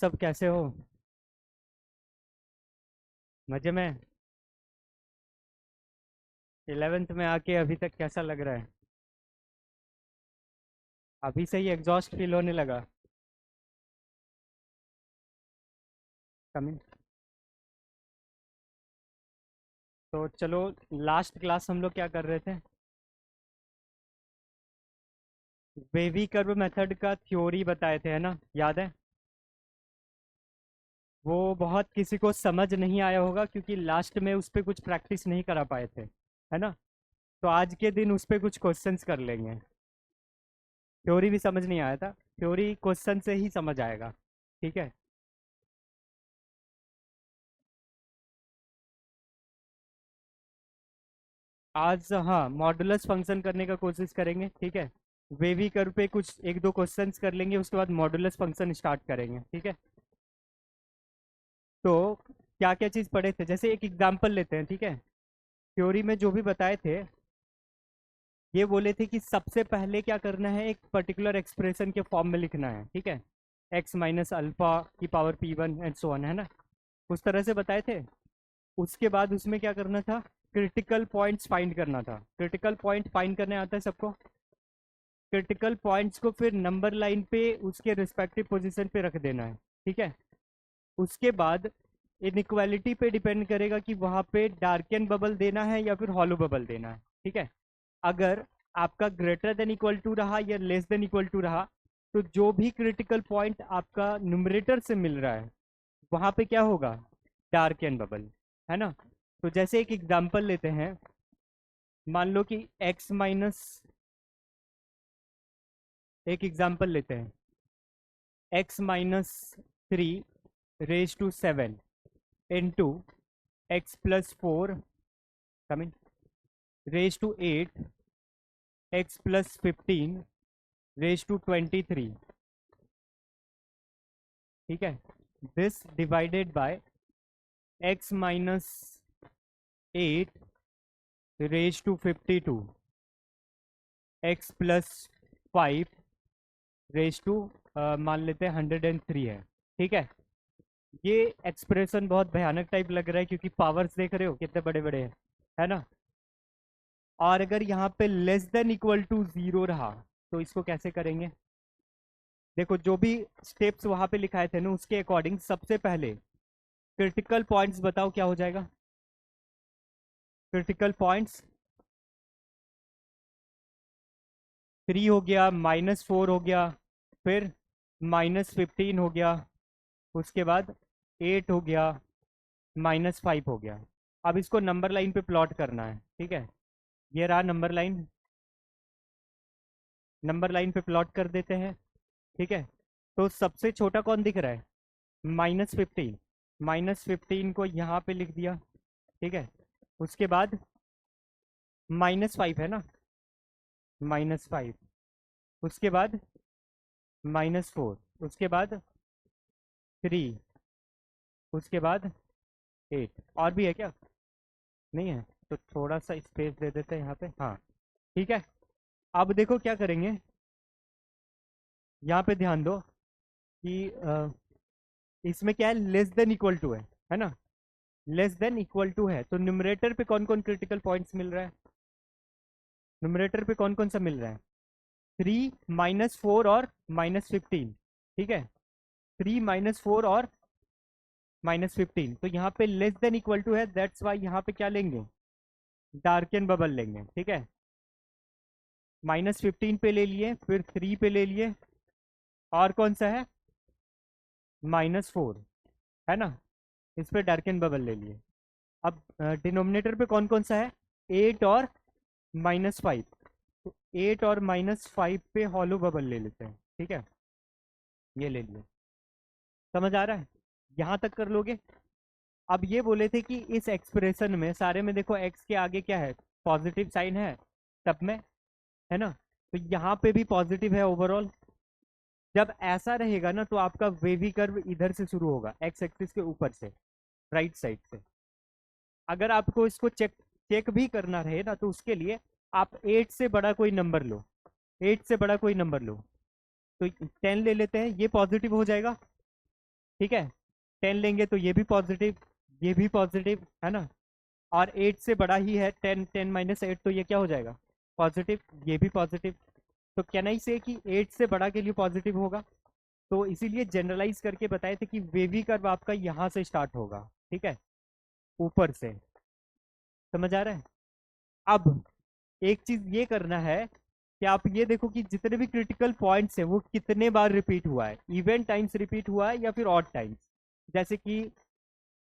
सब कैसे हो? मजे में? 11th में आके अभी तक कैसा लग रहा है? अभी से ही एग्जॉस्ट फील होने लगा। कमिंग। तो चलो, लास्ट क्लास हम लोग क्या कर रहे थे? वेवी कर्व मेथड का थ्योरी बताए थे, है ना? याद है? वो बहुत किसी को समझ नहीं आया होगा क्योंकि लास्ट में उस पर कुछ प्रैक्टिस नहीं करा पाए थे, है ना? तो आज के दिन उस पर कुछ क्वेश्चंस कर लेंगे। थ्योरी भी समझ नहीं आया था, थ्योरी क्वेश्चन से ही समझ आएगा। ठीक है। आज हाँ, मॉडुलस फंक्शन करने का कोशिश करेंगे, ठीक है। वेवी कर्व पे कुछ एक दो क्वेश्चंस कर लेंगे, उसके बाद मॉडुलस फंक्शन स्टार्ट करेंगे, ठीक है। तो क्या क्या चीज़ पढ़े थे, जैसे एक एग्जांपल लेते हैं, ठीक है। थ्योरी में जो भी बताए थे, ये बोले थे कि सबसे पहले क्या करना है, एक पर्टिकुलर एक्सप्रेशन के फॉर्म में लिखना है, ठीक है। एक्स माइनस अल्फा की power P1 and so on, है ना? उस तरह से बताए थे। उसके बाद उसमें क्या करना था, क्रिटिकल पॉइंट्स फाइंड करना था। क्रिटिकल पॉइंट फाइंड करने आता है सबको? क्रिटिकल पॉइंट्स को फिर नंबर लाइन पे उसके रिस्पेक्टिव पोजीशन पे रख देना है, ठीक है। उसके बाद इनइक्वालिटी पे डिपेंड करेगा कि वहां पे डार्कन बबल देना है या फिर हॉलो बबल देना है, ठीक है। अगर आपका ग्रेटर देन इक्वल टू रहा या लेस देन इक्वल टू रहा, तो जो भी क्रिटिकल पॉइंट आपका न्यूमरेटर से मिल रहा है वहां पे क्या होगा, डार्क एंड बबल, है ना? तो जैसे एक एग्जांपल लेते हैं, मान लो कि x माइनस, एक एग्जांपल लेते हैं, x-3 raised to 7 into x+4 coming raised to 8 x+15 raised to 23, ठीक है। This divided by x-8 raised to 52 x+5 raised to मान लेते हैं 103 है, ठीक है। ये एक्सप्रेशन बहुत भयानक टाइप लग रहा है क्योंकि पावर्स देख रहे हो कितने बड़े बड़े हैं, है ना? और अगर यहाँ पे लेस देन इक्वल टू 0 रहा तो इसको कैसे करेंगे? देखो, जो भी स्टेप्स वहां पे लिखाए थे ना, उसके अकॉर्डिंग सबसे पहले क्रिटिकल पॉइंट्स बताओ क्या हो जाएगा। क्रिटिकल पॉइंट्स 3 हो गया, -4 हो गया, फिर -15 हो गया, उसके बाद 8 हो गया, -5 हो गया। अब इसको नंबर लाइन पे प्लॉट करना है, ठीक है। ये रहा नंबर लाइन, नंबर लाइन पे प्लॉट कर देते हैं, ठीक है। तो सबसे छोटा कौन दिख रहा है, -15। -15 को यहाँ पे लिख दिया, ठीक है। उसके बाद -5 है ना, -5, उसके बाद -4, उसके बाद 3, उसके बाद 8। और भी है क्या? नहीं है? तो थोड़ा सा स्पेस दे देते हैं यहाँ पे, हाँ, ठीक है। अब देखो क्या करेंगे, यहाँ पे ध्यान दो कि इसमें क्या है, लेस देन इक्वल टू है ना? लेस देन इक्वल टू है तो न्यूमरेटर पे कौन कौन क्रिटिकल पॉइंट्स मिल रहा है? न्यूमरेटर पे कौन कौन सा मिल रहा है? 3, -4 और -15, ठीक है। 3, -4 और -15, तो यहाँ पे लेस देन इक्वल टू है, दैट्स वाई यहाँ पे क्या लेंगे, डार्कन बबल लेंगे, ठीक है। -15 पे ले लिए, फिर 3 पे ले लिए, और कौन सा है, -4, है ना? इस पे डार्कन बबल ले लिए। अब डिनोमिनेटर पे कौन कौन सा है, 8 और -5, तो 8 और -5 पे हॉलो बबल ले लेते हैं, ठीक है। ये ले लिए। समझ आ रहा है? यहाँ तक कर लोगे? अब ये बोले थे कि इस एक्सप्रेशन में सारे में देखो x के आगे क्या है, पॉजिटिव साइन है सब में, है ना? तो यहाँ पे भी पॉजिटिव है ओवरऑल। जब ऐसा रहेगा ना तो आपका वेवी कर्व इधर से शुरू होगा, एक्स एक्सिस के ऊपर से, राइट साइड से। अगर आपको इसको चेक चेक भी करना रहे ना, तो उसके लिए आप 8 से बड़ा कोई नंबर लो, 8 से बड़ा कोई नंबर लो। तो 10 ले लेते हैं, ये पॉजिटिव हो जाएगा, ठीक है, 10 लेंगे तो ये भी पॉजिटिव, ये भी पॉजिटिव है ना, और 8 से बड़ा ही है, 10 10 माइनस 8 तो ये क्या हो जाएगा, पॉजिटिव, ये भी पॉजिटिव। तो कैन आई से कि 8 से बड़ा के लिए पॉजिटिव होगा। तो इसीलिए जनरलाइज करके बताए थे कि वेवी कर्व आपका यहाँ से स्टार्ट होगा, ठीक है, ऊपर से। समझ आ रहा है। अब एक चीज ये करना है कि आप ये देखो कि जितने भी क्रिटिकल पॉइंट्स हैं वो कितने बार रिपीट हुआ है, इवन टाइम्स रिपीट हुआ है या फिर ऑड टाइम्स। जैसे कि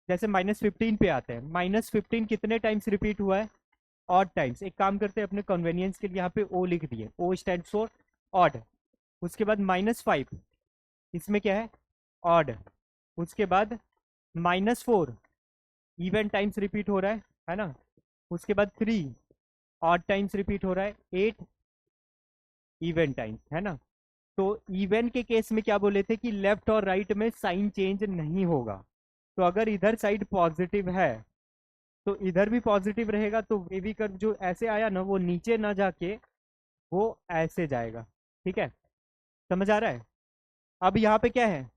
जैसे -15 पे आते हैं, -15 कितने टाइम्स रिपीट हुआ है, ऑड टाइम्स। एक काम करते हैं अपने कन्वीनियंस के लिए यहाँ पे ओ लिख दिए, ओ स्टैंड फॉर ऑड। उसके बाद -5, इसमें क्या है, ऑड। उसके बाद -4 इवन टाइम्स रिपीट हो रहा है ना। उसके बाद 3 ऑड टाइम्स रिपीट हो रहा है, 8 इवन टाइम्स, है ना। तो इवन के केस में क्या बोले थे कि लेफ्ट और राइट में साइन चेंज नहीं होगा। तो अगर इधर साइड पॉजिटिव है तो इधर भी पॉजिटिव रहेगा, तो वेवी कर्व जो ऐसे आया ना वो नीचे ना जाके वो ऐसे जाएगा, ठीक है। समझ आ रहा है। अब यहाँ पे क्या है,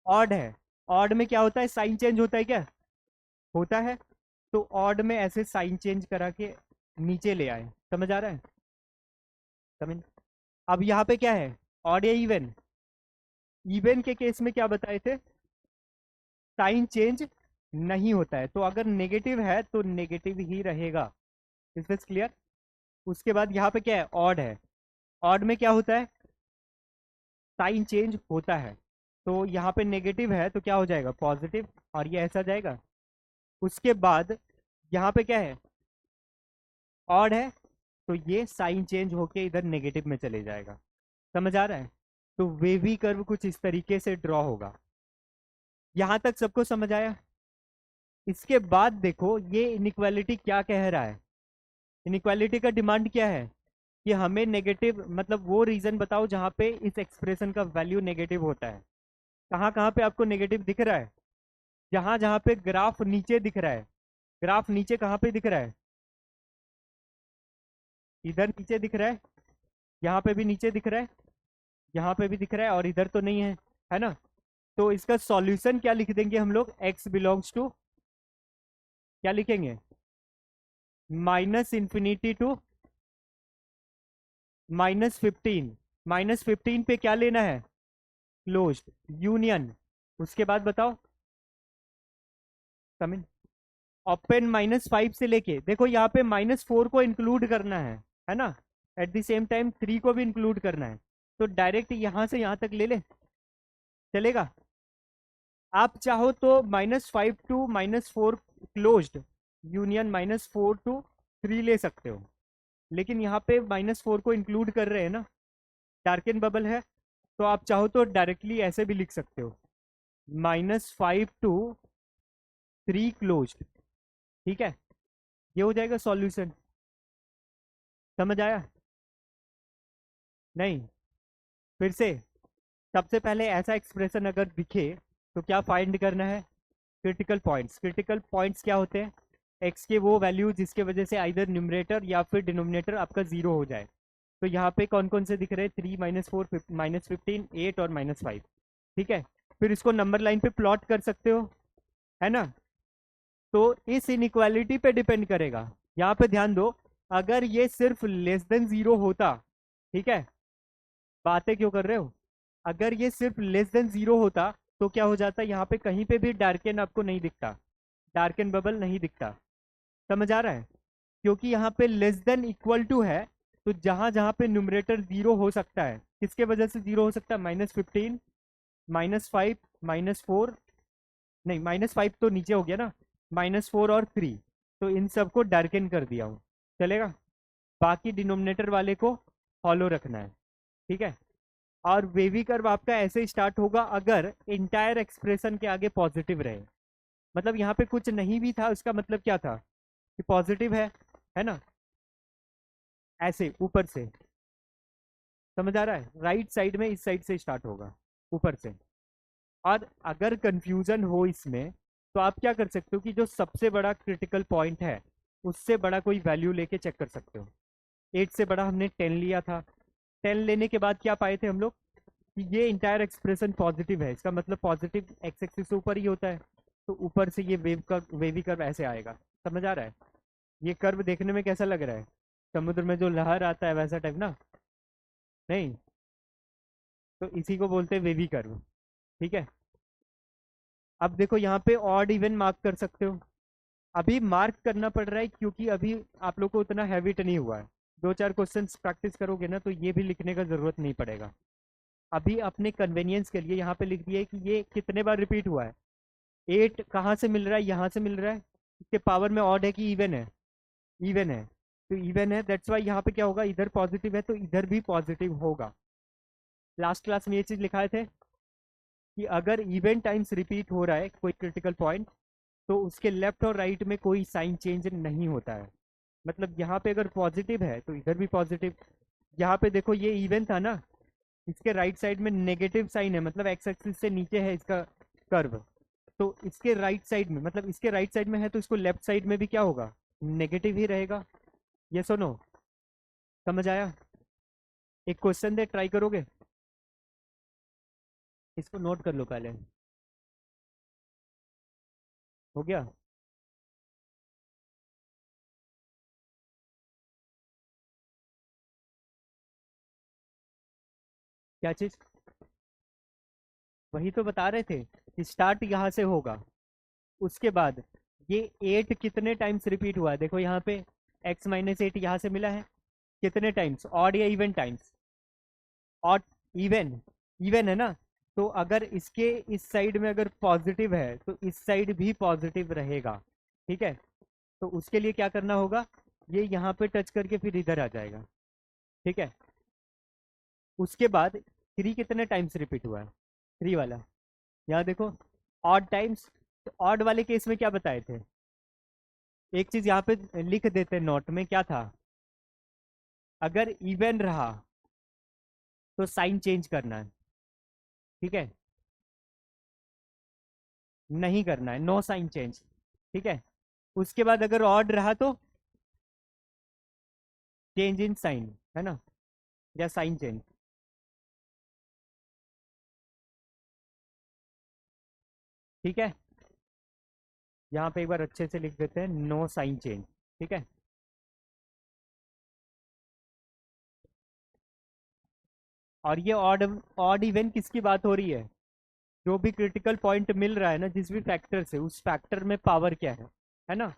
ऑड है। ऑड में क्या होता है, साइन चेंज होता है क्या, होता है। तो ऑड में ऐसे साइन चेंज करा के नीचे ले आए। समझ आ रहा है, समझ। अब यहाँ पे क्या है, ऑड या इवन। इवन के केस में क्या बताए थे, साइन चेंज नहीं होता है, तो अगर नेगेटिव है तो नेगेटिव ही रहेगा। Is this clear. उसके बाद यहाँ पे क्या है, ऑड है। ऑड में क्या होता है, साइन चेंज होता है। तो यहाँ पे नेगेटिव है तो क्या हो जाएगा, पॉजिटिव, और ये ऐसा जाएगा। उसके बाद यहाँ पे क्या है, ऑड है, तो ये साइन चेंज होके इधर नेगेटिव में चले जाएगा। समझ आ रहा है। तो वेवी कर्व कुछ इस तरीके से ड्रॉ होगा। यहां तक सबको समझ आया। इसके बाद देखो ये इनइक्वालिटी क्या कह रहा है। इनइक्वालिटी का डिमांड क्या है कि हमें नेगेटिव, मतलब वो रीजन बताओ जहां पे इस एक्सप्रेशन का वैल्यू नेगेटिव होता है। कहाँ कहाँ पे आपको नेगेटिव दिख रहा है, जहां जहां पे ग्राफ नीचे दिख रहा है। ग्राफ नीचे कहाँ पे दिख रहा है, इधर नीचे दिख रहा है, यहाँ पे भी नीचे दिख रहा है, यहाँ पे भी दिख रहा है, और इधर तो नहीं है ना। तो इसका सॉल्यूशन क्या लिख देंगे हम लोग, x बिलोंग्स टू, क्या लिखेंगे, -∞ टू -15। -15 पे क्या लेना है, क्लोज्ड यूनियन। उसके बाद बताओ, कमिन ओपन -5 से लेके, देखो यहाँ पे -4 को इंक्लूड करना है ना। एट द सेम टाइम 3 को भी इंक्लूड करना है। तो डायरेक्ट यहाँ से यहाँ तक ले ले, चलेगा। आप चाहो तो -5 टू -4 क्लोज्ड यूनियन -4 टू 3 ले सकते हो, लेकिन यहाँ पे -4 को इंक्लूड कर रहे हैं ना, डार्कन बबल है। तो आप चाहो तो डायरेक्टली ऐसे भी लिख सकते हो, -5 टू 3 क्लोज्ड, ठीक है। ये हो जाएगा सॉल्यूशन। समझ आया, नहीं, फिर से। सबसे पहले ऐसा एक्सप्रेशन अगर दिखे तो क्या फाइंड करना है, क्रिटिकल पॉइंट्स। क्रिटिकल पॉइंट्स क्या होते हैं, एक्स के वो वैल्यू जिसके वजह से आइदर न्यूमरेटर या फिर डिनोमिनेटर आपका 0 हो जाए। तो यहाँ पे कौन कौन से दिख रहे हैं, 3 -4 -15 8 और -5, ठीक है। फिर इसको नंबर लाइन पे प्लॉट कर सकते हो, है ना। तो इस इनइक्वालिटी पे डिपेंड करेगा। यहाँ पे ध्यान दो, अगर ये सिर्फ <0 होता, ठीक है, बातें क्यों कर रहे हो, अगर ये सिर्फ <0 होता तो क्या हो जाता, यहाँ पे कहीं पे भी डार्कन आपको नहीं दिखता, डार्कन बबल नहीं दिखता। समझ आ रहा है। क्योंकि यहाँ पे <= है, तो जहां जहां पे न्यूमरेटर 0 हो सकता है, किसके वजह से 0 हो सकता है, -15 -5 -4, नहीं -5 तो नीचे हो गया ना, -4 और 3। तो इन सबको डार्कन कर दिया हूँ, चलेगा। बाकी डिनोमिनेटर वाले को फॉलो रखना है, ठीक है। और वेवी कर्व आपका ऐसे स्टार्ट होगा अगर इंटायर एक्सप्रेशन के आगे पॉजिटिव रहे। मतलब यहाँ पे कुछ नहीं भी था, उसका मतलब क्या था कि पॉजिटिव है ना, ऐसे ऊपर से। समझ आ रहा है, राइट साइड में इस साइड से स्टार्ट होगा, ऊपर से। और अगर कंफ्यूजन हो इसमें तो आप क्या कर सकते हो कि जो सबसे बड़ा क्रिटिकल पॉइंट है उससे बड़ा कोई वैल्यू लेके चेक कर सकते हो। 8 से बड़ा हमने 10 लिया था, 10 लेने के बाद क्या पाए थे हम लोग, कि ये इंटायर एक्सप्रेशन पॉजिटिव है, इसका मतलब पॉजिटिव एक्स एक्सिस से ऊपर ही होता है, तो ऊपर से ये वेवी कर्व ऐसे आएगा। समझ आ रहा है? ये कर्व देखने में कैसा लग रहा है? समुद्र में जो लहर आता है वैसा टाइप ना? नहीं, तो इसी को बोलते हैं वेवी कर्व। ठीक है, अब देखो यहाँ पे ऑड इवन मार्क कर सकते हो। अभी मार्क करना पड़ रहा है क्योंकि अभी आप लोग को उतना हैबिट नहीं हुआ है। दो चार क्वेश्चन प्रैक्टिस करोगे ना तो ये भी लिखने का जरूरत नहीं पड़ेगा। अभी अपने कन्वीनियंस के लिए यहाँ पे लिख दिया है कि ये कितने बार रिपीट हुआ है। 8 कहाँ से मिल रहा है? यहाँ से मिल रहा है। इसके पावर में ऑड है कि इवन है? इवन है, तो इवन है, दैट्स वाई यहाँ पे क्या होगा, इधर पॉजिटिव है तो इधर भी पॉजिटिव होगा। लास्ट क्लास में ये चीज लिखाए थे कि अगर इवन टाइम्स रिपीट हो रहा है कोई क्रिटिकल पॉइंट, तो उसके लेफ्ट और राइट में कोई साइन चेंज नहीं होता है। मतलब यहाँ पे अगर पॉजिटिव है तो इधर भी पॉजिटिव। यहाँ पे देखो ये इवन था ना, इसके राइट साइड में नेगेटिव साइन है, मतलब एक्स एक्सिस से नीचे है इसका कर्व। तो इसके राइट साइड में, मतलब इसके राइट साइड में है तो इसको लेफ्ट साइड में भी क्या होगा, नेगेटिव ही रहेगा। ये सुनो, समझ आया? एक क्वेश्चन दे, ट्राई करोगे? इसको नोट कर लो पहले। हो गया? क्या चीज? वही तो बता रहे थे कि स्टार्ट यहाँ से होगा, उसके बाद ये 8 कितने टाइम्स रिपीट हुआ है? देखो यहाँ पे x-8 यहाँ से मिला है, कितने टाइम्स? ऑड या even times? Odd. Even. Even है ना? तो अगर इसके इस साइड में अगर पॉजिटिव है तो इस साइड भी पॉजिटिव रहेगा। ठीक है, तो उसके लिए क्या करना होगा, ये यहाँ पे टच करके फिर इधर आ जाएगा। ठीक है, उसके बाद 3 कितने टाइम्स रिपीट हुआ है? 3 वाला यहाँ देखो, ऑड टाइम्स। तो ऑड वाले केस में क्या बताए थे? एक चीज यहाँ पे लिख देते हैं नोट में, क्या था, अगर इवन रहा तो साइन चेंज करना है। ठीक है, नहीं करना है, नो साइन चेंज। ठीक है, उसके बाद अगर ऑड रहा तो चेंज इन साइन, है ना, या साइन चेंज। ठीक है, यहाँ पे एक बार अच्छे से लिख देते हैं, नो साइन चेंज। ठीक है, और ये ऑड ऑड इवन किसकी बात हो रही है? जो भी क्रिटिकल पॉइंट मिल रहा है ना जिस भी फैक्टर से, उस फैक्टर में पावर क्या है ना?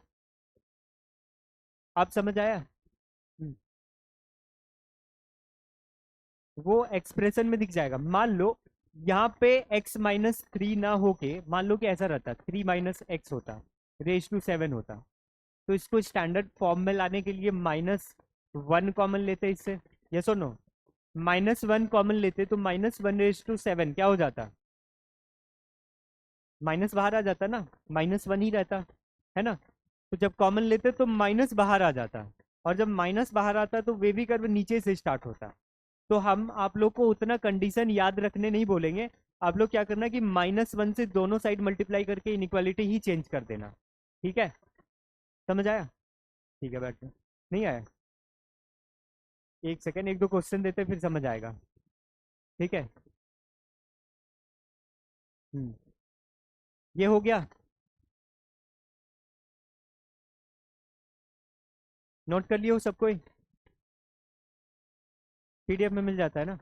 आप समझ आया? हम्म, वो एक्सप्रेशन में दिख जाएगा। मान लो यहाँ पे x-3 ना होके, मान लो कि ऐसा रहता, 3 - x होता, रेज टू 7 होता, तो इसको स्टैंडर्ड फॉर्म में लाने के लिए -1 कॉमन लेते इससे। यस और नो? -1 कॉमन लेते तो -1 रेज टू 7 क्या हो जाता? माइनस बाहर आ जाता ना, -1 ही रहता, है ना? तो जब कॉमन लेते तो माइनस बाहर आ जाता, और जब माइनस बाहर आता तो वेवी कर्व नीचे से स्टार्ट होता। तो हम आप लोग को उतना कंडीशन याद रखने नहीं बोलेंगे। आप लोग क्या करना कि -1 से दोनों साइड मल्टीप्लाई करके इनइक्वालिटी ही चेंज कर देना। ठीक है, समझ आया? ठीक है, बैठ जाओ। नहीं आया? एक सेकेंड, एक दो क्वेश्चन देते फिर समझ आएगा। ठीक है। हम्म, ये हो गया। नोट कर लियो सबको? पीडीएफ में मिल जाता है ना?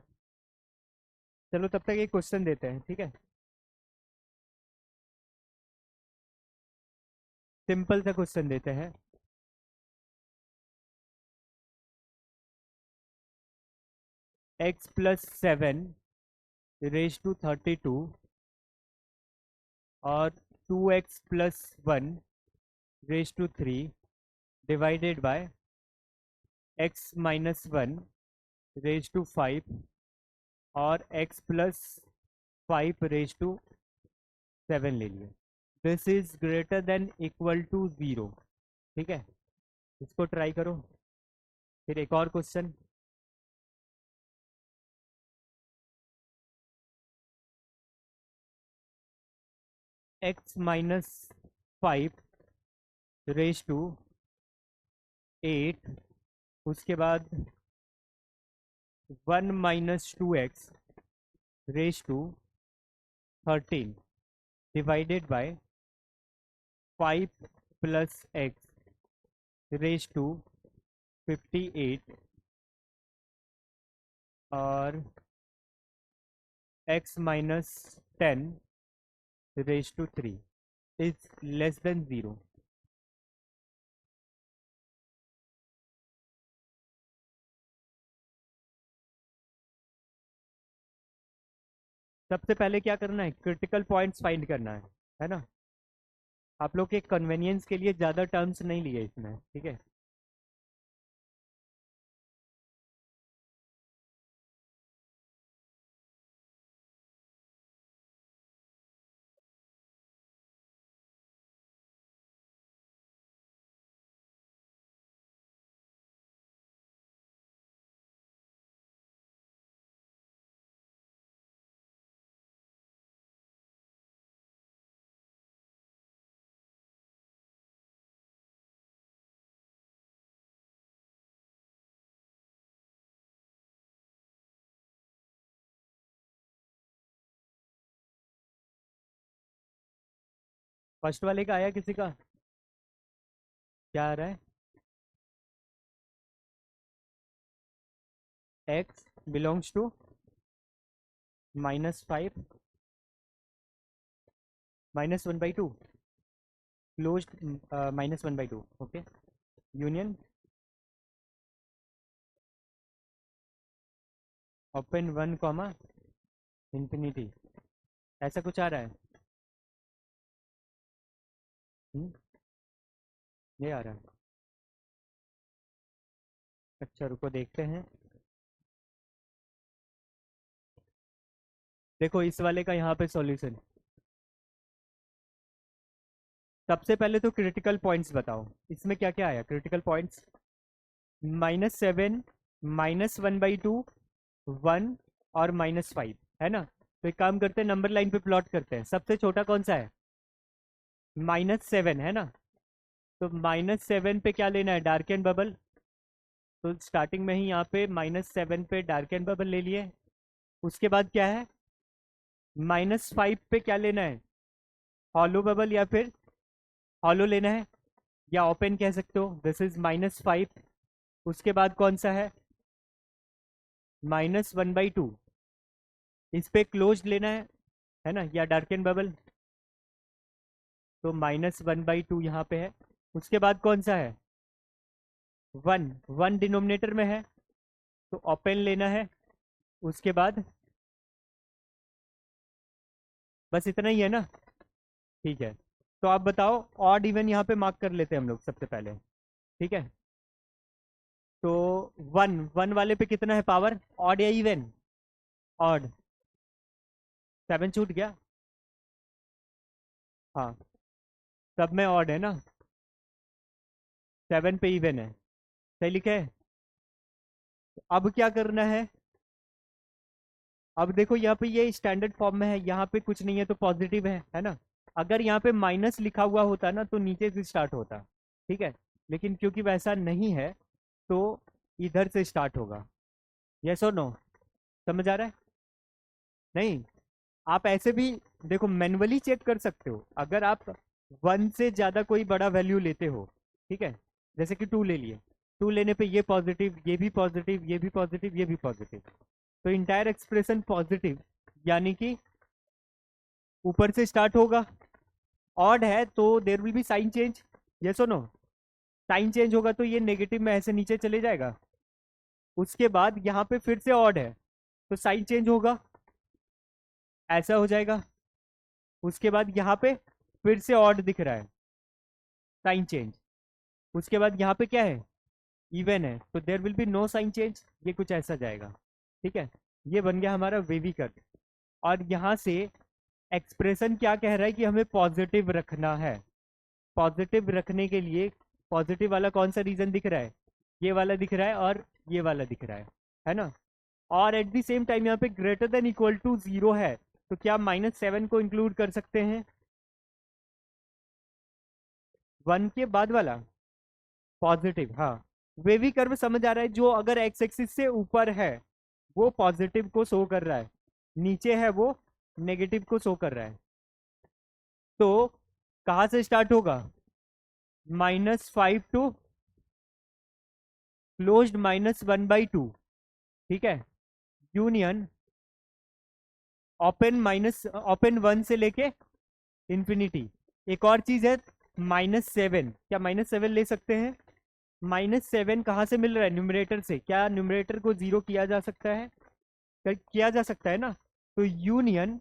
चलो तब तक एक क्वेश्चन देते हैं, ठीक है? सिंपल सा क्वेश्चन देते हैं। x+7 रेज टू 32 और 2x+1 raise to 3 divided by x-1 raise to 5 और x+5 रेज टू 7 ले लिए। This is greater than equal to 0। ठीक है, इसको ट्राई करो। फिर एक और क्वेश्चन। x-5 रेज टू 8, उसके बाद 1 - 2x raise to 13 divided by 5 plus x raise to 58 और x minus 10 raise to 3 is less than 0। सबसे पहले क्या करना है, क्रिटिकल पॉइंट्स फाइंड करना है ना। आप लोग के कन्वीनियंस के लिए ज़्यादा टर्म्स नहीं लिए इसमें, ठीक है। फर्स्ट वाले का आया किसी का? क्या आ रहा है? x belongs to -5 -1/2 close -1/2 okay. Union open 1 comma infinity, ऐसा कुछ आ रहा है। हम्म, ये आ रहा है। अच्छा रुको देखते हैं। देखो इस वाले का यहाँ पे सॉल्यूशन। सबसे पहले तो क्रिटिकल पॉइंट्स बताओ, इसमें क्या क्या आया क्रिटिकल पॉइंट्स। -7 -1/2 1 और -5 है ना। तो एक काम करते हैं, नंबर लाइन पे प्लॉट करते हैं। सबसे छोटा कौन सा है? -7 है ना। तो -7 पे क्या लेना है, डार्क एंड बबल। तो स्टार्टिंग में ही यहाँ पे -7 पे डार्क एंड बबल ले लिए। उसके बाद क्या है, -5 पे क्या लेना है, हॉलो बबल या फिर हॉलो लेना है, या ओपन कह सकते हो। This is -5। उसके बाद कौन सा है, -1/2, इस पे क्लोज लेना है ना, या डार्क एंड बबल। तो -1/2 यहाँ पे है। उसके बाद कौन सा है, 1 1 डिनोमिनेटर में है, तो ओपन लेना है। उसके बाद बस इतना ही है ना, ठीक है। तो आप बताओ, ऑड इवन यहाँ पे मार्क कर लेते हैं हम लोग सबसे पहले, ठीक है। तो 1 1 वाले पे कितना है पावर, ऑड या इवन, ऑड। 7 छूट गया, हाँ सब में ऑड है ना, 7 पे इवन है, सही लिखा है। अब क्या करना है, अब देखो यहाँ पे ये स्टैंडर्ड फॉर्म में है, यहाँ पे कुछ नहीं है तो पॉजिटिव है ना। अगर यहाँ पे माइनस लिखा हुआ होता ना तो नीचे से स्टार्ट होता, ठीक है। लेकिन क्योंकि वैसा नहीं है तो इधर से स्टार्ट होगा। यस और नो, समझ आ रहा है? नहीं, आप ऐसे भी देखो मैनुअली चेक कर सकते हो। अगर आप 1 से ज्यादा कोई बड़ा वैल्यू लेते हो, ठीक है, जैसे कि 2 ले लिए, 2 लेने पे ये पॉजिटिव, ये भी पॉजिटिव, ये भी पॉजिटिव, ये भी पॉजिटिव, तो इंटायर एक्सप्रेशन पॉजिटिव, यानी कि ऊपर से स्टार्ट होगा। ऑड है तो there will be sign change, yes और नो। साइन चेंज होगा तो ये नेगेटिव में ऐसे नीचे चले जाएगा। उसके बाद यहाँ पे फिर से ऑड है तो साइन चेंज होगा, ऐसा हो जाएगा। उसके बाद यहाँ पे फिर से ऑड दिख रहा है, साइन चेंज। उसके बाद यहाँ पे क्या है, इवन है, तो there will be no sign change, ये कुछ ऐसा जाएगा, ठीक है। ये बन गया हमारा वेवी कट। और यहाँ से एक्सप्रेशन क्या कह रहा है कि हमें पॉजिटिव रखना है। पॉजिटिव रखने के लिए पॉजिटिव वाला कौन सा रीजन दिख रहा है, ये वाला दिख रहा है और ये वाला दिख रहा है ना। और एट द सेम टाइम यहाँ पे ग्रेटर देन इक्वल टू 0 है, तो क्या -7 को इंक्लूड कर सकते हैं, 1 के बाद वाला पॉजिटिव, हाँ। वेवी कर्व समझ आ रहा है, जो अगर एक्स एक्सिस से ऊपर है वो पॉजिटिव को शो कर रहा है, नीचे है वो नेगेटिव को शो कर रहा है। तो कहाँ से स्टार्ट होगा, -5 टू क्लोज्ड -1/2, ठीक है, यूनियन ओपन 1 से लेके इंफिनिटी। एक और चीज है -7, क्या -7 ले सकते हैं? -7 कहाँ से मिल रहा है, न्यूमरेटर से। क्या न्यूमरेटर को जीरो किया जा सकता है? किया जा सकता है ना। तो यूनियन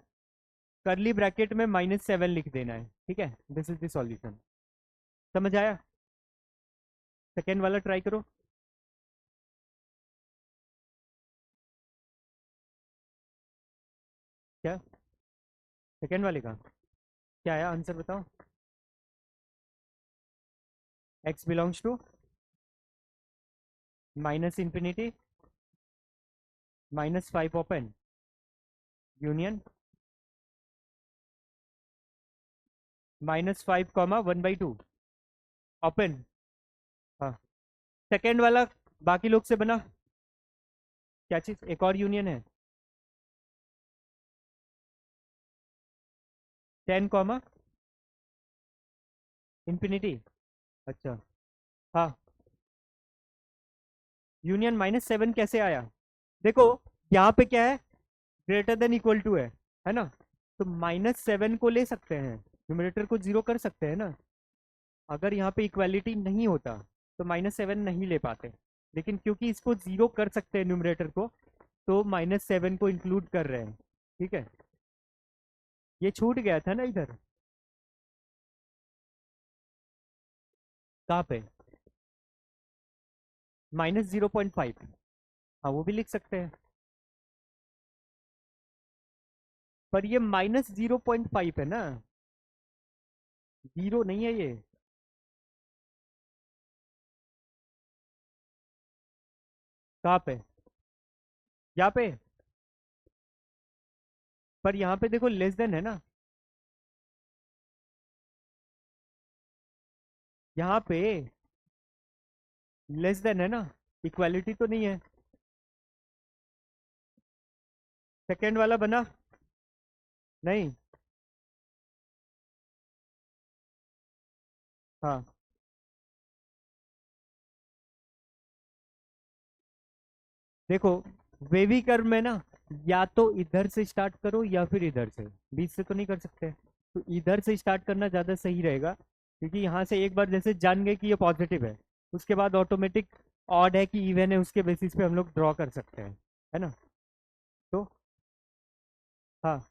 करली ब्रैकेट में -7 लिख देना है, ठीक है। This is the solution. समझ आया? सेकेंड वाला ट्राई करो। क्या सेकेंड वाले का क्या आया आंसर बताओ। x belongs to -infinity -5 open union -5, 1/2 open. हाँ, सेकेंड वाला बाकी लोग से बना। क्या चीज, एक और यूनियन है 10, इंफिनिटी। अच्छा, हाँ, यूनियन -7 कैसे आया? देखो, यहाँ पे क्या है, ग्रेटर देन इक्वल टू है ना। तो -7 को ले सकते हैं, न्यूमरेटर को जीरो कर सकते हैं ना। अगर यहाँ पे इक्वालिटी नहीं होता तो -7 नहीं ले पाते, लेकिन क्योंकि इसको जीरो कर सकते हैं न्यूमरेटर को, तो -7 को इंक्लूड कर रहे हैं, ठीक है। ये छूट गया था ना इधर, कहाँ पे, -0.5। हाँ, वो भी लिख सकते हैं, पर ये -0.5 है ना, जीरो नहीं है ये। कहाँ पे, यहाँ पे, पर यहाँ पे देखो लेस देन है ना, यहाँ पे लेस देन है ना, इक्वालिटी तो नहीं है। सेकेंड वाला बना नहीं। हाँ, देखो, वेवी कर्व में ना, या तो इधर से स्टार्ट करो या फिर इधर से, बीच से तो नहीं कर सकते। तो इधर से स्टार्ट करना ज्यादा सही रहेगा, क्योंकि यहाँ से एक बार जैसे जान गए कि ये पॉजिटिव है, उसके बाद ऑटोमेटिक ऑड है कि इवन है उसके बेसिस पे हम लोग ड्रॉ कर सकते हैं, है ना। तो हाँ,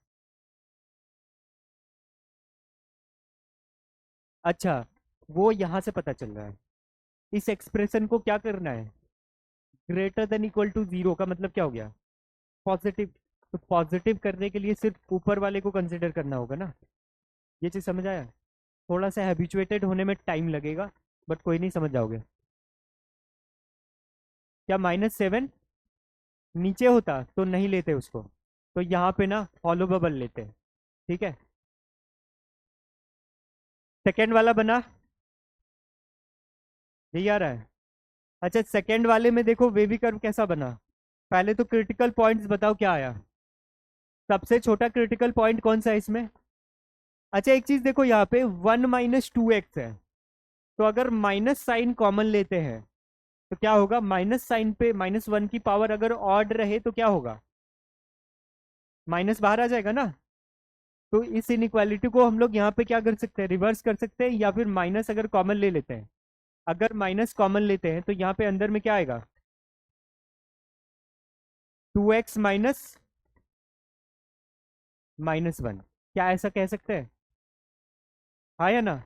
अच्छा, वो यहाँ से पता चल रहा है। इस एक्सप्रेशन को क्या करना है, greater than equal to zero का मतलब क्या हो गया, पॉजिटिव। तो पॉजिटिव करने के लिए सिर्फ ऊपर वाले को कंसिडर करना होगा ना। ये चीज समझ आया? थोड़ा सा हैबिचुएटेड होने में टाइम लगेगा, बट कोई नहीं, समझ जाओगे। क्या -7 नीचे होता तो नहीं लेते उसको, तो यहाँ पे ना हॉलो बबल लेते हैं, ठीक है। सेकेंड वाला बना, यही आ रहा है। अच्छा, सेकेंड वाले में देखो वेवी कर्व कैसा बना। पहले तो क्रिटिकल पॉइंट्स बताओ क्या आया, सबसे छोटा क्रिटिकल पॉइंट कौन सा है इसमें। अच्छा, एक चीज देखो, यहाँ पे 1 - 2x है, तो अगर माइनस साइन कॉमन लेते हैं तो क्या होगा, माइनस साइन पे -1 की पावर अगर ऑड रहे तो क्या होगा, माइनस बाहर आ जाएगा ना। तो इस इनइक्वालिटी को हम लोग यहाँ पे क्या कर सकते हैं, रिवर्स कर सकते हैं, या फिर माइनस अगर कॉमन ले लेते हैं। अगर माइनस कॉमन लेते हैं तो यहाँ पे अंदर में क्या आएगा, 2x -1। क्या ऐसा कह सकते हैं, हाँ या ना?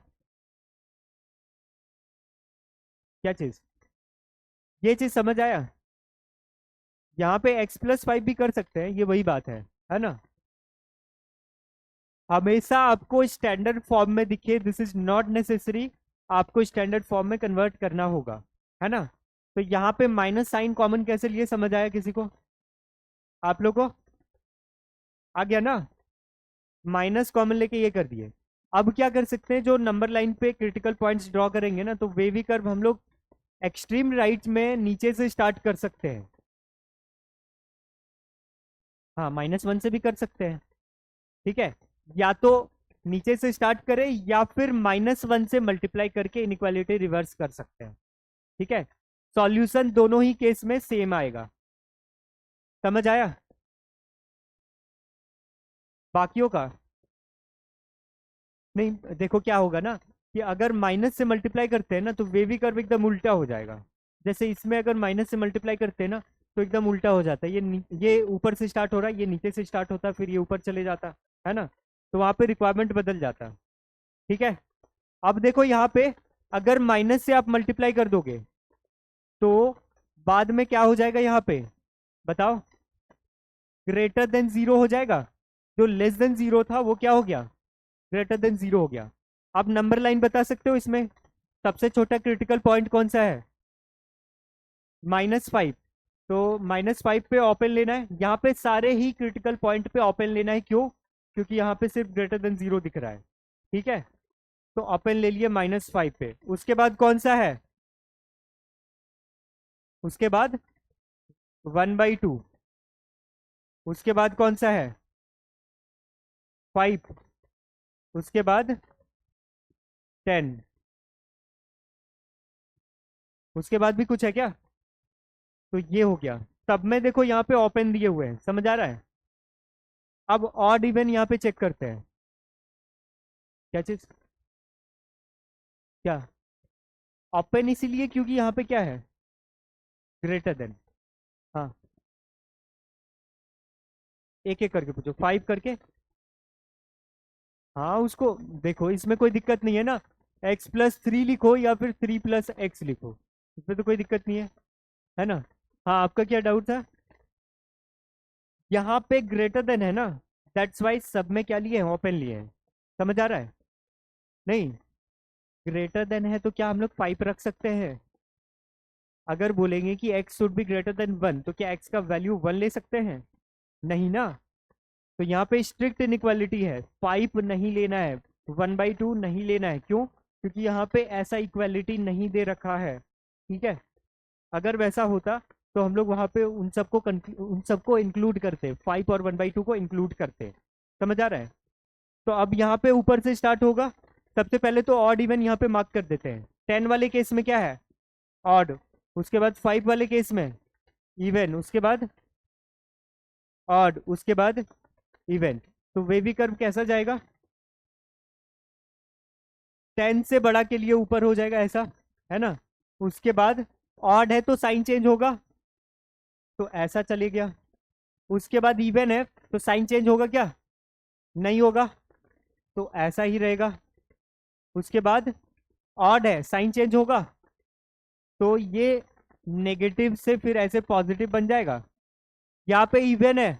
क्या चीज, ये चीज समझ आया? यहाँ पे x+5 भी कर सकते हैं, ये वही बात है ना। हमेशा आपको स्टैंडर्ड फॉर्म में दिखे, दिस इज नॉट नेसेसरी, आपको स्टैंडर्ड फॉर्म में कन्वर्ट करना होगा, है ना। तो यहाँ पे माइनस साइन कॉमन कैसे लिए, समझ आया किसी को, आप लोगों को आ गया ना। माइनस कॉमन लेके ये कर दिए। अब क्या कर सकते हैं, जो नंबर लाइन पे क्रिटिकल पॉइंट्स ड्रॉ करेंगे ना, तो वेवी कर्व हम लोग एक्सट्रीम राइट में नीचे से स्टार्ट कर सकते हैं। हाँ, -1 से भी कर सकते हैं। ठीक है, या तो नीचे से स्टार्ट करें या फिर -1 से मल्टीप्लाई करके इनइक्वालिटी रिवर्स कर सकते हैं। ठीक है, सॉल्यूशन दोनों ही केस में सेम आएगा। समझ आया बाकियों का? नहीं, देखो क्या होगा ना कि अगर माइनस से मल्टीप्लाई करते हैं ना तो वेवी कर्व एकदम उल्टा हो जाएगा। जैसे इसमें अगर माइनस से मल्टीप्लाई करते हैं ना तो एकदम उल्टा हो जाता है। ये ऊपर से स्टार्ट हो रहा है, ये नीचे से स्टार्ट होता है, फिर ये ऊपर चले जाता है ना। तो वहां पे रिक्वायरमेंट बदल जाता। ठीक है, अब देखो यहाँ पे अगर माइनस से आप मल्टीप्लाई कर दोगे तो बाद में क्या हो जाएगा यहाँ पे, बताओ? ग्रेटर देन जीरो हो जाएगा। जो लेस देन जीरो था वो क्या हो गया, ग्रेटर देन जीरो हो गया। आप नंबर लाइन बता सकते हो इसमें सबसे छोटा क्रिटिकल पॉइंट कौन सा है? -5। तो -5 पे ओपन लेना है, यहाँ पे सारे ही क्रिटिकल पॉइंट पे ओपन लेना है। क्यों? क्योंकि यहाँ पे सिर्फ ग्रेटर देन जीरो दिख रहा है। ठीक है, तो ओपन ले लिए -5 पे। उसके बाद कौन सा है? उसके बाद 1/2। उसके बाद कौन सा है? 5। उसके बाद 10। उसके बाद भी कुछ है क्या? तो ये हो गया। सब में देखो यहाँ पे ओपन दिए हुए हैं, समझ आ रहा है? अब ऑड इवन यहाँ पे चेक करते हैं। क्या चीज? क्या? ओपन इसीलिए क्योंकि यहाँ पे क्या है, ग्रेटर देन। हाँ, एक एक करके पूछो, 5 करके। हाँ, उसको देखो, इसमें कोई दिक्कत नहीं है ना। x+3 लिखो या फिर 3+x लिखो, इसमें तो कोई दिक्कत नहीं है ना। हाँ, आपका क्या डाउट था? यहाँ पे ग्रेटर देन है ना, दैट्स वाई सब में क्या लिए हैं, ओपन लिए हैं। समझ आ रहा है? नहीं, ग्रेटर देन है तो क्या हम लोग 5 रख सकते हैं? अगर बोलेंगे कि x should be greater than 1 तो क्या x का वैल्यू 1 ले सकते हैं? नहीं ना। तो यहाँ पे स्ट्रिक्ट इनइक्वालिटी है, 5 नहीं लेना है, 1/2 नहीं लेना है। क्यों? क्योंकि यहाँ पे ऐसा इक्वालिटी नहीं दे रखा है। ठीक है, अगर वैसा होता तो हम लोग वहां पे उन सबको इंक्लूड करते, 5 और 1/2 को इंक्लूड करते। समझ आ रहा है? तो अब यहाँ पे ऊपर से स्टार्ट होगा। सबसे पहले तो ऑड इवन यहाँ पे मार्क कर देते हैं। 10 वाले केस में क्या है, ऑड। उसके बाद 5 वाले केस में इवन। उसके बाद ऑड। उसके बाद इवन। तो वेवी कर्व कैसा जाएगा, 10 से बड़ा के लिए ऊपर हो जाएगा ऐसा, है ना। उसके बाद ऑड है तो साइन चेंज होगा, तो ऐसा चले गया। उसके बाद इवन है तो साइन चेंज होगा क्या, नहीं होगा, तो ऐसा ही रहेगा। उसके बाद ऑड है, साइन चेंज होगा, तो ये नेगेटिव से फिर ऐसे पॉजिटिव बन जाएगा। यहाँ पे इवन है,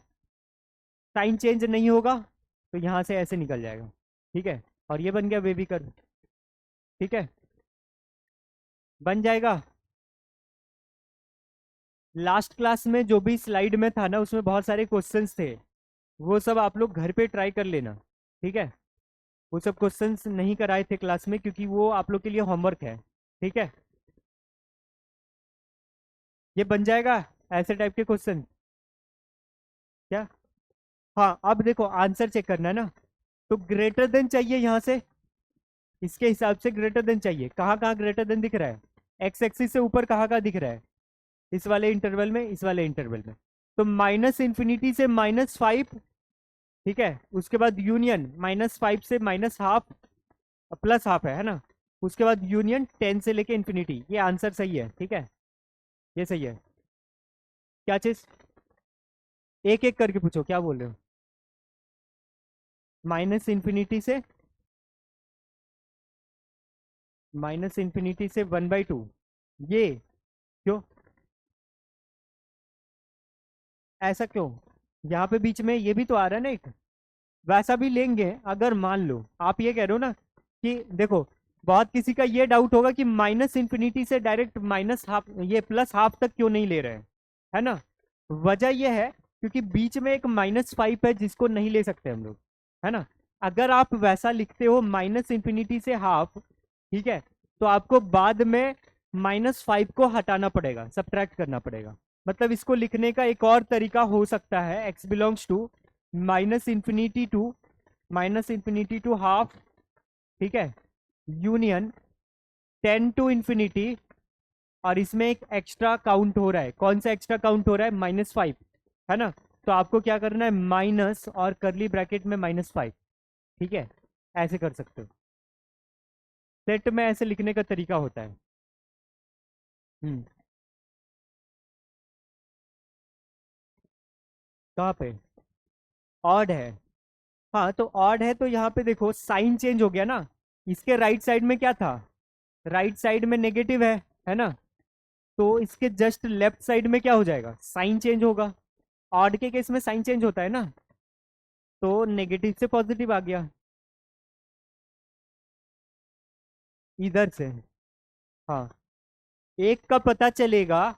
साइन चेंज नहीं होगा, तो यहाँ से ऐसे निकल जाएगा। ठीक है, और ये बन गया बेबी कर्व। ठीक है, बन जाएगा। लास्ट क्लास में जो भी स्लाइड में था ना उसमें बहुत सारे क्वेश्चंस थे, वो सब आप लोग घर पे ट्राई कर लेना। ठीक है, वो सब क्वेश्चंस नहीं कराए थे क्लास में क्योंकि वो आप लोग के लिए होमवर्क है। ठीक है, ये बन जाएगा ऐसे टाइप के क्वेश्चन। क्या? हाँ, अब देखो आंसर चेक करना है ना, तो ग्रेटर देन चाहिए यहाँ से, इसके हिसाब से ग्रेटर देन चाहिए। कहाँ कहाँ ग्रेटर देन दिख रहा है, एक्स एक्सिस से ऊपर कहाँ कहाँ दिख रहा है, इस वाले इंटरवल में, इस वाले इंटरवल में। तो -∞ से -5। ठीक है, उसके बाद यूनियन -5 से -½ +½ है ना। उसके बाद यूनियन 10 से लेके इन्फिनिटी। ये आंसर सही है। ठीक है, ये सही है। क्या चीज? एक एक करके पूछो, क्या बोल रहे हो? -∞ से -∞ से 1/2, ये क्यों, ऐसा क्यों? यहाँ पे बीच में ये भी तो आ रहा है ना एक, वैसा भी लेंगे। अगर मान लो आप ये कह रहे हो ना कि देखो, बहुत किसी का ये डाउट होगा कि -∞ से डायरेक्ट -½ ये +½ तक क्यों नहीं ले रहे हैं, है ना। वजह यह है क्योंकि बीच में एक -5 है जिसको नहीं ले सकते हम लोग, है ना। अगर आप वैसा लिखते हो -∞ से ½ ठीक है, तो आपको बाद में -5 को हटाना पड़ेगा, सब्ट्रैक्ट करना पड़ेगा। मतलब इसको लिखने का एक और तरीका हो सकता है, x belongs to minus infinity to half, ठीक है, यूनियन 10 टू इन्फिनिटी, और इसमें एक एक्स्ट्रा काउंट हो रहा है। कौन सा एक्स्ट्रा काउंट हो रहा है? -5, है ना। तो आपको क्या करना है, माइनस और करली ब्रैकेट में -5, ठीक है, ऐसे कर सकते हो। सेट में ऐसे लिखने का तरीका होता है। हम्म। कहाँ पे ऑड है? हाँ, तो ऑड है तो यहाँ पे देखो साइन चेंज हो गया ना। इसके राइट साइड में क्या था? राइट साइड में नेगेटिव है ना। तो इसके जस्ट लेफ्ट साइड में क्या हो जाएगा? साइन चेंज होगा। ऑड के केस में साइन चेंज होता है ना, तो नेगेटिव से पॉजिटिव आ गया इधर से। हाँ, एक का पता चलेगा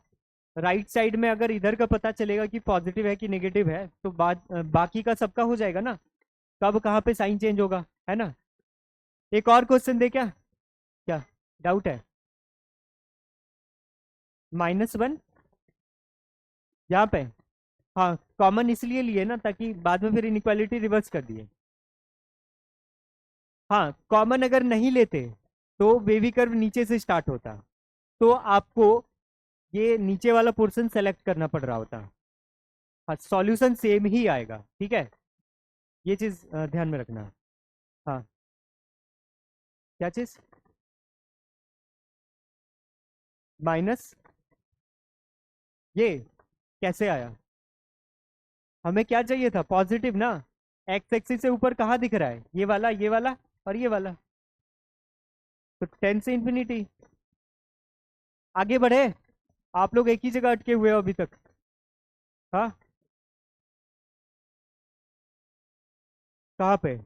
राइट साइड में, अगर इधर का पता चलेगा कि पॉजिटिव है कि नेगेटिव है, तो बाकी का सबका हो जाएगा ना। कब कहाँ पे साइन चेंज होगा, है ना। एक और क्वेश्चन दे क्या? क्या डाउट है? -1 यहाँ पे। हाँ, कॉमन इसलिए लिए ना ताकि बाद में फिर इनइक्वालिटी रिवर्स कर दिए। हाँ, कॉमन अगर नहीं लेते तो वेवी कर्व नीचे से स्टार्ट होता, तो आपको ये नीचे वाला पोर्शन सेलेक्ट करना पड़ रहा होता। हाँ, सॉल्यूशन सेम ही आएगा, ठीक है। ये चीज ध्यान में रखना। हाँ, क्या चीज? माइनस ये कैसे आया? हमें क्या चाहिए था? पॉजिटिव ना। एक्स एक्सिस से ऊपर कहाँ दिख रहा है? ये वाला और ये वाला। तो 10 से इंफिनिटी। आगे बढ़े। आप लोग एक ही जगह अटके हुए हो अभी तक। हाँ, कहाँ पे?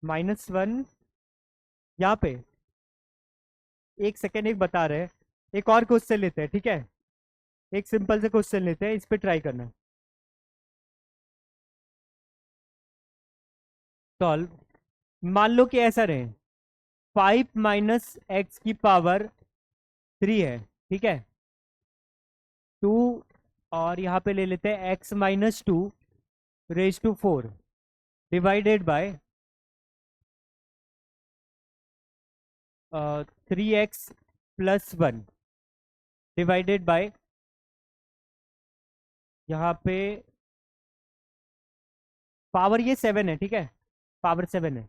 -1 यहाँ पे। एक सेकेंड, एक बता रहे हैं। एक और क्वेश्चन लेते हैं, ठीक है। एक सिंपल से क्वेश्चन लेते हैं, इस पे ट्राई करना। सॉल्व। मान लो कि ऐसा रहे, 5 - x⁻³ है, ठीक है। 2, और यहाँ पे ले लेते हैं x-2⁴ divided by 3x+1 divided by, यहाँ पे पावर ये 7 है, ठीक है, पावर 7 है।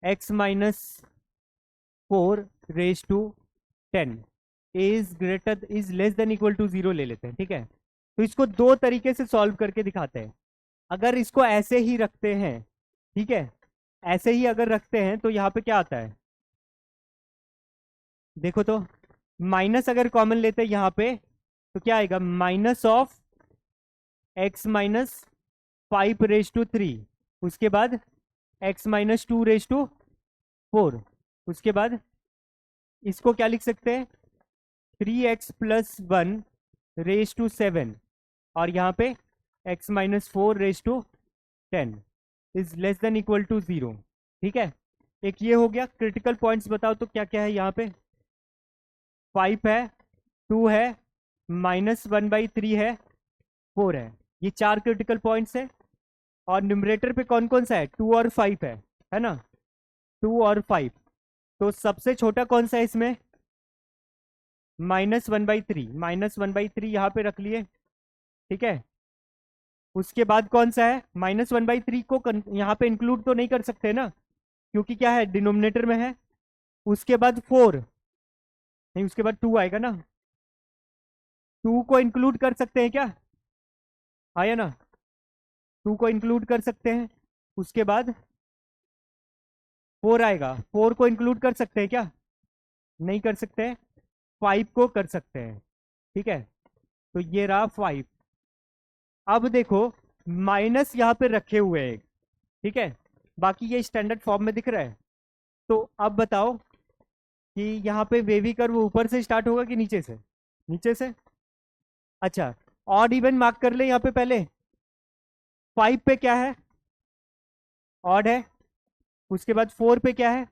x-4⁻10 is less than equal to 0 ले लेते हैं, ठीक है। तो इसको दो तरीके से सॉल्व करके दिखाते हैं। अगर इसको ऐसे ही रखते हैं, ठीक है, ऐसे ही अगर रखते हैं तो यहाँ पे क्या आता है? देखो तो, माइनस अगर कॉमन लेते हैं यहाँ पे तो क्या आएगा? -(x-5)⁵ उसके बाद x-2⁴ उसके बाद इसको क्या लिख सकते हैं? 3x+1�7, और यहाँ पे x-4⁻10 is less than equal to 0, ठीक है। एक ये हो गया। क्रिटिकल पॉइंट्स बताओ तो क्या क्या है यहाँ पे? 5 है, 2 है, -1/3 है, 4 है। ये चार क्रिटिकल पॉइंट्स है। और न्यूमरेटर पे कौन कौन सा है? 2 और 5 है ना। 2 और 5। तो सबसे छोटा कौन सा है इसमें? -1/3। -1/3 यहाँ पे रख लिए, ठीक है। उसके बाद कौन सा है? -1/3 को यहाँ पे इंक्लूड तो नहीं कर सकते ना, क्योंकि क्या है, डिनोमिनेटर में है। उसके बाद 4, नहीं, उसके बाद 2 आएगा ना। 2 को इंक्लूड कर सकते हैं क्या? आया ना। 2 को इंक्लूड कर सकते हैं। उसके बाद 4 आएगा। 4 को इंक्लूड कर सकते हैं क्या? नहीं कर सकते। 5 को कर सकते हैं, ठीक है। तो ये रहा 5। अब देखो, माइनस यहाँ पे रखे हुए हैं, ठीक है। बाकी ये स्टैंडर्ड फॉर्म में दिख रहा है। तो अब बताओ कि यहाँ पे वेवी कर्व ऊपर से स्टार्ट होगा कि नीचे से? नीचे से। अच्छा, ऑड इवन मार्क कर ले यहाँ पे पहले। 5 पे क्या है? ऑड है। उसके बाद 4 पे क्या है?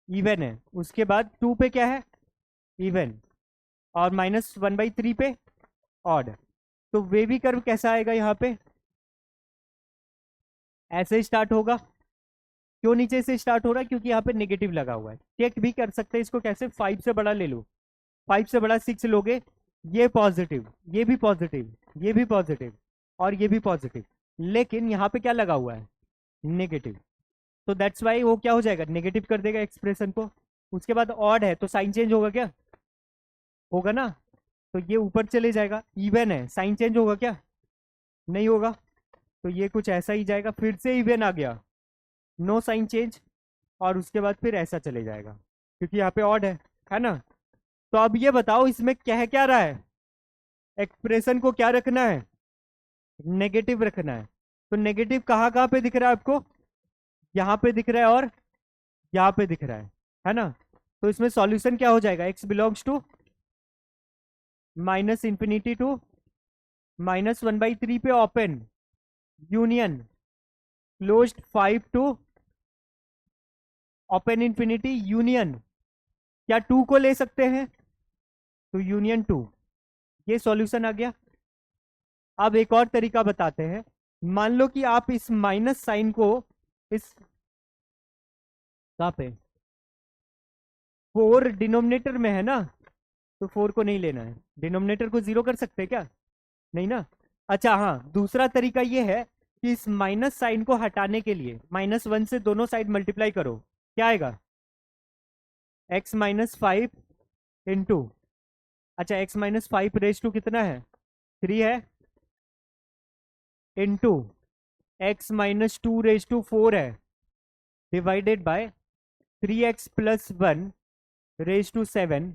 इवन है। उसके बाद 2 पे क्या है? इवन। और -1/3 पे ऑड। तो वेवी कर्व कैसा आएगा यहाँ पे? ऐसे स्टार्ट होगा। क्यों नीचे से स्टार्ट हो रहा है? क्योंकि यहाँ पे नेगेटिव लगा हुआ है। चेक भी कर सकते हैं इसको कैसे, 5 से बड़ा ले लो, 5 से बड़ा 6 लोगे, ये पॉजिटिव, ये भी पॉजिटिव, ये भी पॉजिटिव और ये भी पॉजिटिव, लेकिन यहाँ पे क्या लगा हुआ है? नेगेटिव। तो दैट्स वाई वो क्या हो जाएगा? नेगेटिव कर देगा एक्सप्रेशन को। उसके बाद ऑड है तो साइन चेंज होगा क्या? होगा ना। तो ये ऊपर चले जाएगा। इवन है, साइन चेंज होगा क्या? नहीं होगा। तो ये कुछ ऐसा ही जाएगा। फिर से इवन आ गया, नो साइन चेंज, और उसके बाद फिर ऐसा चले जाएगा क्योंकि यहाँ पे ऑड है ना। तो अब ये बताओ इसमें कह क्या रहा है? एक्सप्रेशन को क्या रखना है? नेगेटिव रखना है। तो नेगेटिव कहाँ कहाँ पे दिख रहा है आपको? यहाँ पे दिख रहा है और यहाँ पे दिख रहा है ना। तो इसमें सॉल्यूशन क्या हो जाएगा? x बिलोंग्स टू -∞ टू -1/3 पे open union closed 5 to open infinity union, क्या 2 को ले सकते हैं? तो यूनियन 2, ये सॉल्यूशन आ गया। अब एक और तरीका बताते हैं। मान लो कि आप इस माइनस साइन को इस कहाँ पे 4 डिनोमिनेटर में है ना, तो 4 को नहीं लेना है। डिनोमिनेटर को 0 कर सकते हैं क्या? नहीं ना। अच्छा हाँ, दूसरा तरीका ये है कि इस माइनस साइन को हटाने के लिए -1 से दोनों साइड मल्टीप्लाई करो, क्या आएगा? x-5 इंटू, अच्छा x-5 रेज टू कितना है? 3 है, इंटू x-2 रेज टू 4 है, divided by 3x + 1 raise to 7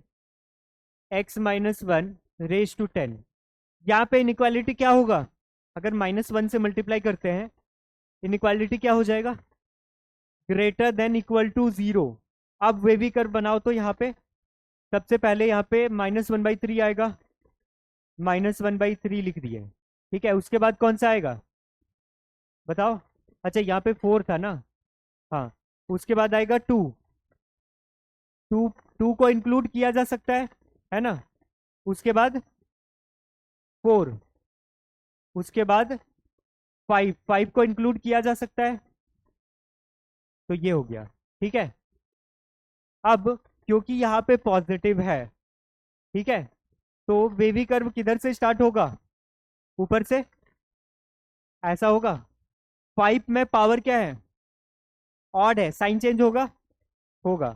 x-1 raise to 10। यहाँ पे इनइक्वालिटी क्या होगा? अगर -1 से मल्टीप्लाई करते हैं, इनइक्वालिटी क्या हो जाएगा? Greater than equal to 0। अब वेवी कर्व बनाओ तो यहाँ पे सबसे पहले यहाँ पे -1/3 आएगा, -1/3 लिख दिए, ठीक है। उसके बाद कौन सा आएगा बताओ? अच्छा यहाँ पे 4 था ना, हाँ। उसके बाद आएगा 2, 2 को इंक्लूड किया जा सकता है ना। उसके बाद 4, उसके बाद 5 को इंक्लूड किया जा सकता है। तो ये हो गया, ठीक है। अब क्योंकि यहाँ पे पॉजिटिव है, ठीक है, तो वेवी कर्व किधर से स्टार्ट होगा? ऊपर से, ऐसा होगा। 5 में पावर क्या है? ऑड है, साइन चेंज होगा? होगा।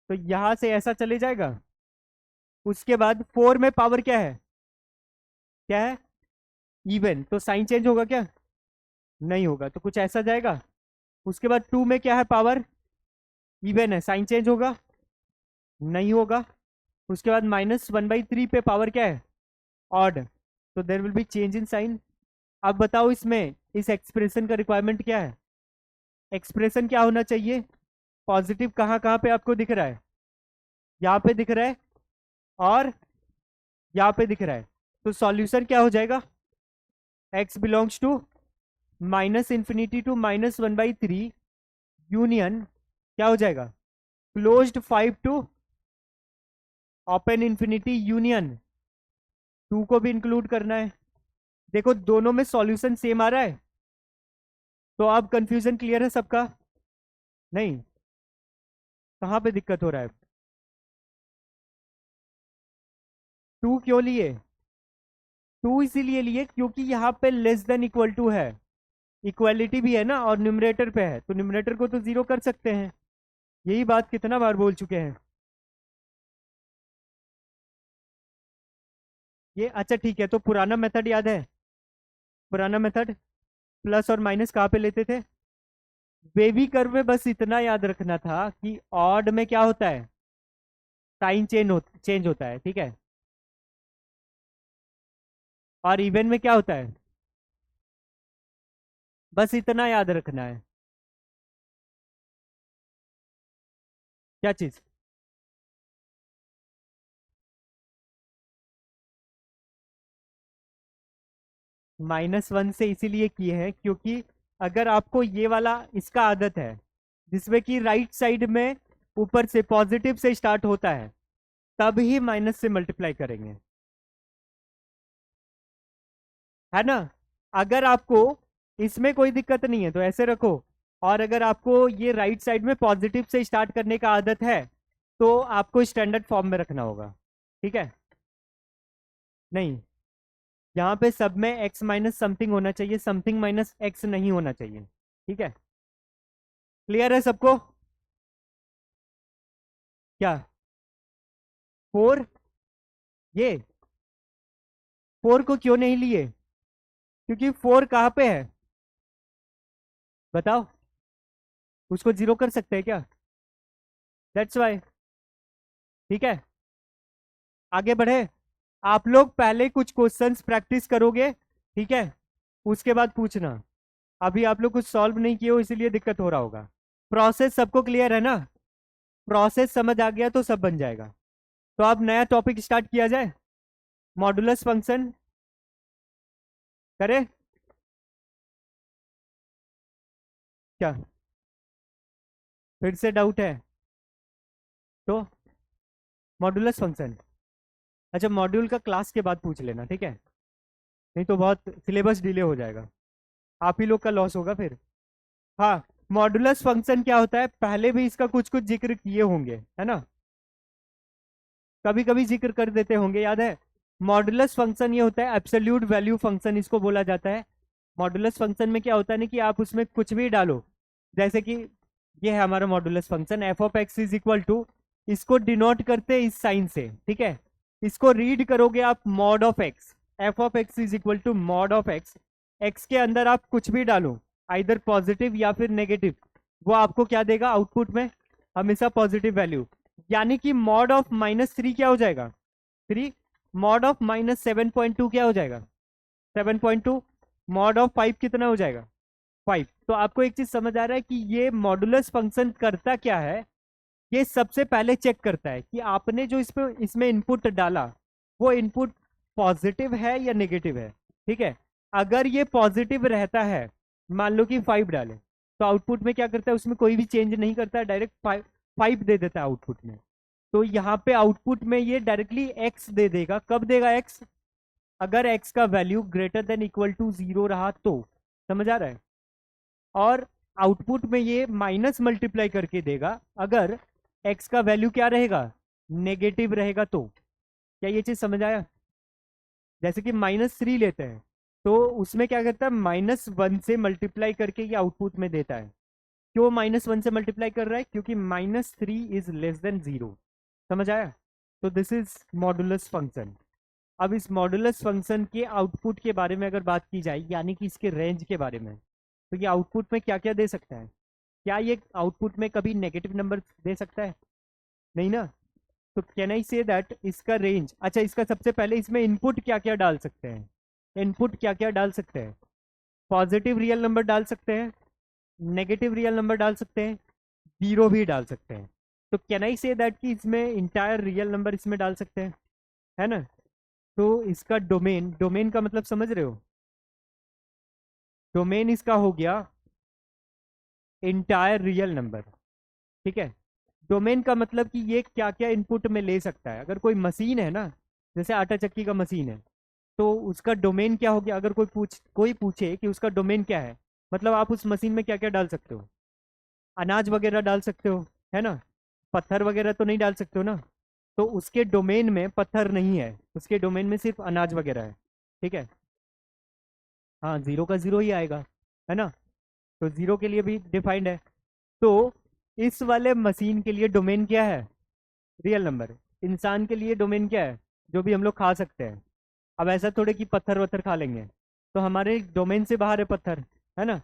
तो यहां से ऐसा चले जाएगा। उसके बाद 4 में पावर क्या है? क्या है? इवन, तो साइन चेंज होगा क्या? नहीं होगा, तो कुछ ऐसा जाएगा। उसके बाद 2 में क्या है? पावर इवन है, साइन चेंज होगा? नहीं होगा। उसके बाद -1/3 पे पावर क्या है? ऑड, तो there will be change in sign. अब बताओ इसमें इस एक्सप्रेशन का रिक्वायरमेंट क्या है? एक्सप्रेशन क्या होना चाहिए? पॉजिटिव कहाँ कहाँ पे आपको दिख रहा है? यहाँ पे दिख रहा है और यहाँ पे दिख रहा है। तो सॉल्यूशन क्या हो जाएगा? x belongs to -∞ to -1/3 union क्या हो जाएगा? Closed 5 to open infinity union 2 को भी इंक्लूड करना है। देखो दोनों में सॉल्यूशन सेम आ रहा है, तो अब कंफ्यूजन क्लियर है सबका? नहीं, कहाँ पे दिक्कत हो रहा है? 2 क्यों लिए? 2 इसीलिए लिए क्योंकि यहाँ पे लेस देन इक्वल टू है, इक्वालिटी भी है ना, और न्यूमरेटर पे है, तो न्यूमरेटर को तो 0 कर सकते हैं। यही बात कितना बार बोल चुके हैं ये। अच्छा ठीक है, तो पुराना मेथड याद है? पुराना मेथड प्लस और माइनस कहाँ पे लेते थे? बेबी कर्व में बस इतना याद रखना था कि ऑड में क्या होता है? साइन चेंज होता है, ठीक है। और इवन में क्या होता है? बस इतना याद रखना है। क्या चीज? -1 से इसीलिए किए हैं क्योंकि अगर आपको ये वाला इसका आदत है जिसमें कि राइट साइड में ऊपर से पॉजिटिव से स्टार्ट होता है, तब ही माइनस से मल्टीप्लाई करेंगे, है ना। अगर आपको इसमें कोई दिक्कत नहीं है तो ऐसे रखो, और अगर आपको ये राइट साइड में पॉजिटिव से स्टार्ट करने का आदत है तो आपको स्टैंडर्ड फॉर्म में रखना होगा, ठीक है। नहीं, यहाँ पे सब में x माइनस समथिंग होना चाहिए, समथिंग माइनस x नहीं होना चाहिए, ठीक है। क्लियर है सबको? क्या 4? ये 4 को क्यों नहीं लिए? क्योंकि 4 कहाँ पे है बताओ, उसको जीरो कर सकते हैं क्या? दैट्स वाई, ठीक है। आगे बढ़े, आप लोग पहले कुछ क्वेश्चंस प्रैक्टिस करोगे, ठीक है, उसके बाद पूछना। अभी आप लोग कुछ सॉल्व नहीं किए हो इसीलिए दिक्कत हो रहा होगा। प्रोसेस सबको क्लियर है ना? प्रोसेस समझ आ गया तो सब बन जाएगा। तो अब नया टॉपिक स्टार्ट किया जाए, मॉडुलस फंक्शन करें क्या? फिर से डाउट है तो मॉडुलस फंक्शन, अच्छा मॉड्यूल का क्लास के बाद पूछ लेना, ठीक है, नहीं तो बहुत सिलेबस डिले हो जाएगा, आप ही लोग का लॉस होगा फिर। हाँ, मॉडुलस फंक्शन क्या होता है, पहले भी इसका कुछ कुछ जिक्र किए होंगे, है ना, कभी कभी जिक्र कर देते होंगे, याद है। मॉडुलस फंक्शन ये होता है एब्सोल्यूट वैल्यू फंक्शन इसको बोला जाता है। मॉडुलस फंक्शन में क्या होता है ना कि आप उसमें कुछ भी डालो, जैसे कि ये है हमारा modulus function f of x is equal to, इसको डिनोट करते हैं इस साइन से, ठीक है। इसको रीड करोगे आप mod of x, f of x is equal to mod of x, x के अंदर आप कुछ भी डालो आइदर पॉजिटिव या फिर नेगेटिव, वो आपको क्या देगा आउटपुट में, हमेशा पॉजिटिव वैल्यू। यानी कि मॉड ऑफ -3 क्या हो जाएगा 3, मॉड ऑफ -7.2 क्या हो जाएगा 7.2, मॉड ऑफ 5 कितना हो जाएगा 5। तो आपको एक चीज समझ आ रहा है कि ये मॉडुलस फंक्शन करता क्या है, ये सबसे पहले चेक करता है कि आपने जो इसमें इनपुट डाला वो इनपुट पॉजिटिव है या नेगेटिव है, ठीक है। अगर ये पॉजिटिव रहता है, मान लो कि 5 डाले, तो आउटपुट में क्या करता है, उसमें कोई भी चेंज नहीं करता है, डायरेक्ट 5 दे देता है आउटपुट में। तो यहाँ पे आउटपुट में ये डायरेक्टली x दे देगा, कब देगा x, अगर x का value greater than equal to 0 रहा तो, समझ आ रहा है। और आउटपुट में ये माइनस मल्टीप्लाई करके देगा अगर x का वैल्यू क्या रहेगा, नेगेटिव रहेगा तो। क्या ये चीज समझ आया? जैसे कि -3 लेते हैं तो उसमें क्या करता है, -1 से मल्टीप्लाई करके ये आउटपुट में देता है। क्यों -1 से मल्टीप्लाई कर रहा है, क्योंकि -3 इज लेस देन 0, समझ आया। तो दिस इज मॉडुलस फंक्शन। अब इस मॉडुलस फंक्शन के आउटपुट के बारे में अगर बात की जाए, यानी कि इसके रेंज के बारे में, तो ये आउटपुट में क्या क्या दे सकता है, क्या ये आउटपुट में कभी नेगेटिव नंबर दे सकता है, नहीं ना। तो कैन आई से दैट इसका रेंज, अच्छा इसका सबसे पहले इसमें इनपुट क्या क्या डाल सकते हैं, इनपुट क्या क्या डाल सकते हैं, पॉजिटिव रियल नंबर डाल सकते हैं, नेगेटिव रियल नंबर डाल सकते हैं, जीरो भी डाल सकते हैं। तो कैन आई से दैट कि इसमें इंटायर रियल नंबर इसमें डाल सकते हैं, है ना। तो इसका डोमेन, डोमेन का मतलब समझ रहे हो, डोमेन इसका हो गया इंटायर रियल नंबर, ठीक है। डोमेन का मतलब कि ये क्या क्या इनपुट में ले सकता है। अगर कोई मशीन है ना, जैसे आटा चक्की का मशीन है, तो उसका डोमेन क्या हो गया, अगर कोई पूछे कि उसका डोमेन क्या है, मतलब आप उस मशीन में क्या क्या डाल सकते हो, अनाज वगैरह डाल सकते हो, है ना, पत्थर वगैरह तो नहीं डाल सकते हो ना। तो उसके डोमेन में पत्थर नहीं है, उसके डोमेन में सिर्फ अनाज वगैरह है, ठीक है। हाँ, जीरो का जीरो ही आएगा, है ना। तो जीरो के लिए भी डिफाइंड है। तो इस वाले मशीन के लिए डोमेन क्या है, रियल नंबर। इंसान के लिए डोमेन क्या है, जो भी हम लोग खा सकते हैं। अब ऐसा थोड़े कि पत्थर वत्थर खा लेंगे, तो हमारे डोमेन से बाहर है पत्थर, है ना।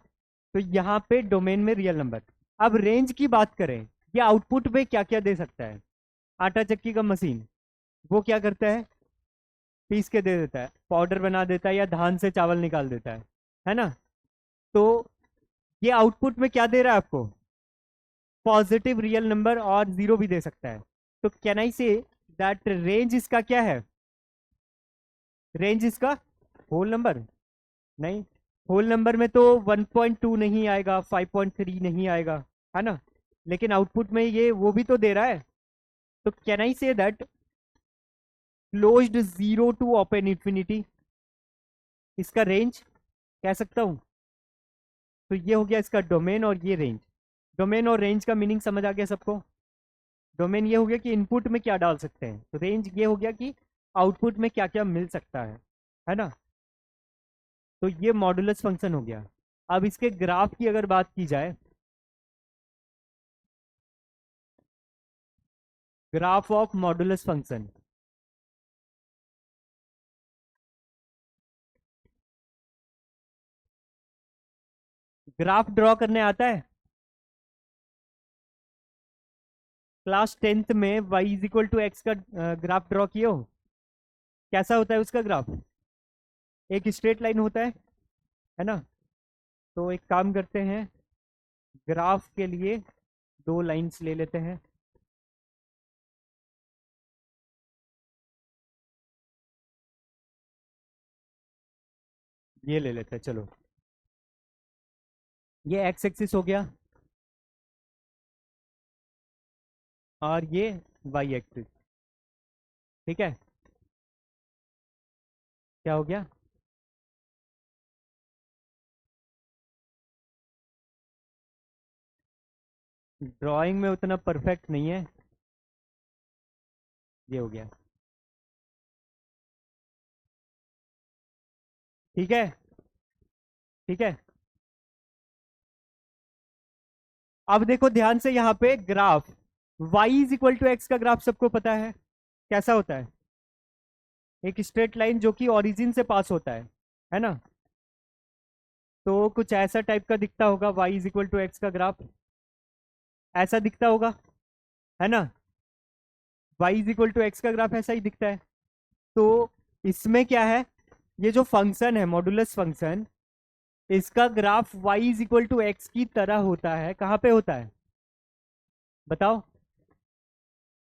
तो यहाँ पे डोमेन में रियल नंबर। अब रेंज की बात करें, ये आउटपुट में क्या क्या दे सकता है, आटा चक्की का मशीन वो क्या करता है, पीस के दे देता है, पाउडर बना देता है, या धान से चावल निकाल देता है ना। तो ये आउटपुट में क्या दे रहा है आपको, पॉजिटिव रियल नंबर और जीरो भी दे सकता है। तो can I say that range इसका क्या है, रेंज इसका होल नंबर, नहीं, होल नंबर में तो 1.2 नहीं आएगा, 5.3 नहीं आएगा, है ना। लेकिन आउटपुट में ये वो भी तो दे रहा है। तो can I say that closed zero to open infinity, इसका रेंज कह सकता हूं। तो ये हो गया इसका डोमेन और ये रेंज। डोमेन और रेंज का मीनिंग समझ आ गया सबको। डोमेन ये हो गया कि इनपुट में क्या डाल सकते हैं, तो रेंज ये हो गया कि आउटपुट में क्या क्या मिल सकता है ना। तो ये मॉडुलस फंक्शन हो गया। अब इसके ग्राफ की अगर बात की जाए, graph of modulus function, graph draw करने आता है। क्लास 10th में y is equal to x का ग्राफ ड्रॉ किए हो, कैसा होता है उसका ग्राफ? एक स्ट्रेट लाइन होता है ना। तो एक काम करते हैं, ग्राफ के लिए दो लाइंस ले लेते हैं। ये ले लेते हैं चलो। ये एक्स एक्सिस हो गया और ये वाई एक्सिस। ठीक है, क्या हो गया? ड्राइंग में उतना परफेक्ट नहीं है। ये हो गया। ठीक है, ठीक है। अब देखो ध्यान से, यहाँ पे graph y is equal to x का ग्राफ सबको पता है कैसा होता है। एक स्ट्रेट लाइन जो कि ओरिजिन से पास होता है ना। तो कुछ ऐसा टाइप का दिखता होगा y is equal to x का ग्राफ, ऐसा दिखता होगा, है ना। y is equal to x का ग्राफ ऐसा ही दिखता है। तो इसमें क्या है, ये जो फंक्शन है मॉडुलस फंक्शन, इसका graph y is equal to x की तरह होता है। कहाँ पे होता है बताओ?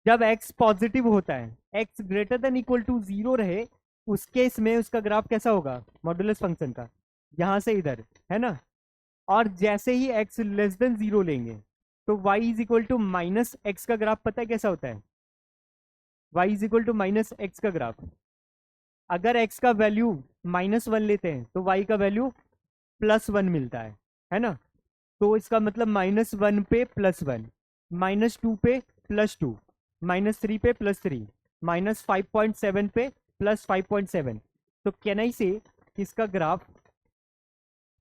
जब x पॉजिटिव होता है, x greater than equal to zero रहे, उस केस में उसका ग्राफ कैसा होगा मॉडुलस फंक्शन का? यहां से इधर, है ना। और जैसे ही x लेस देन जीरो लेंगे, तो y is equal to minus x का ग्राफ पता है कैसा होता है? y is equal to minus x का ग्राफ, अगर x का वैल्यू -1 लेते हैं तो y का वैल्यू +1 मिलता है ना। तो इसका मतलब -1 पे +1, -2 पे +2, -3 पे +3, -5.7 पे +5.7। तो कैन आई से इसका ग्राफ,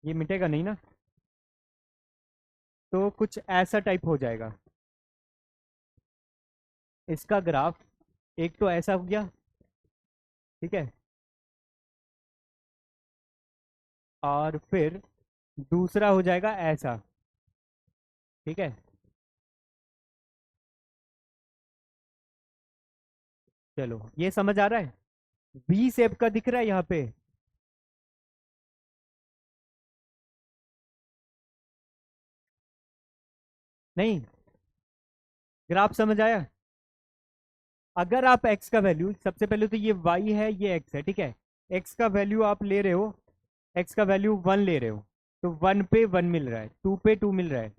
ये मिटेगा नहीं ना, तो कुछ ऐसा टाइप हो जाएगा इसका ग्राफ। एक तो ऐसा हो गया, ठीक है, और फिर दूसरा हो जाएगा ऐसा। ठीक है, चलो ये समझ आ रहा है। वी शेप का दिख रहा है यहाँ पे। नहीं, ग्राफ समझ आया? अगर आप x का वैल्यू, सबसे पहले तो ये y है ये x है, ठीक है। x का वैल्यू आप ले रहे हो, x का वैल्यू 1 ले रहे हो, तो 1 पे 1 मिल रहा है, 2 पे 2 मिल रहा है,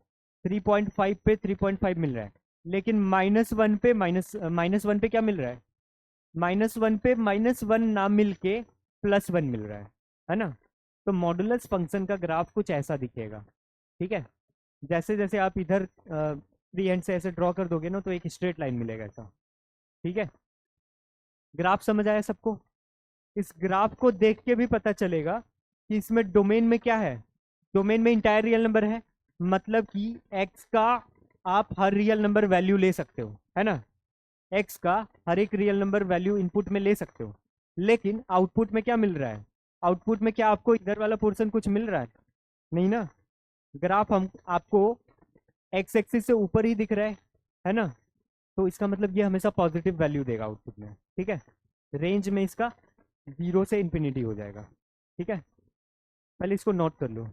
3.5 पे 3.5 मिल रहा है। लेकिन -1 पे क्या मिल रहा है? -1 पे -1 ना मिल के +1 मिल रहा है ना। तो मॉडुलस फंक्शन का ग्राफ कुछ ऐसा दिखेगा। ठीक है, जैसे जैसे आप इधर फ्री हैंड से ऐसे ड्रॉ कर दोगे ना, तो एक स्ट्रेट लाइन मिलेगा ऐसा। ठीक है, ग्राफ समझ आया सबको? इस ग्राफ को देख के भी पता चलेगा कि इसमें डोमेन में क्या है। डोमेन में इंटायर रियल नंबर है, मतलब कि x का आप हर रियल नंबर वैल्यू ले सकते हो, है ना। x का हर एक रियल नंबर वैल्यू इनपुट में ले सकते हो। लेकिन आउटपुट में क्या मिल रहा है? आउटपुट में क्या आपको इधर वाला पोर्शन कुछ मिल रहा है? नहीं ना। ग्राफ हम आपको एक्स एक्सिस से ऊपर ही दिख रहा है ना। तो इसका मतलब ये हमेशा पॉजिटिव वैल्यू देगा आउटपुट में। ठीक है, रेंज में इसका 0 से इंफिनिटी हो जाएगा। ठीक है, पहले इसको नोट कर लो।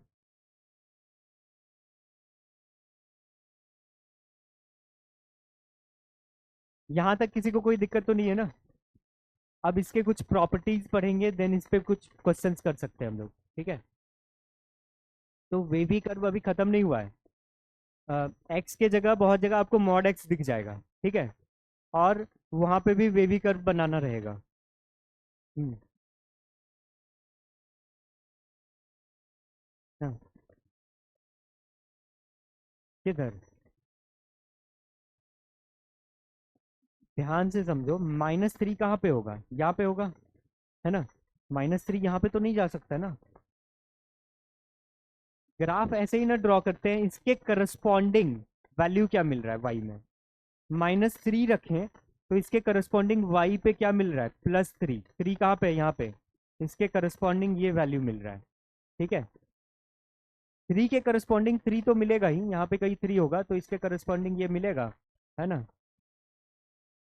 यहां तक किसी को कोई दिक्कत तो नहीं है ना? अब इसके कुछ प्रॉपर्टीज पढ़ेंगे, देन इस पे कुछ क्वेश्चंस कर सकते हैं हम लोग। ठीक है, तो वेवी कर्व अभी खत्म नहीं हुआ है। एक्स के जगह बहुत जगह आपको मॉड एक्स दिख जाएगा। ठीक है, और वहां पे भी वेवी कर्व बनाना रहेगा। हम्म, हाँ, किधर? ध्यान से समझो, -3 कहाँ पे होगा? यहाँ पे होगा, है ना? -3 यहाँ पे तो नहीं जा सकता ना। ग्राफ ऐसे ही ना ड्रॉ करते हैं, इसके करस्पॉन्डिंग वैल्यू क्या मिल रहा है वाई में। -3 रखें तो इसके करस्पॉन्डिंग वाई पे क्या मिल रहा है? +3। 3 कहाँ पे है? यहाँ पे। इसके करस्पॉन्डिंग ये वैल्यू मिल रहा है, ठीक है। 3 के करस्पॉन्डिंग 3 तो मिलेगा ही, यहाँ पे कहीं 3 होगा तो इसके करस्पॉन्डिंग ये मिलेगा, है ना?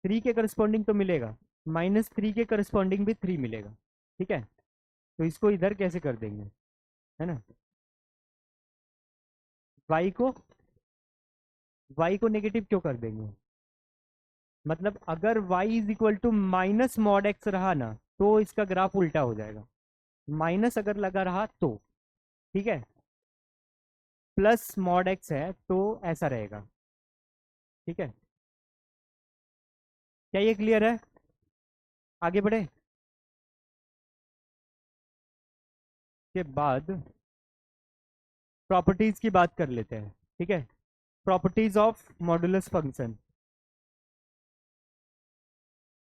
3 के करस्पॉन्डिंग तो मिलेगा, -3 के करस्पॉन्डिंग भी 3 मिलेगा, ठीक है। तो इसको इधर कैसे कर देंगे, है ना? वाई को वाई को नेगेटिव क्यों कर देंगे? मतलब अगर y is equal to minus mod x रहा ना, तो इसका ग्राफ उल्टा हो जाएगा। माइनस अगर लगा रहा तो, ठीक है। प्लस मॉड एक्स है तो ऐसा रहेगा, ठीक है। क्या ये क्लियर है? आगे बढ़े के बाद प्रॉपर्टीज की बात कर लेते हैं, ठीक है। प्रॉपर्टीज ऑफ मॉडुलस फंक्शन,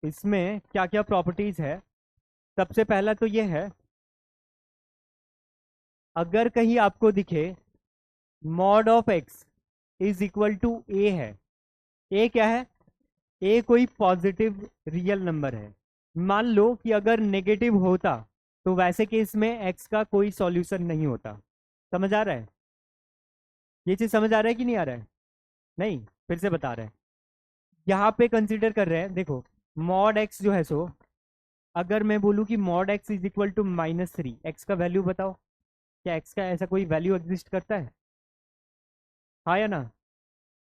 इसमें क्या क्या प्रॉपर्टीज है? सबसे पहला तो ये है, अगर कहीं आपको दिखे mod of x is equal to a है। ए क्या है? ए कोई पॉजिटिव रियल नंबर है। मान लो कि अगर नेगेटिव होता तो वैसे केस में एक्स का कोई सॉल्यूशन नहीं होता। समझ आ रहा है? ये चीज समझ आ रहा है कि नहीं आ रहा है? नहीं, फिर से बता रहे हैं। यहाँ पे कंसीडर कर रहे हैं, देखो, मॉड एक्स जो है सो, अगर मैं बोलूँ कि mod x is equal to -3, x का वैल्यू बताओ, क्या एक्स का ऐसा कोई वैल्यू एग्जिस्ट करता है? हाँ या ना?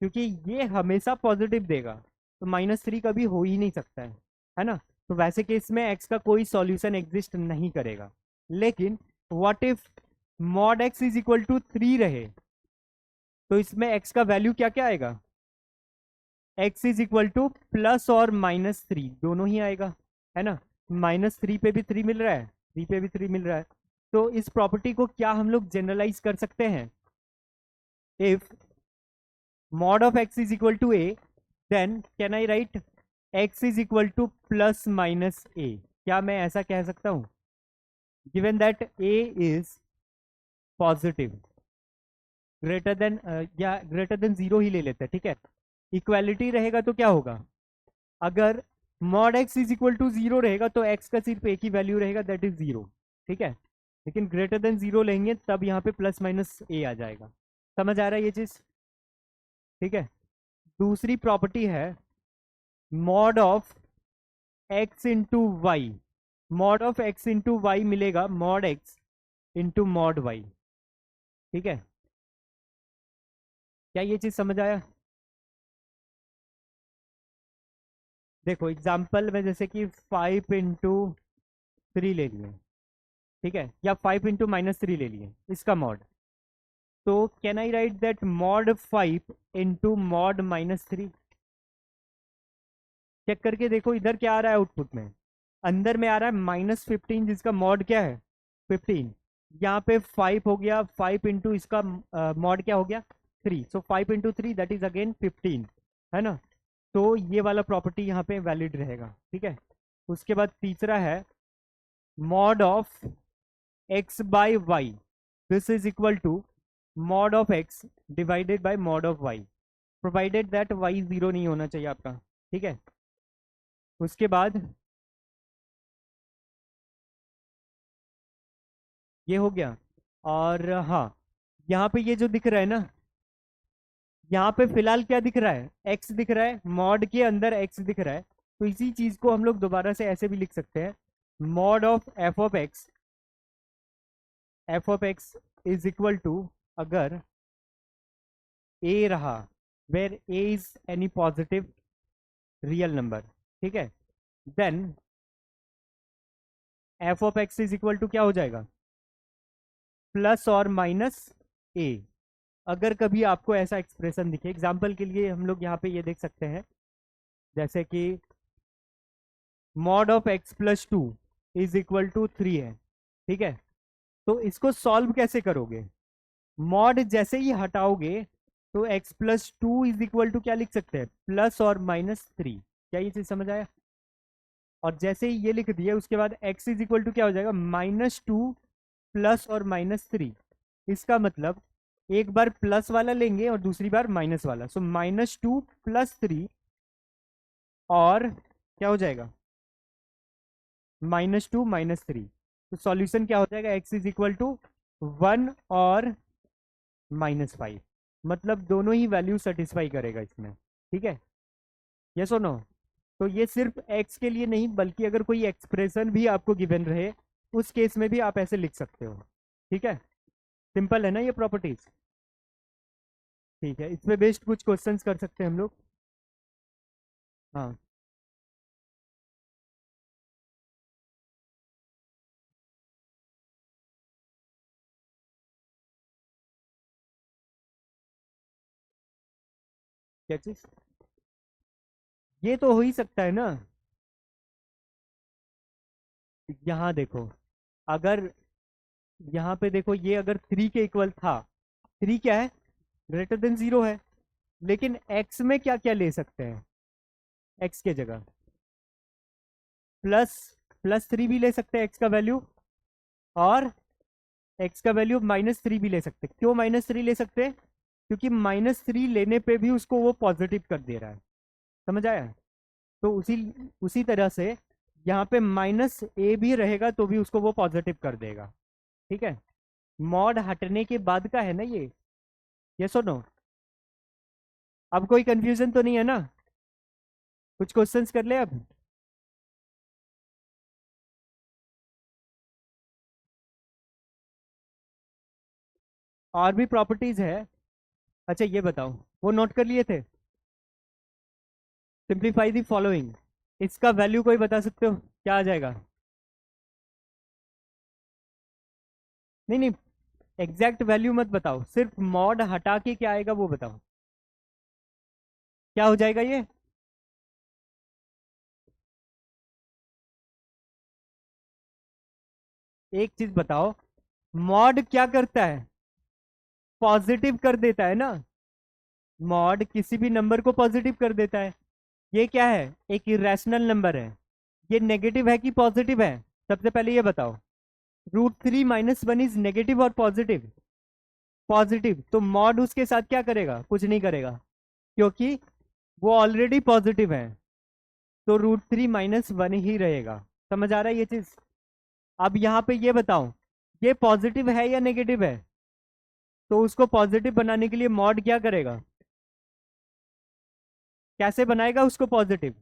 क्योंकि ये हमेशा पॉजिटिव देगा, तो -3 कभी हो ही नहीं सकता है ना? तो वैसे केस में एक्स का कोई सॉल्यूशन एग्जिस्ट नहीं करेगा। लेकिन what if mod x is equal to 3 रहे, तो इसमें एक्स का वैल्यू क्या क्या आएगा? X is equal to plus और -3 दोनों ही आएगा, है ना? -3 पे भी 3 मिल रहा है, 3 पे भी 3 मिल रहा है। तो इस प्रॉपर्टी को क्या हम लोग जनरलाइज कर सकते हैं? If mod of x is equal to a, then can I write x is equal to plus minus a? क्या मैं ऐसा कह सकता हूं? given that a is positive, greater than या ग्रेटर देन 0 ही ले लेते हैं, ठीक है। इक्वालिटी रहेगा तो क्या होगा? अगर mod x is equal to 0 रहेगा तो x का सिर्फ एक ही वैल्यू रहेगा, दैट इज 0, ठीक है। लेकिन ग्रेटर देन 0 लेंगे तब यहाँ पे प्लस माइनस a आ जाएगा। समझ आ रहा है ये चीज? ठीक है। दूसरी प्रॉपर्टी है mod of x into y. Mod of x into y मिलेगा mod x into mod y, ठीक है। क्या ये चीज समझ आया? देखो एग्जाम्पल में जैसे कि 5 इंटू 3 ले लिए, ठीक है, या 5 इंटू -3 ले लिए इसका मॉड। तो can I write that mod 5 into mod -3? Check करके देखो इधर क्या आ रहा है आउटपुट में। अंदर में आ रहा है -15, जिसका मॉड क्या है? 15। यहाँ पे 5 हो गया, 5 इंटू इसका मॉड क्या हो गया? 3। सो 5 इंटू 3 दैट इज अगेन 15, है ना? तो ये वाला प्रॉपर्टी यहाँ पे वैलिड रहेगा, ठीक है। उसके बाद तीसरा है mod of x by y, this is equal to mod of x divided by mod of y, provided that y 0 नहीं होना चाहिए आपका, ठीक है। उसके बाद ये हो गया। और हाँ, यहाँ पे ये जो दिख रहा है ना, यहाँ पे फिलहाल क्या दिख रहा है? एक्स दिख रहा है, मॉड के अंदर एक्स दिख रहा है। तो इसी चीज को हम लोग दोबारा से ऐसे भी लिख सकते हैं, mod of f of x is equal to, अगर ए रहा, where a is any positive real number, ठीक है, then f of x is equal to क्या हो जाएगा? प्लस और माइनस ए। अगर कभी आपको ऐसा एक्सप्रेशन दिखे, एग्जाम्पल के लिए हम लोग यहाँ पे ये देख सकते हैं, जैसे कि mod of x plus 2 is equal to 3 है, ठीक है। तो इसको सॉल्व कैसे करोगे? मॉड जैसे ही हटाओगे तो x plus two is equal to क्या लिख सकते हैं, प्लस और माइनस 3। क्या ये चीज समझ आया? और जैसे ही ये लिख दिया उसके बाद x इज इक्वल टू क्या हो जाएगा, -2 प्लस और -3। इसका मतलब एक बार प्लस वाला लेंगे और दूसरी बार माइनस वाला, सो -2 प्लस 3 और क्या हो जाएगा, -2 -3। तो सॉल्यूशन क्या हो जाएगा, x इज इक्वल टू 1 और -5। मतलब दोनों ही वैल्यू सेटिस्फाई करेगा इसमें, ठीक है। यस और नो? तो ये सिर्फ x के लिए नहीं, बल्कि अगर कोई एक्सप्रेशन भी आपको गिवन रहे उस केस में भी आप ऐसे लिख सकते हो, ठीक है। सिंपल है ना ये प्रॉपर्टीज? ठीक है, इसमें बेस्ड कुछ क्वेश्चंस कर सकते हैं हम लोग। हाँ, क्या चीज? ये तो हो ही सकता है ना। यहाँ देखो, अगर यहाँ पे देखो, ये अगर 3 के इक्वल था, 3 क्या है, ग्रेटर देन 0 है। लेकिन x में क्या क्या ले सकते हैं, x के जगह प्लस +3 भी ले सकते हैं x का वैल्यू, और x का वैल्यू -3 भी ले सकते हैं। क्यों -3 ले सकते हैं? क्योंकि -3 लेने पे भी उसको वो पॉजिटिव कर दे रहा है। समझ आया? तो उसी उसी तरह से यहाँ पे -a भी रहेगा तो भी उसको वो पॉजिटिव कर देगा, ठीक है। मॉड हटने के बाद का है ना ये, यस और नो? अब कोई कंफ्यूजन तो नहीं है ना? कुछ क्वेश्चंस कर ले अब। और भी प्रॉपर्टीज है। अच्छा ये बताओ, वो नोट कर लिए थे, सिंप्लीफाई दी फॉलोइंग, इसका वैल्यू कोई बता सकते हो क्या आ जाएगा? नहीं नहीं, एग्जैक्ट वैल्यू मत बताओ, सिर्फ मॉड हटा के क्या आएगा वो बताओ। क्या हो जाएगा ये? एक चीज बताओ, मॉड क्या करता है, पॉजिटिव कर देता है ना। मॉड किसी भी नंबर को पॉजिटिव कर देता है। ये क्या है, एक इरेशनल नंबर है। ये नेगेटिव है कि पॉजिटिव है? सबसे पहले ये बताओ। √3 - 1 इज नेगेटिव और पॉजिटिव? पॉजिटिव। तो मॉड उसके साथ क्या करेगा, कुछ नहीं करेगा, क्योंकि वो ऑलरेडी पॉजिटिव है। तो √3 - 1 ही रहेगा। समझ आ रहा है ये चीज? अब यहाँ पे ये बताओ, ये पॉजिटिव है या नेगेटिव है? तो उसको पॉजिटिव बनाने के लिए मॉड क्या करेगा, कैसे बनाएगा उसको पॉजिटिव?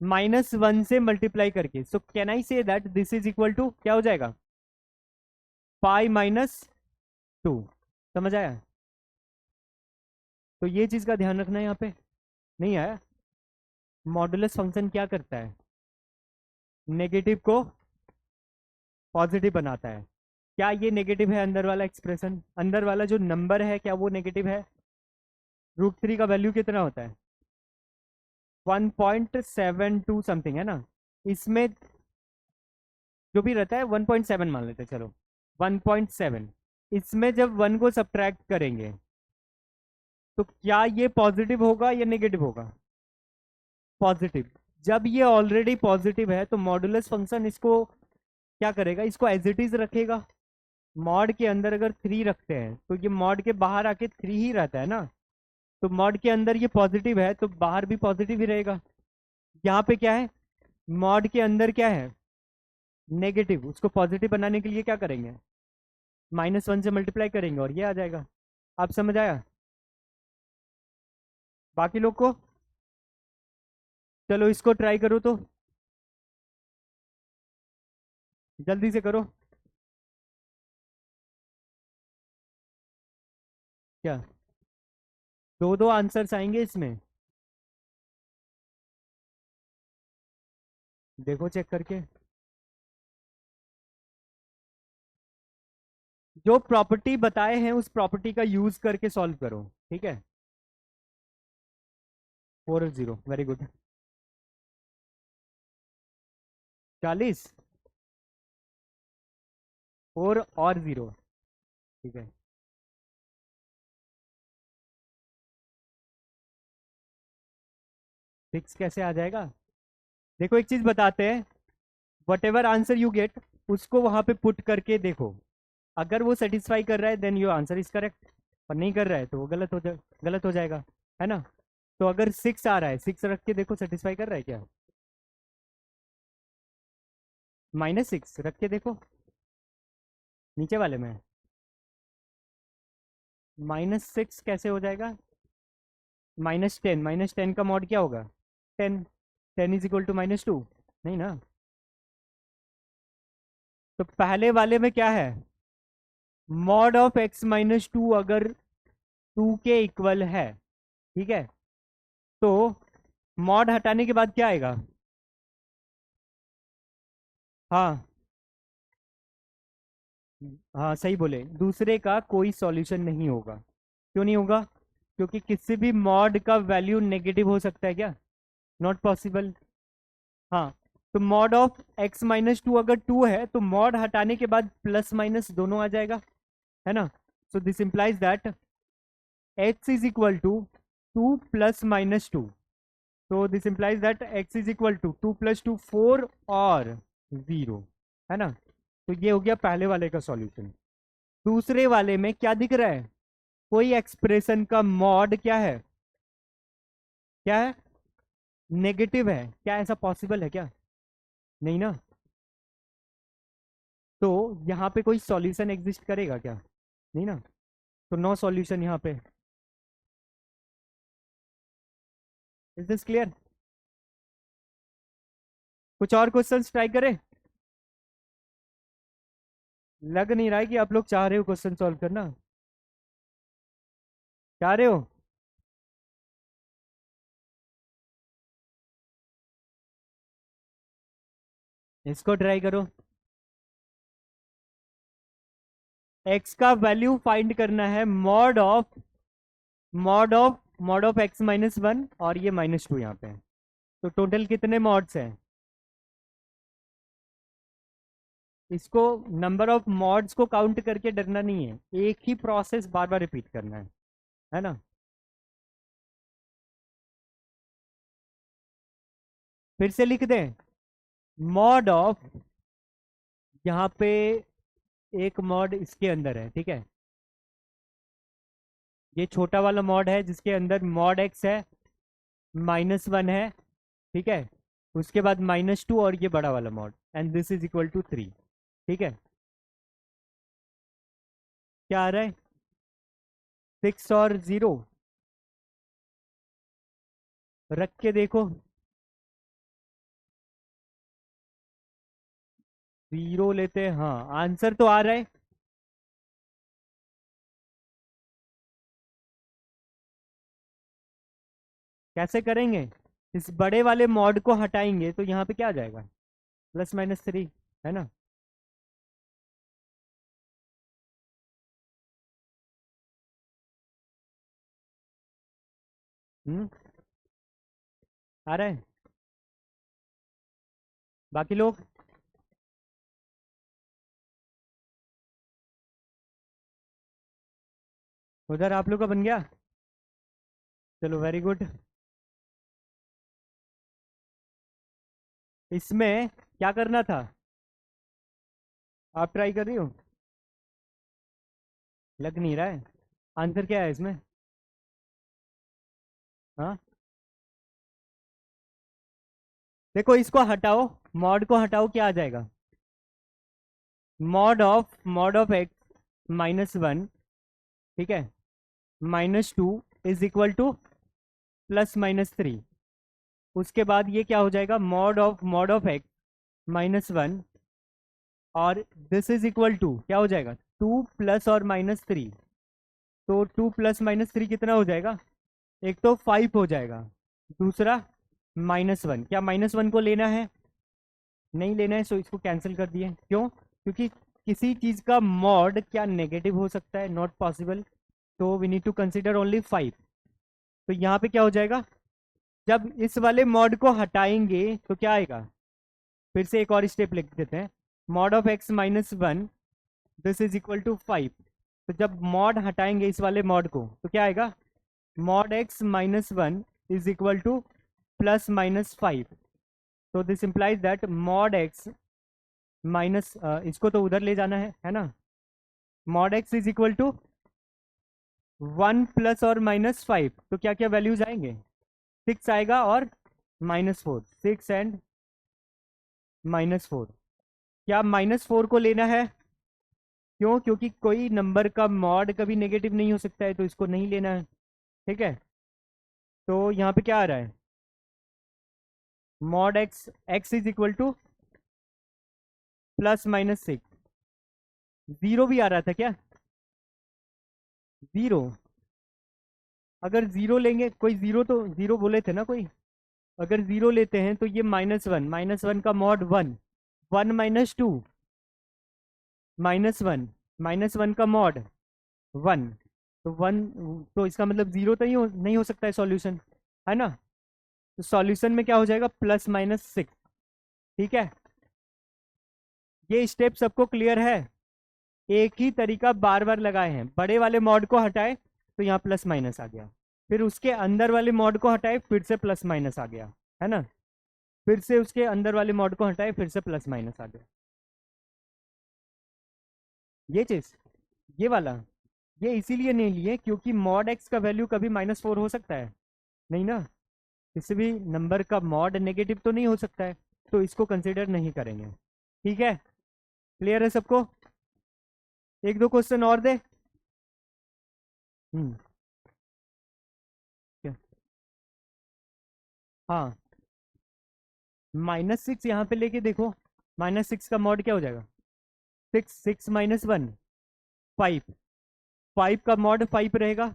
-1 से मल्टीप्लाई करके। सो can I say that this is equal to क्या हो जाएगा, π - 2। समझ आया? तो ये चीज का ध्यान रखना है यहाँ पे। नहीं आया? मॉडुलस फंक्शन क्या करता है, नेगेटिव को पॉजिटिव बनाता है। क्या ये नेगेटिव है अंदर वाला एक्सप्रेशन, अंदर वाला जो नंबर है क्या वो नेगेटिव है? √3 का वैल्यू कितना होता है, 1.72 समथिंग है ना। इसमें जो भी रहता है 1.7 मान लेते हैं, चलो 1.7। इसमें जब 1 को सब्ट्रैक्ट करेंगे तो क्या ये पॉजिटिव होगा या नेगेटिव होगा? पॉजिटिव। जब ये ऑलरेडी पॉजिटिव है तो मॉडुलस फंक्शन इसको क्या करेगा, इसको एज इट इज रखेगा। मॉड के अंदर अगर 3 रखते हैं तो ये मॉड के बाहर आके 3 ही रहता है ना। तो मॉड के अंदर ये पॉजिटिव है तो बाहर भी पॉजिटिव ही रहेगा। यहाँ पे क्या है, मॉड के अंदर क्या है, नेगेटिव। उसको पॉजिटिव बनाने के लिए क्या करेंगे, -1 से मल्टीप्लाई करेंगे और ये आ जाएगा। आप समझ आया बाकी लोग को? चलो इसको ट्राई करो तो, जल्दी से करो। क्या, दो दो आंसर्स आएंगे इसमें, देखो चेक करके। जो प्रॉपर्टी बताए हैं उस प्रॉपर्टी का यूज करके सॉल्व करो, ठीक है। 4 0, वेरी गुड। 40? 4 और 0, ठीक है। सिक्स कैसे आ जाएगा? देखो एक चीज बताते हैं, what ever answer you get उसको वहां पे पुट करके देखो, अगर वो सेटिस्फाई कर रहा है then your answer is correct, और नहीं कर रहा है तो वो गलत हो जाएगा, है ना। तो अगर 6 आ रहा है, 6 रख के देखो सेटिस्फाई कर रहा है क्या। -6 रख के देखो, नीचे वाले में -6 कैसे हो जाएगा? -10, -10 का मॉड क्या होगा? 10, 10 इज इक्वल टू -2, नहीं ना। तो पहले वाले में क्या है, मॉड ऑफ x-2 अगर 2 के इक्वल है, ठीक है, तो मॉड हटाने के बाद क्या आएगा? हाँ, हाँ सही बोले, दूसरे का कोई सॉल्यूशन नहीं होगा। क्यों नहीं होगा? क्योंकि किसी भी मॉड का वैल्यू नेगेटिव हो सकता है क्या? Not possible. हाँ, तो मॉड ऑफ x-2 अगर 2 है तो मॉड हटाने के बाद प्लस माइनस दोनों आ जाएगा, है ना। So this implies that x is equal to 2 plus -2, तो this implies that x is equal to 2 + 2 4 और 0, है ना। तो ये हो गया पहले वाले का सॉल्यूशन। दूसरे वाले में क्या दिख रहा है, कोई एक्सप्रेशन का मॉड क्या है, क्या है, नेगेटिव है। क्या ऐसा पॉसिबल है क्या? नहीं ना। तो यहाँ पे कोई सॉल्यूशन एग्जिस्ट करेगा क्या? नहीं ना। तो नो सॉल्यूशन यहाँ पे। Is this clear? कुछ और क्वेश्चंस ट्राई करें? लग नहीं रहा है कि आप लोग चाह रहे हो क्वेश्चन सॉल्व करना, चाह रहे हो। इसको ट्राई करो। x का वैल्यू फाइंड करना है, मॉड ऑफ x-1, और ये -2 यहाँ पे है। तो टोटल कितने मॉड्स हैं? इसको नंबर ऑफ मॉड्स को काउंट करके डरना नहीं है, एक ही प्रोसेस बार बार रिपीट करना है ना। फिर से लिख दें, मॉड ऑफ, यहाँ पे एक मॉड इसके अंदर है, ठीक है, ये छोटा वाला मॉड है जिसके अंदर मॉड x है, -1 है, ठीक है, उसके बाद -2 और ये बड़ा वाला mod, and this is equal to 3, ठीक है। क्या आ रहा है? 6 और 0 रख के देखो, 0 लेते हैं, हाँ आंसर तो आ रहा है। कैसे करेंगे? इस बड़े वाले मॉड को हटाएंगे तो यहाँ पे क्या आ जाएगा, +-3, है ना। हम्म, आ रहा है। बाकी लोग, उधर आप लोग का बन गया, चलो वेरी गुड। इसमें क्या करना था, आप ट्राई कर रही हो? लग नहीं रहा है। आंसर क्या है इसमें? हाँ, देखो इसको हटाओ, मॉड को हटाओ, क्या आ जाएगा, मॉड ऑफ x-1, ठीक है, -2 इज इक्वल टू +-3, उसके बाद ये क्या हो जाएगा, मॉड ऑफ x-1, और दिस इज इक्वल टू क्या हो जाएगा, 2 प्लस और -3, तो 2 + -3 कितना हो जाएगा, एक तो 5 हो जाएगा, दूसरा -1, क्या -1 को लेना है? नहीं लेना है, सो इसको कैंसिल कर दिए। क्यों? क्योंकि किसी चीज का मॉड क्या नेगेटिव हो सकता है, नॉट पॉसिबल, तो we need to consider only 5। तो यहाँ पे क्या हो जाएगा, जब इस वाले मॉड को हटाएंगे तो क्या आएगा, फिर से एक और स्टेप लिख देते हैं, mod of x-1 this is equal to 5। तो जब मॉड हटाएंगे इस वाले मॉड को तो क्या आएगा, mod x minus 1 is equal to plus minus 5। तो this implies that mod x minus, इसको तो उधर ले जाना है ना, mod x is equal to 1 plus और माइनस 5। तो क्या क्या वैल्यूज आएंगे, 6 आएगा और -4, 6 एंड -4। क्या -4 को लेना है, क्यों, क्योंकि कोई नंबर का मॉड कभी नेगेटिव नहीं हो सकता है, तो इसको नहीं लेना है। ठीक है, तो यहाँ पे क्या आ रहा है, mod x, x is equal to +-6। Zero भी आ रहा था क्या, जीरो, अगर जीरो लेंगे, कोई जीरो तो जीरो बोले थे ना कोई, अगर जीरो लेते हैं तो ये -1, -1 का मॉड 1, 1 -2, -1, -1 का मॉड 1, तो 1, तो इसका मतलब जीरो तो नहीं हो सकता है सॉल्यूशन, है ना। तो सॉल्यूशन में क्या हो जाएगा, +-6। ठीक है, ये स्टेप सबको क्लियर है। एक ही तरीका बार बार लगाए हैं, बड़े वाले मॉड को हटाए तो यहाँ प्लस माइनस आ गया, फिर उसके अंदर वाले मॉड को हटाए फिर से प्लस माइनस आ गया, है ना, फिर से उसके अंदर वाले मॉड को हटाए फिर से प्लस माइनस आ गया। ये चीज, ये वाला, ये इसीलिए नहीं लिए क्योंकि मॉड एक्स का वैल्यू कभी -4 हो सकता है, नहीं ना, किसी भी नंबर का मॉड नेगेटिव तो नहीं हो सकता है, तो इसको कंसिडर नहीं करेंगे। ठीक है, क्लियर है सबको, एक दो क्वेश्चन और दे। हम्म, क्या? हाँ, -6 यहाँ पे लेके देखो, -6 का मॉड क्या हो जाएगा, 6, 6 -1, 5, 5 का मॉड 5 रहेगा,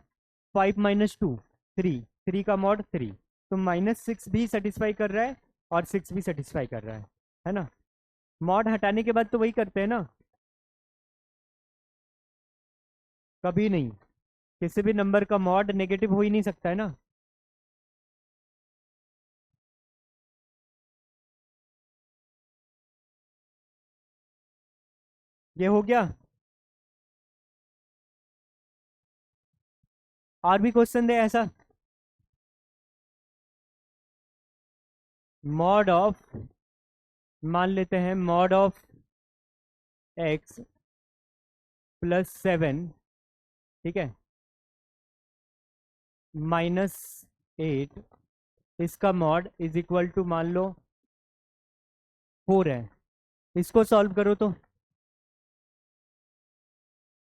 5 -2, 3, 3 का मॉड 3। तो -6 भी सेटिस्फाई कर रहा है और 6 भी सेटिस्फाई कर रहा है ना। मॉड हटाने के बाद तो वही करते हैं ना, कभी नहीं, किसी भी नंबर का मॉड नेगेटिव हो ही नहीं सकता है ना। ये हो गया, और भी क्वेश्चन दे ऐसा, मॉड ऑफ, मान लेते हैं मॉड ऑफ एक्स +7, ठीक है, -8, इसका मॉड इज इक्वल टू मान लो 4 है। इसको सॉल्व करो तो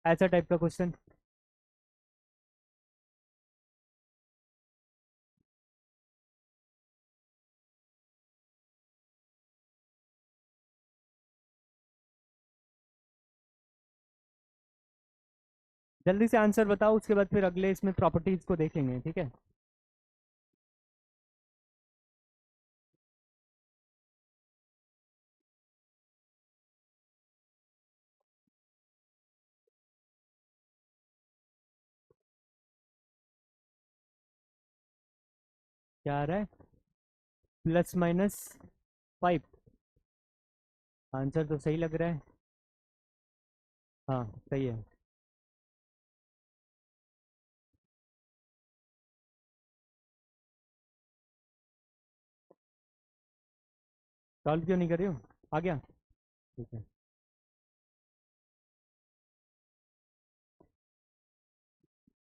ऐसा टाइप का क्वेश्चन, जल्दी से आंसर बताओ, उसके बाद फिर अगले इसमें प्रॉपर्टीज को देखेंगे, ठीक है। क्या आ रहा है, +-5, आंसर तो सही लग रहा है, हाँ सही है। सॉल्व क्यों नहीं कर रही हो, आ गया, ठीक है,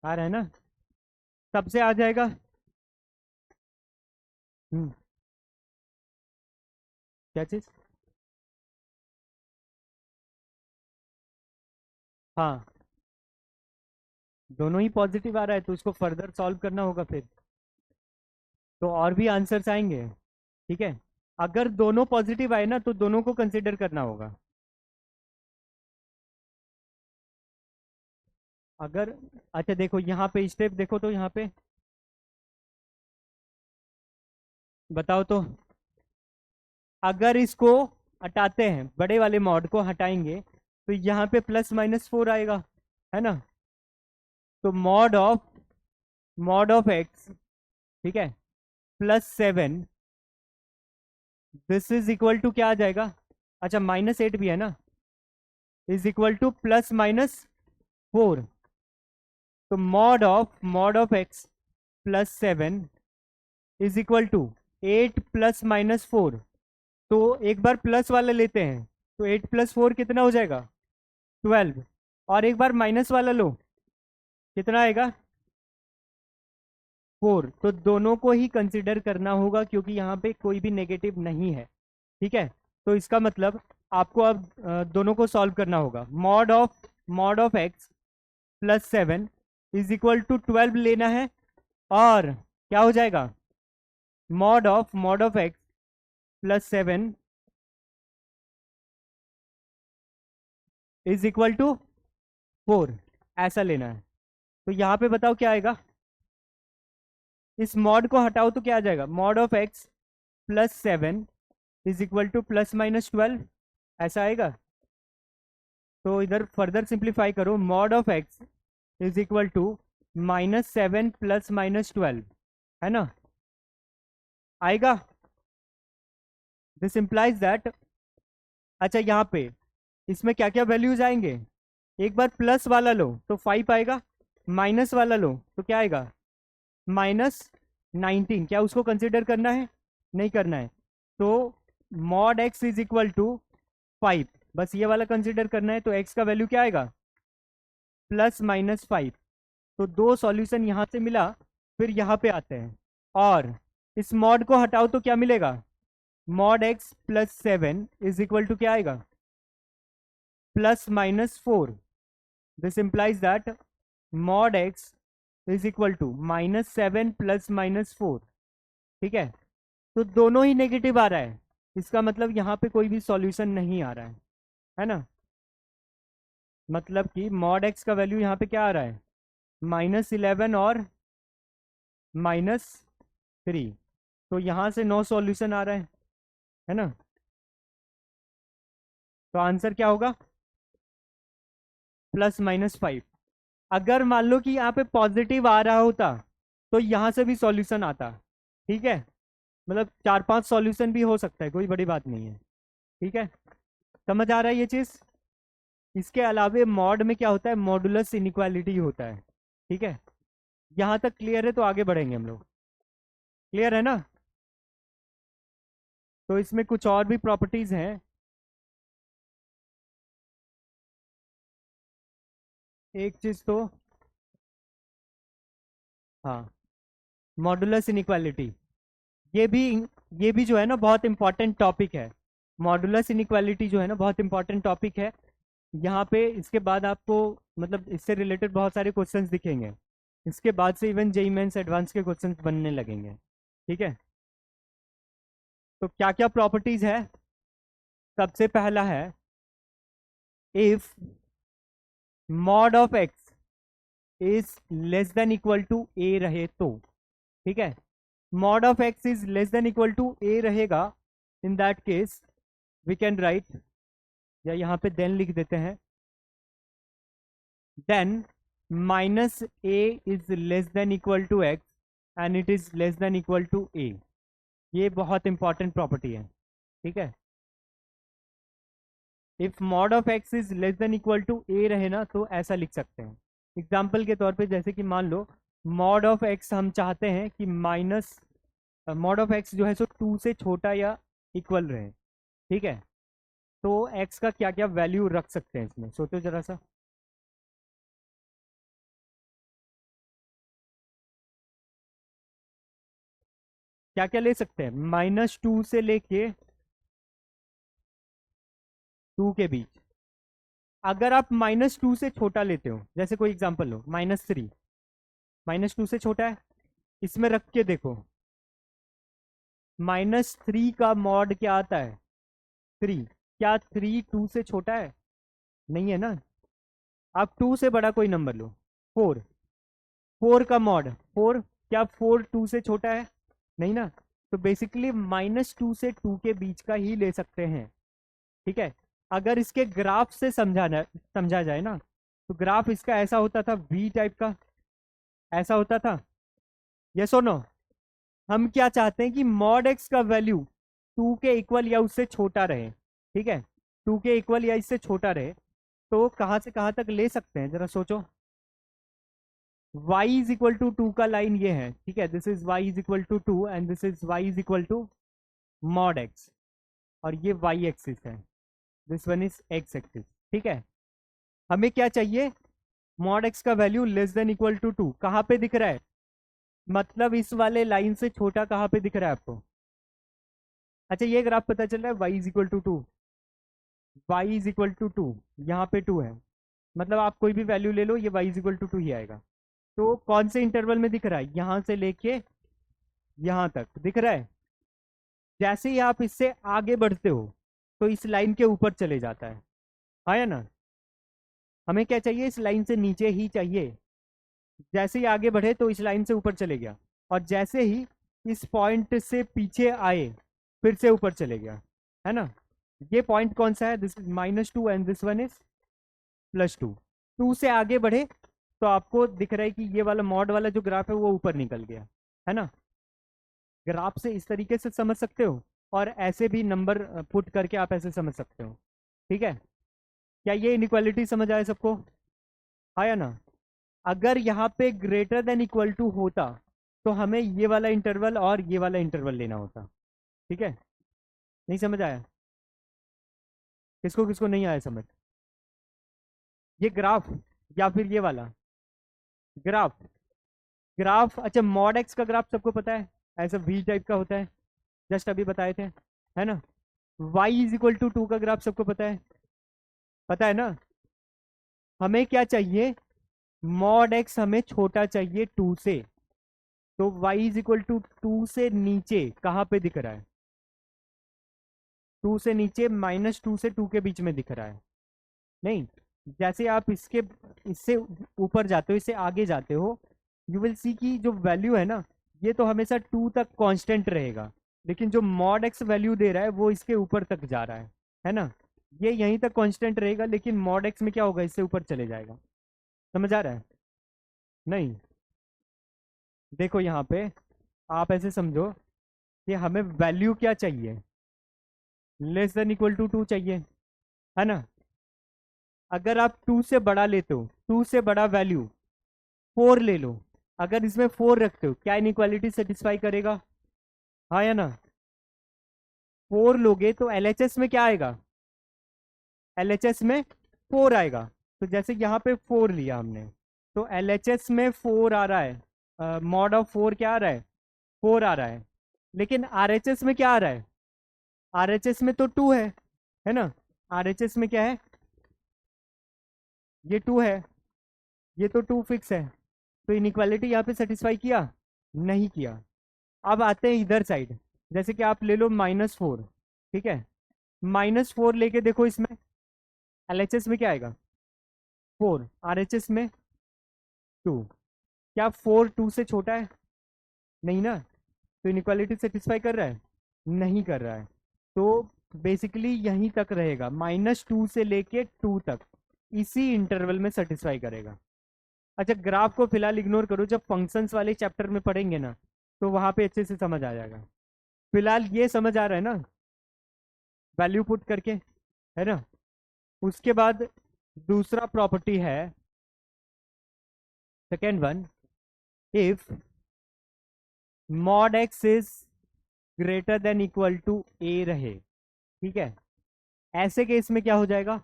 आ रहा है ना, सबसे आ जाएगा। हम्म, क्या चीज, हाँ, दोनों ही पॉजिटिव आ रहा है तो इसको फर्दर सॉल्व करना होगा फिर, तो और भी आंसर्स आएंगे, ठीक है। अगर दोनों पॉजिटिव आए ना तो दोनों को कंसिडर करना होगा, अगर, अच्छा देखो यहाँ पे स्टेप देखो, तो यहाँ पे बताओ तो, अगर इसको हटाते हैं, बड़े वाले मॉड को हटाएंगे तो यहाँ पे +-4 आएगा, है ना, तो मॉड ऑफ एक्स, ठीक है, +7, दिस इज इक्वल टू क्या आ जाएगा, अच्छा -8 भी है ना, is equal to plus minus 4। तो mod of x plus 7 is equal to 8 plus minus 4। तो एक बार प्लस वाला लेते हैं, तो 8 प्लस 4 कितना हो जाएगा? 12। और एक बार माइनस वाला लो, कितना आएगा? 4। तो दोनों को ही कंसिडर करना होगा क्योंकि यहाँ पे कोई भी नेगेटिव नहीं है। ठीक है, तो इसका मतलब आपको अब दोनों को सॉल्व करना होगा। Mod of x plus 7 is equal to 12 लेना है, और क्या हो जाएगा? Mod of x plus 7 is equal to 4, ऐसा लेना है। तो यहाँ पे बताओ क्या आएगा? इस मॉड को हटाओ तो क्या आ जाएगा? Mod of x plus 7 is equal to plus minus 12, ऐसा आएगा। तो इधर फर्दर सिंप्लीफाई करो, mod of x is equal to -7 plus -12, है ना? आएगा। दिस इंप्लाइज दैट, अच्छा यहाँ पे इसमें क्या क्या वैल्यूज आएंगे? एक बार प्लस वाला लो तो 5 आएगा, माइनस वाला लो तो क्या आएगा? -19। क्या उसको कंसिडर करना है? नहीं करना है। तो mod x is equal to 5, बस ये वाला कंसिडर करना है। तो एक्स का वैल्यू क्या आएगा? +-5। तो दो सॉल्यूशन यहाँ से मिला, फिर यहाँ पे आते हैं, और इस मॉड को हटाओ तो क्या मिलेगा? Mod x plus 7 is equal to क्या आएगा? +-4। This implies that mod x is equal to -7 plus -4। ठीक है, तो दोनों ही नेगेटिव आ रहा है, इसका मतलब यहाँ पे कोई भी सॉल्यूशन नहीं आ रहा है ना? मतलब कि मॉड एक्स का वैल्यू यहाँ पे क्या आ रहा है? -11 और -3। तो यहाँ से नो सॉल्यूशन आ रहा है ना? तो आंसर क्या होगा? +-5। अगर मान लो कि यहाँ पे पॉजिटिव आ रहा होता तो यहाँ से भी सॉल्यूशन आता। ठीक है, मतलब 4-5 सॉल्यूशन भी हो सकता है, कोई बड़ी बात नहीं है। ठीक है, समझ आ रहा है ये चीज? इसके अलावे मॉड में क्या होता है? मॉडुलस इनइक्वालिटी होता है। ठीक है, यहाँ तक क्लियर है? तो आगे बढ़ेंगे हम लोग। क्लियर है ना? तो इसमें कुछ और भी प्रॉपर्टीज हैं। एक चीज तो, हाँ, मॉडुलस इनइक्वालिटी, ये भी ये भी जो है ना बहुत इंपॉर्टेंट टॉपिक है। मॉडुलस इनइक्वालिटी जो है ना बहुत इंपॉर्टेंट टॉपिक है। यहाँ पे इसके बाद आपको मतलब इससे रिलेटेड बहुत सारे क्वेश्चंस दिखेंगे। इसके बाद से इवन जेई मेंस एडवांस के क्वेश्चंस बनने लगेंगे। ठीक है, तो क्या क्या प्रॉपर्टीज है? सबसे पहला है, if mod of x is less than equal to a रहे तो। ठीक है, mod of x is less than equal to a रहेगा, in that case we can write, या यहाँ पे देन लिख देते हैं, then -a is less than equal to x and it is less than equal to a। ये बहुत important property है। ठीक है, if mod of x is less than equal to a रहे ना तो ऐसा लिख सकते हैं। एग्जाम्पल के तौर पे जैसे कि मान लो मॉड ऑफ एक्स हम चाहते हैं कि माइनस मॉड ऑफ एक्स जो है सो 2 से छोटा या इक्वल रहे। ठीक है, तो एक्स का क्या क्या वैल्यू रख सकते हैं इसमें, सोचो जरा सा। क्या क्या ले सकते हैं? -2 से लेके 2 के बीच। अगर आप -2 से छोटा लेते हो, जैसे कोई एग्जांपल लो -3, -2 से छोटा है, इसमें रख के देखो, -3 का मॉड क्या आता है? 3। क्या 3 2 से छोटा है? नहीं है ना? आप 2 से बड़ा कोई नंबर लो, 4। 4 का मॉड 4, क्या 4 2 से छोटा है? नहीं ना? तो बेसिकली -2 से 2 के बीच का ही ले सकते हैं। ठीक है, अगर इसके ग्राफ से समझा जाए ना, तो ग्राफ इसका ऐसा होता था, वी टाइप का ऐसा होता था। ये सुनो, हम क्या चाहते हैं कि मॉड एक्स का वैल्यू 2 के इक्वल या उससे छोटा रहे। ठीक है, 2 के इक्वल या इससे छोटा रहे। तो कहाँ से कहाँ तक ले सकते हैं जरा सोचो। y इज इक्वल टू 2 का लाइन ये है, ठीक है, this is y is equal to 2 and this is y is equal to mod x, और ये y एक्सिस है, this one is x axis, ठीक है। हमें क्या चाहिए, मॉड x का value less than equal to 2 कहाँ पे दिख रहा है, मतलब इस वाले लाइन से छोटा कहाँ पे दिख रहा है आपको। अच्छा ये ग्राफ पता चल रहा है y is equal to 2, y is equal to 2, यहाँ पे 2 है, मतलब आप कोई भी वैल्यू ले लो ये y इज इक्वल टू 2 ही आएगा। तो कौन से इंटरवल में दिख रहा है, यहां से लेके यहां तक दिख रहा है। जैसे ही आप इससे आगे बढ़ते हो तो इस लाइन के ऊपर चले जाता है, हाँ ना। हमें क्या चाहिए, इस लाइन से नीचे ही चाहिए। जैसे ही आगे बढ़े तो इस लाइन से ऊपर चले गया, और जैसे ही इस पॉइंट से पीछे आए फिर से ऊपर चले गया, है ना। ये पॉइंट कौन सा है, this is -2 and this one is +2। 2 से आगे बढ़े तो आपको दिख रहा है कि ये वाला मॉड वाला जो ग्राफ है वो ऊपर निकल गया, है ना। ग्राफ से इस तरीके से समझ सकते हो, और ऐसे भी नंबर पुट करके आप ऐसे समझ सकते हो, ठीक है। क्या ये इनइक्वालिटी समझ आया सबको, आया ना। अगर यहाँ पे ग्रेटर देन इक्वल टू होता तो हमें ये वाला इंटरवल और ये वाला इंटरवल लेना होता, ठीक है। नहीं समझ आया, किसको किसको नहीं आया समझ, ये ग्राफ या फिर ये वाला ग्राफ। ग्राफ, अच्छा मॉड एक्स का ग्राफ सबको पता है, ऐसा वी टाइप का होता है, जस्ट अभी बताए थे, है ना। y इज इक्वल टू 2 का ग्राफ सबको पता है ना। हमें क्या चाहिए, मॉड एक्स हमें छोटा चाहिए 2 से, तो y इज इक्वल टू 2 से नीचे कहाँ पे दिख रहा है, 2 से नीचे -2 से 2 के बीच में दिख रहा है, नहीं। जैसे आप इससे ऊपर जाते हो, इससे आगे जाते हो, यू विल सी की जो वैल्यू है ना, ये तो हमेशा 2 तक कांस्टेंट रहेगा, लेकिन जो मॉड एक्स वैल्यू दे रहा है वो इसके ऊपर तक जा रहा है ना। ये यहीं तक कांस्टेंट रहेगा, लेकिन मॉड एक्स में क्या होगा, इससे ऊपर चले जाएगा। समझ आ रहा है, नहीं। देखो यहाँ पे आप ऐसे समझो कि हमें वैल्यू क्या चाहिए, लेस देन इक्वल टू 2 चाहिए, है ना। अगर आप 2 से बड़ा लेते हो, 2 से बड़ा वैल्यू 4 ले लो, अगर इसमें 4 रखते हो क्या इनइक्वालिटी सेटिस्फाई करेगा, हाँ या ना। 4 लोगे तो एलएचएस में क्या आएगा, एलएचएस में 4 आएगा। तो जैसे यहाँ पे 4 लिया हमने, तो एलएचएस में 4 आ रहा है, मॉड ऑफ 4 क्या आ रहा है, 4 आ रहा है। लेकिन आरएचएस में क्या आ रहा है, आरएचएस में तो 2 है ना। आरएचएस में क्या है, ये 2 है, ये तो 2 फिक्स है। तो इनइक्वालिटी यहाँ पे सेटिस्फाई किया, नहीं किया। अब आते हैं इधर साइड, जैसे कि आप ले लो -4, ठीक है। -4 लेके देखो, इसमें एलएचएस में क्या आएगा, 4, आरएचएस में 2। क्या 4 2 से छोटा है, नहीं ना। तो इनइक्वालिटी सेटिस्फाई कर रहा है, नहीं कर रहा है। तो बेसिकली यहीं तक रहेगा, -2 से लेके 2 तक, इसी इंटरवल में सेटिस्फाई करेगा। अच्छा ग्राफ को फिलहाल इग्नोर करो, जब फंक्शंस वाले चैप्टर में पढ़ेंगे ना तो वहां पे अच्छे से समझ आ जाएगा। फिलहाल ये समझ आ रहा है ना, वैल्यू पुट करके, है ना। उसके बाद दूसरा प्रॉपर्टी है, second one, if mod x is greater than equal to a रहे, ठीक है। ऐसे केस में क्या हो जाएगा,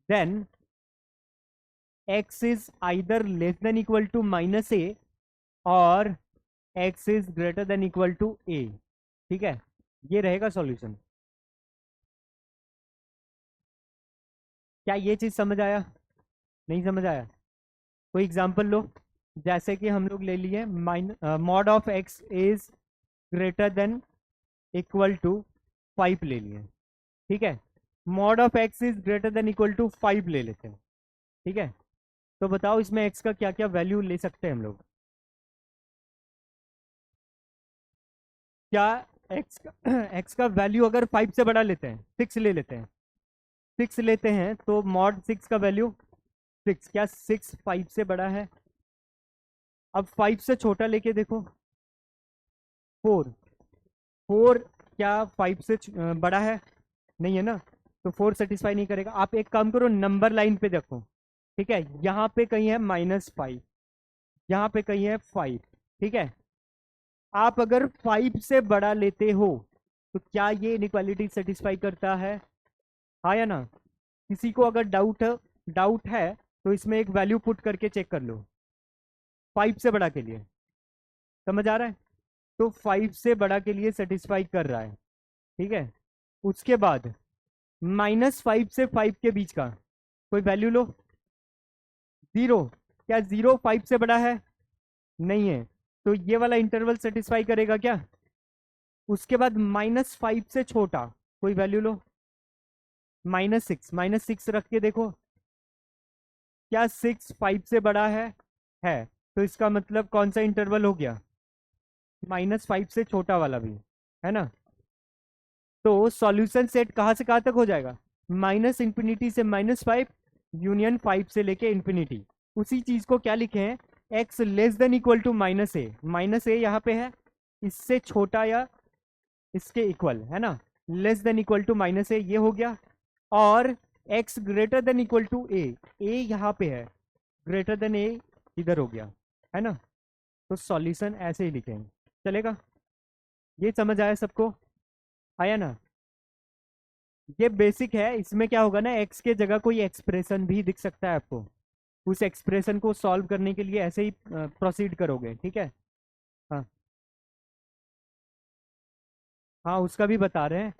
then x is either less than equal to -a और x is greater than equal to a, ठीक है। ये रहेगा सॉल्यूशन। क्या ये चीज समझ आया, नहीं समझ आया, कोई एग्जांपल लो। जैसे कि हम लोग ले लिए mod of x is greater than equal to 5 ले लिए, ठीक है। Mod of x is greater than equal to 5 ले लेते हैं, ठीक है। तो बताओ इसमें x का क्या क्या वैल्यू ले सकते हैं हम लोग। क्या x का वैल्यू अगर 5 से बड़ा लेते हैं, 6 ले लेते हैं, 6 लेते हैं तो मॉड 6 का वैल्यू 6, क्या 6 5 से बड़ा है। अब 5 से छोटा लेके देखो, 4, 4 क्या 5 से बड़ा है, नहीं है ना। तो 4 सेटिस्फाई नहीं करेगा। आप एक काम करो, नंबर लाइन पे देखो, ठीक है, यहाँ पे कहीं है -5, यहाँ पे कहीं है 5, ठीक है। आप अगर 5 से बड़ा लेते हो तो क्या ये इनइक्वालिटी सेटिस्फाई करता है, हाँ या ना? किसी को अगर डाउट है तो इसमें एक वैल्यू पुट करके चेक कर लो 5 से बड़ा के लिए। समझ आ रहा है? तो 5 से बड़ा के लिए सेटिस्फाई कर रहा है, ठीक है। उसके बाद -5 से 5 के बीच का कोई वैल्यू लो, 0। क्या 0 5 से बड़ा है? नहीं है, तो ये वाला इंटरवल सेटिस्फाई करेगा क्या? उसके बाद -5 से छोटा कोई वैल्यू लो, -6 रख के देखो, क्या 6 5 से बड़ा है। तो इसका मतलब कौन सा इंटरवल हो गया? -5 से छोटा वाला भी, है ना। तो सॉल्यूशन सेट कहाँ से कहाँ तक हो जाएगा? -∞ से -5, यूनियन 5 से लेके इंफिनिटी। उसी चीज को क्या लिखे हैं, x less than equal to -a यहाँ पे है, इससे छोटा या इसके इक्वल, है ना। Less than equal to -a ये हो गया, और x greater than equal to a यहाँ पे है, ग्रेटर देन a इधर हो गया, है ना। तो सॉल्यूशन ऐसे ही लिखेंगे, चलेगा? ये समझ आया सबको, आया ना? ये बेसिक है। इसमें क्या होगा ना, x के जगह कोई एक्सप्रेशन भी दिख सकता है आपको, उस एक्सप्रेशन को सॉल्व करने के लिए ऐसे ही प्रोसीड करोगे, ठीक है। हाँ हाँ, उसका भी बता रहे हैं।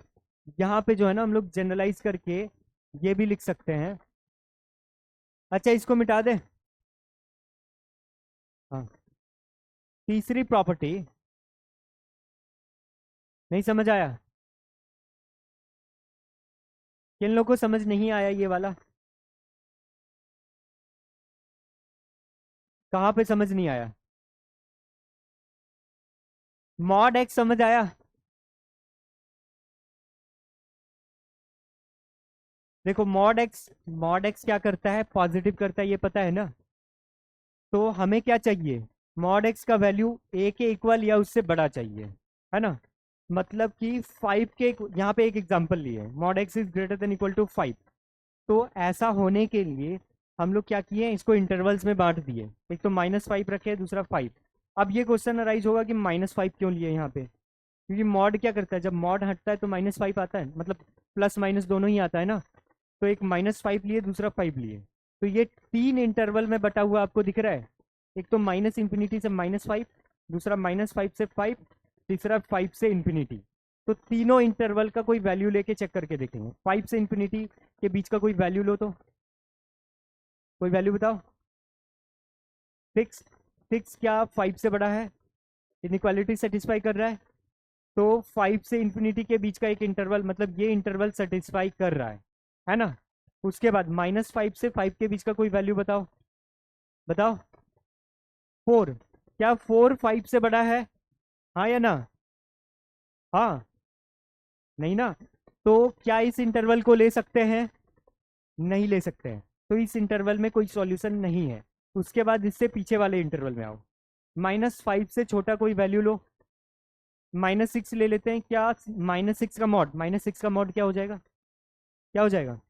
यहाँ पे जो है ना, हम लोग जनरलाइज करके ये भी लिख सकते हैं। अच्छा, इसको मिटा दे। हाँ, तीसरी प्रॉपर्टी नहीं समझ आया? किन लोगों को समझ नहीं आया ये वाला? कहाँ पे समझ नहीं आया? मॉड एक्स समझ आया? देखो, मॉड एक्स क्या करता है, पॉजिटिव करता है, ये पता है ना। तो हमें क्या चाहिए, मॉड एक्स का वैल्यू ए के इक्वल या उससे बड़ा चाहिए, है ना। मतलब कि 5 के, यहाँ पे एक एग्जांपल लिए, mod x is greater than equal to 5। तो ऐसा होने के लिए हम लोग क्या किए, इसको इंटरवल्स में बांट दिए, एक तो -5 रखे, दूसरा 5। अब ये क्वेश्चन अराइज होगा कि -5 क्यों लिए यहाँ पे, क्योंकि मॉड क्या करता है, जब मॉड हटता है तो -5 आता है, मतलब प्लस माइनस दोनों ही आता है ना। तो एक -5 लिए, दूसरा 5 लिए, तो ये 3 इंटरवल में बटा हुआ आपको दिख रहा है। एक तो -∞ से -5, दूसरा -5 से 5, तीसरा 5 से इंफिनिटी। तो तीनों इंटरवल का कोई वैल्यू लेके चेक करके देखेंगे। 5 से इंफिनिटी के बीच का कोई वैल्यू लो, तो कोई वैल्यू बताओ। 6। 6 क्या 5 से बड़ा है? इनइक्वालिटी सेटिस्फाई कर रहा है। तो 5 से इंफिनिटी के बीच का एक इंटरवल, मतलब ये इंटरवल सेटिस्फाई कर रहा है ना। उसके बाद -5 से 5 के बीच का कोई वैल्यू बताओ, बताओ। 4। क्या 4 5 से बड़ा है, हाँ या ना? हाँ, नहीं ना। तो क्या इस इंटरवल को ले सकते हैं? नहीं ले सकते हैं, तो इस इंटरवल में कोई सॉल्यूशन नहीं है। उसके बाद इससे पीछे वाले इंटरवल में आओ, -5 से छोटा कोई वैल्यू लो। -6 ले लेते हैं, क्या -6 का मॉड क्या हो जाएगा, क्या हो जाएगा?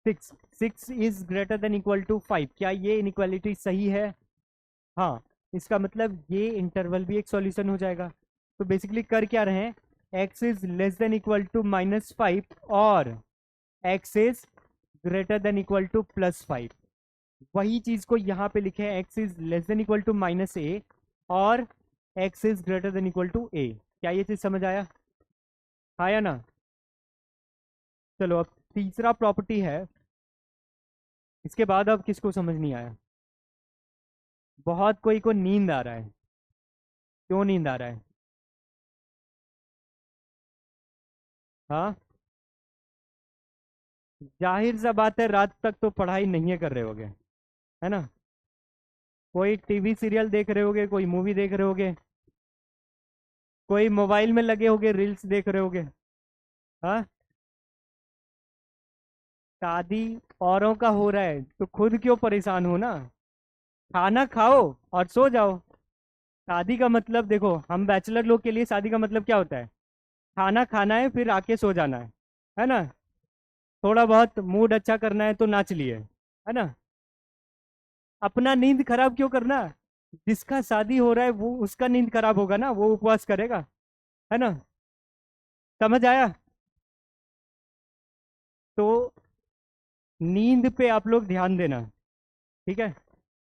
6। 6 is greater than equal to 5। क्या ये इनइक्वालिटी सही है? हाँ, इसका मतलब ये इंटरवल भी एक सॉल्यूशन हो जाएगा। तो बेसिकली कर क्या रहे हैं, x is less than equal to -5 और x is greater than equal to +5। वही चीज को यहाँ पे लिखे हैं, x is less than equal to -a और x is greater than equal to a। क्या ये चीज समझ आया, आया ना? चलो, अब तीसरा प्रॉपर्टी है। इसके बाद अब किसको समझ नहीं आया? बहुत कोई को नींद आ रहा है, क्यों नींद आ रहा है? हाँ, जाहिर सा बात है, रात तक तो पढ़ाई नहीं कर रहे होगे, है ना। कोई टीवी सीरियल देख रहे होगे, कोई मूवी देख रहे होगे, कोई मोबाइल में लगे होगे, रील्स देख रहे होगे। हाँ, शादी औरों का हो रहा है तो खुद क्यों परेशान हो ना। खाना खाओ और सो जाओ। शादी का मतलब देखो, हम बैचलर लोग के लिए शादी का मतलब क्या होता है, खाना खाना है फिर आके सो जाना है ना। थोड़ा बहुत मूड अच्छा करना है तो नाच लिए, है ना। अपना नींद खराब क्यों करना। जिसका शादी हो रहा है वो उसका नींद खराब होगा ना, वो उपवास करेगा, है ना। समझ आया। तो नींद पे आप लोग ध्यान देना, ठीक है।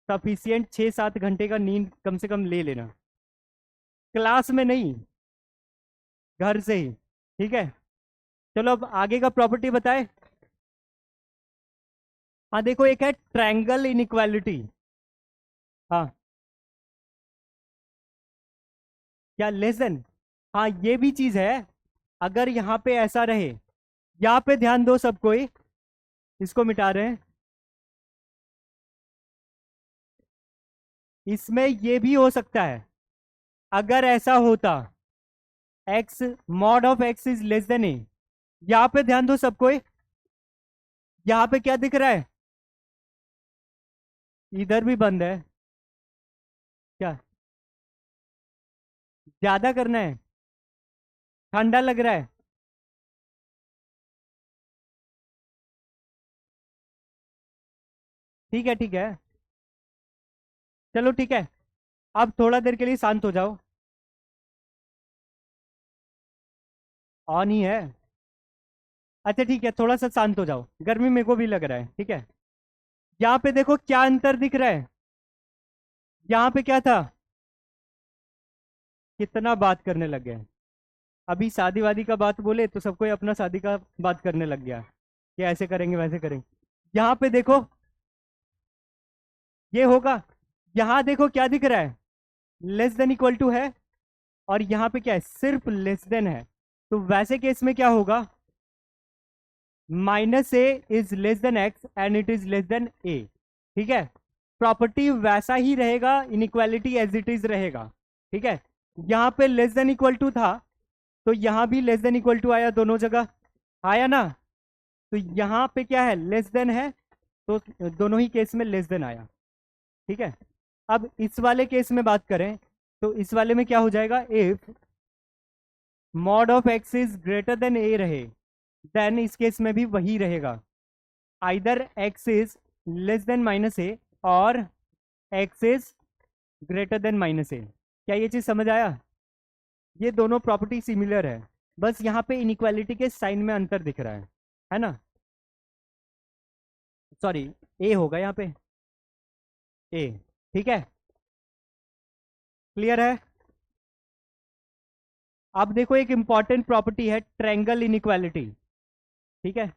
सफिशियंट 6-7 घंटे का नींद कम से कम ले लेना, क्लास में नहीं, घर से ही, ठीक है। चलो अब आगे का प्रॉपर्टी बताए। हाँ देखो, एक है ट्रायंगल इनइक्वालिटी। हाँ, क्या लेस देन। हाँ ये भी चीज है। अगर यहाँ पे ऐसा रहे, यहाँ पे ध्यान दो सब कोई, इसको मिटा रहे हैं। इसमें ये भी हो सकता है, अगर ऐसा होता x, mod of x is less than a. यहाँ पे ध्यान दो सब कोई, यहाँ पे क्या दिख रहा है, इधर भी बंद है। क्या ज्यादा करना है, ठंडा लग रहा है। ठीक है ठीक है, चलो ठीक है। अब थोड़ा देर के लिए शांत हो जाओ। ऑन ही है। अच्छा ठीक है, थोड़ा सा शांत हो जाओ, गर्मी मेरे को भी लग रहा है, ठीक है। यहाँ पे देखो क्या अंतर दिख रहा है। यहाँ पे क्या था, कितना बात करने लग गए। अभी शादी वादी का बात बोले तो सबको अपना शादी का बात करने लग गया कि ऐसे करेंगे वैसे करेंगे। यहाँ पे देखो ये होगा। यहाँ देखो क्या दिख रहा है, लेस देन इक्वल टू है, और यहाँ पे क्या है, सिर्फ लेस देन है। तो वैसे केस में क्या होगा, minus a is less than x and it is less than a, ठीक है। प्रॉपर्टी वैसा ही रहेगा, इनइक्वालिटी एज इट इज रहेगा, ठीक है। यहाँ पे लेस देन इक्वल टू था, तो यहाँ भी लेस देन इक्वल टू आया, दोनों जगह आया ना। तो यहाँ पे क्या है, लेस देन है, तो दोनों ही केस में लेस देन आया, ठीक है। अब इस वाले केस में बात करें, तो इस वाले में क्या हो जाएगा, if mod of x is greater than a रहे, देन इस केस में भी वही रहेगा, either x is less than minus a और x is greater than minus a. क्या ये चीज समझ आया। ये दोनों प्रॉपर्टी सिमिलर है, बस यहाँ पे इनइक्वालिटी के साइन में अंतर दिख रहा है ना। सॉरी, ए होगा यहाँ पे, ए, ठीक है। क्लियर है। अब देखो एक इंपॉर्टेंट प्रॉपर्टी है ट्रायंगल इनइक्वालिटी, ठीक है।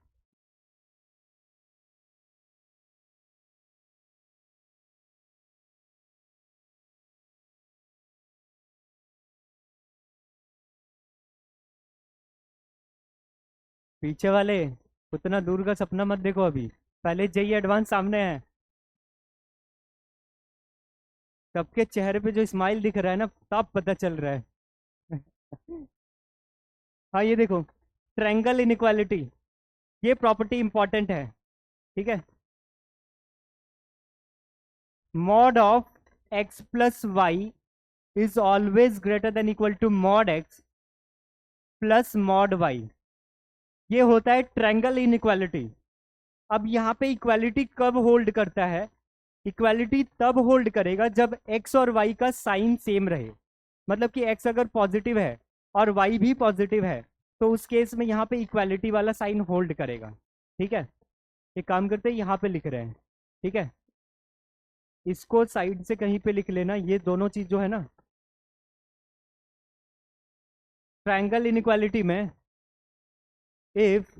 पीछे वाले उतना दूर का सपना मत देखो अभी, पहले जेई एडवांस सामने है। सबके चेहरे पे जो स्माइल दिख रहा है ना, तब पता चल रहा है। हाँ ये देखो, ट्रायंगल इनइक्वालिटी, ये प्रॉपर्टी इंपॉर्टेंट है, ठीक है। Mod of x plus y is always greater than equal to mod x plus mod y. ये होता है ट्रायंगल इनइक्वालिटी। अब यहाँ पे इक्वालिटी कब होल्ड करता है, इक्वालिटी तब होल्ड करेगा जब एक्स और वाई का साइन सेम रहे। मतलब कि एक्स अगर पॉजिटिव है और वाई भी पॉजिटिव है, तो उस केस में यहाँ पे इक्वालिटी वाला साइन होल्ड करेगा, ठीक है। एक काम करते हैं, यहाँ पे लिख रहे हैं, ठीक है। इसको साइड से कहीं पे लिख लेना, ये दोनों चीज जो है ना, ट्रायंगल इनइक्वालिटी में if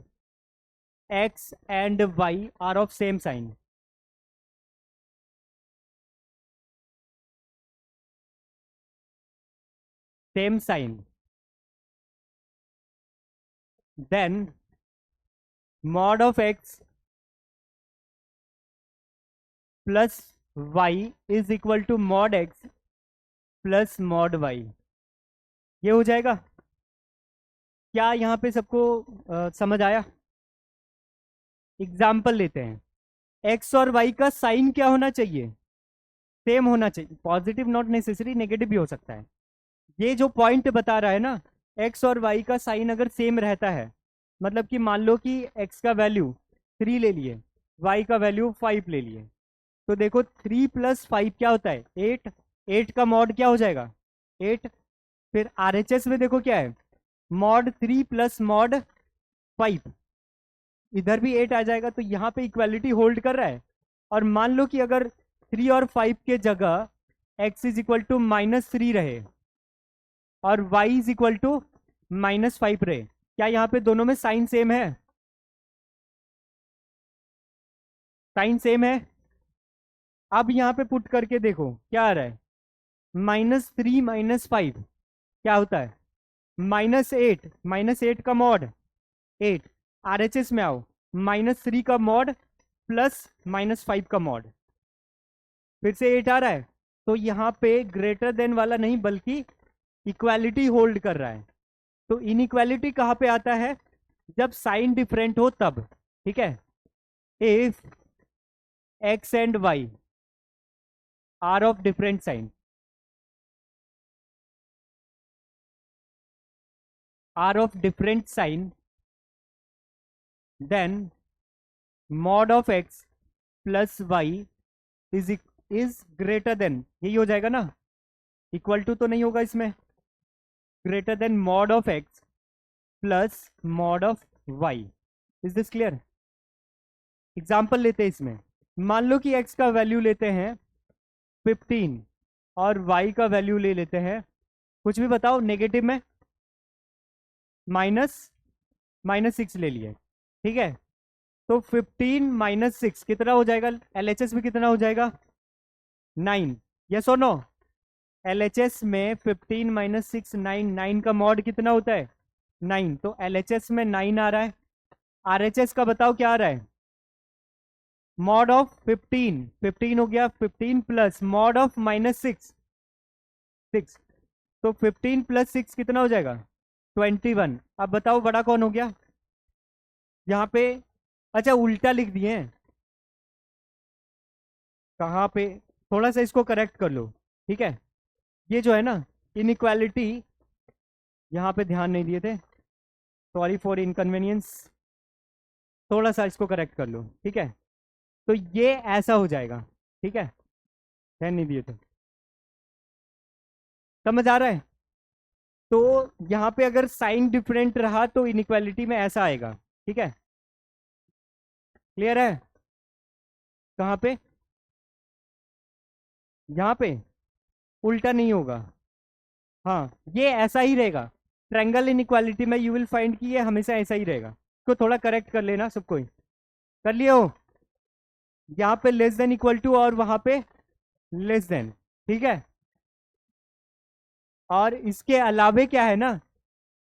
x and y are of same sign, same sign, then mod of x plus y is equal to mod x plus mod y. ये हो जाएगा। क्या यहाँ पे सबको समझ आया। एग्जाम्पल लेते हैं, एक्स और वाई का साइन क्या होना चाहिए, सेम होना चाहिए। पॉजिटिव नॉट नेसेसरी, नेगेटिव भी हो सकता है। ये जो पॉइंट बता रहा है ना, एक्स और वाई का साइन अगर सेम रहता है, मतलब कि मान लो कि x का वैल्यू 3 ले लिए, y का वैल्यू 5 ले लिए, तो देखो 3 + 5 क्या होता है 8, 8 का मॉड क्या हो जाएगा 8। फिर RHS में देखो क्या है मॉड 3 + मॉड 5, इधर भी 8 आ जाएगा, तो यहाँ पे इक्वालिटी होल्ड कर रहा है। और मान लो कि अगर 3 और 5 के जगह x = -3 रहे और y = -5 रहे, क्या यहाँ पे दोनों में साइन सेम है, साइन सेम है। अब यहाँ पे पुट करके देखो क्या आ रहा है -3 - 5 क्या होता है -8, -8 का मॉड 8। RHS में आओ -3 का मॉड प्लस -5 का मॉड, फिर से 8 आ रहा है। तो यहाँ पे ग्रेटर देन वाला नहीं बल्कि इक्वालिटी होल्ड कर रहा है। तो इनइक्वालिटी कहाँ पे आता है जब साइन डिफरेंट हो तब, ठीक है। If x and y are of different sign, are of different sign, then mod of x plus y is greater than, यही हो जाएगा ना, इक्वल टू तो नहीं होगा इसमें, greater than mod of x plus mod of y। Is this clear. Example लेते हैं इसमें, मान लो कि x का वैल्यू लेते हैं 15 और y का वैल्यू ले लेते हैं कुछ भी बताओ नेगेटिव में -6 ले लिए, ठीक है। तो 15 - 6 कितना हो जाएगा, LHS में कितना हो जाएगा 9, यस और नो। LHS में 15 - 6 9, 9 का मॉड कितना होता है 9, तो LHS में 9 आ रहा है। RHS का बताओ क्या आ रहा है मॉड ऑफ 15, 15 हो गया 15 प्लस मॉड ऑफ -6, 6, तो 15 + 6 कितना हो जाएगा 21। अब बताओ बड़ा कौन हो गया यहाँ पे, अच्छा उल्टा लिख दिए हैं कहाँ पे, थोड़ा सा इसको करेक्ट कर लो, ठीक है। ये जो है ना इनइक्वालिटी, यहाँ पे ध्यान नहीं दिए थे, सॉरी फॉर इनकन्वीनियंस, थोड़ा सा इसको करेक्ट कर लो, ठीक है। तो ये ऐसा हो जाएगा, ठीक है, ध्यान नहीं दिए थे, समझ आ रहा है। तो यहाँ पे अगर साइन डिफरेंट रहा तो इनइक्वालिटी में ऐसा आएगा, ठीक है, क्लियर है। कहाँ पे, यहाँ पे उल्टा नहीं होगा, हाँ ये ऐसा ही रहेगा। ट्रायंगल इनइक्वालिटी में यू विल फाइंड कि ये हमेशा ऐसा ही रहेगा। इसको थोड़ा करेक्ट कर लेना सबको ही, कर लियो, यहाँ पे लेस देन इक्वल टू और वहां पे लेस देन, ठीक है। और इसके अलावे क्या है ना,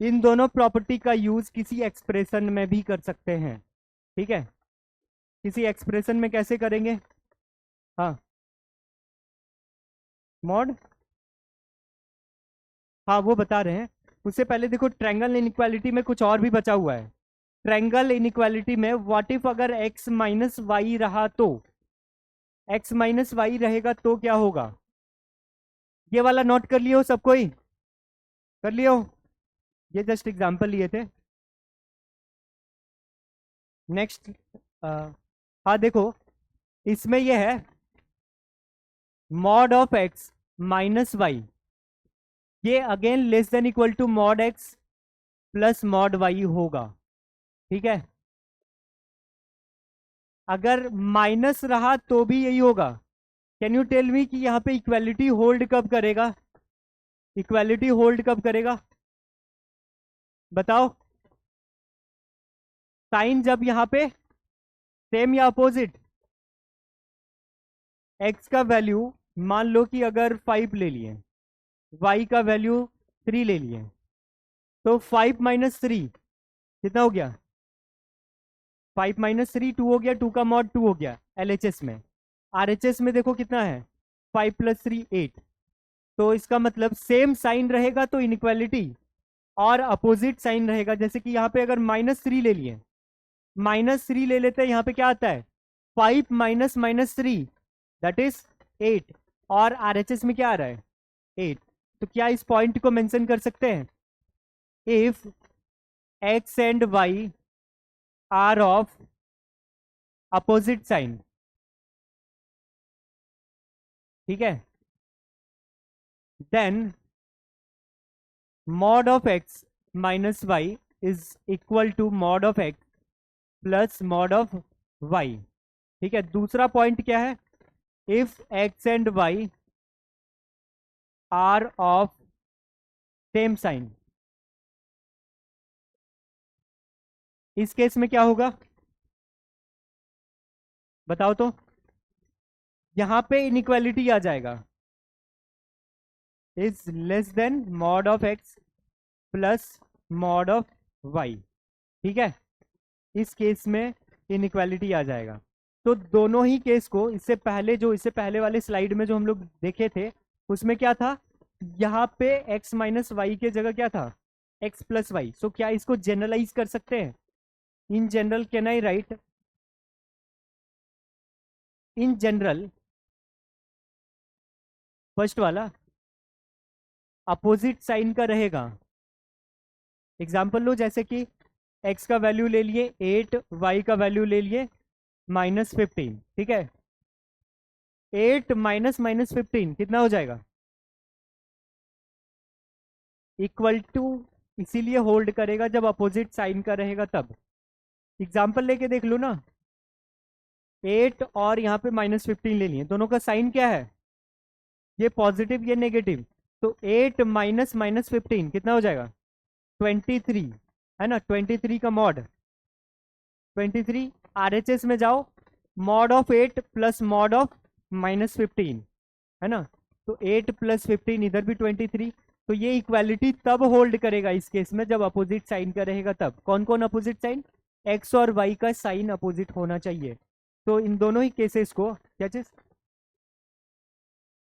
इन दोनों प्रॉपर्टी का यूज किसी एक्सप्रेशन में भी कर सकते हैं, ठीक है। किसी एक्सप्रेशन में कैसे करेंगे, हाँ मॉड, हाँ वो बता रहे हैं। उससे पहले देखो ट्रायंगल इनइक्वालिटी में कुछ और भी बचा हुआ है। ट्रायंगल इनइक्वालिटी में व्हाट इफ अगर x - y रहा तो, x - y रहेगा तो क्या होगा, ये वाला नोट कर लियो सबको ही, कर लियो, ये जस्ट एग्जांपल लिए थे। नेक्स्ट, हाँ देखो इसमें ये है मॉड ऑफ x - y, ये again less than equal to mod x plus mod y होगा, ठीक है। अगर माइनस रहा तो भी यही होगा। कैन यू टेल मी कि यहाँ पे इक्वालिटी होल्ड कब करेगा, इक्वालिटी होल्ड कब करेगा बताओ, साइन जब यहाँ पे सेम या अपोजिट, x का वैल्यू मान लो कि अगर 5 ले लिए, y का वैल्यू 3 ले लिए, तो 5 - 3 कितना हो गया 5 - 3 2 हो गया, 2 का मॉड 2 हो गया LHS में। RHS में देखो कितना है 5 + 3 8, तो इसका मतलब सेम साइन रहेगा तो इनइक्वालिटी, और अपोजिट साइन रहेगा, जैसे कि यहाँ पे अगर -3 ले लिए, -3 ले लेते हैं, यहाँ पे क्या आता है 5 - -3 दैट इज 8, और RHS में क्या आ रहा है 8। तो क्या इस पॉइंट को मेंशन कर सकते हैं, if x and y are of opposite sign, ठीक है, then mod of x minus y is equal to mod of x plus mod of y. ठीक है, दूसरा पॉइंट क्या है, if x and y are of same sign, इस case में क्या होगा बताओ तो, यहां पे इनइक्वालिटी आ जाएगा, is less than mod of x plus mod of y. ठीक है, इस केस में इनइक्वालिटी आ जाएगा। तो दोनों ही केस को इससे पहले वाले स्लाइड में जो हम लोग देखे थे उसमें क्या था, यहाँ पे x माइनस वाई के जगह क्या था, x प्लस वाई। सो क्या इसको जनरलाइज कर सकते हैं, in general can I right, in general first वाला अपोजिट साइन का रहेगा। एग्जाम्पल लो, जैसे कि x का वैल्यू ले लिए 8, y का वैल्यू ले लिए -15। ठीक है, 8 माइनस -15 कितना हो जाएगा, इक्वल टू, इसीलिए होल्ड करेगा जब अपोजिट साइन का रहेगा तब। एग्जाम्पल लेके देख लो ना, 8 और यहाँ पे -15 ले लिए, दोनों का साइन क्या है, ये पॉजिटिव ये नेगेटिव। तो 8 माइनस -15 कितना हो जाएगा, 23, है ना, 23 का मॉड 23। आरएचएस में जाओ, mod of 8 plus mod of -15, है ना, तो 8 प्लस 15 इधर भी 23। तो ये इक्वालिटी तब होल्ड करेगा इस केस में जब अपोजिट साइन का रहेगा तब। कौन कौन अपोजिट साइन, एक्स और वाई का साइन अपोजिट होना चाहिए। तो इन दोनों ही केसेस को क्या चीज,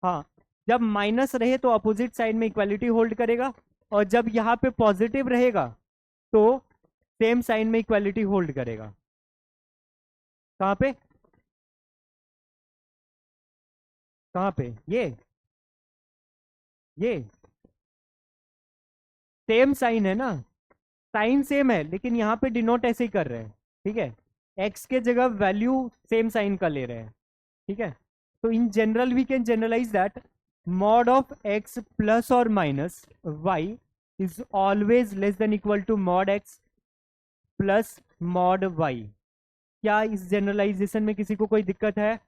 हाँ, जब माइनस रहे तो अपोजिट साइन में इक्वालिटी होल्ड करेगा, और जब यहाँ पे पॉजिटिव रहेगा तो सेम साइन में इक्वालिटी होल्ड करेगा। कहाँ पे, कहाँ पे, ये सेम साइन है ना, साइन सेम है, लेकिन यहाँ पे डिनोट ऐसे ही कर रहे हैं। ठीक है, एक्स के जगह वैल्यू सेम साइन का ले रहे हैं। ठीक है, तो in general we can generalize that mod of x plus और minus y is always less than equal to mod x plus mod y. क्या इस जनरलाइजेशन में किसी को कोई दिक्कत है,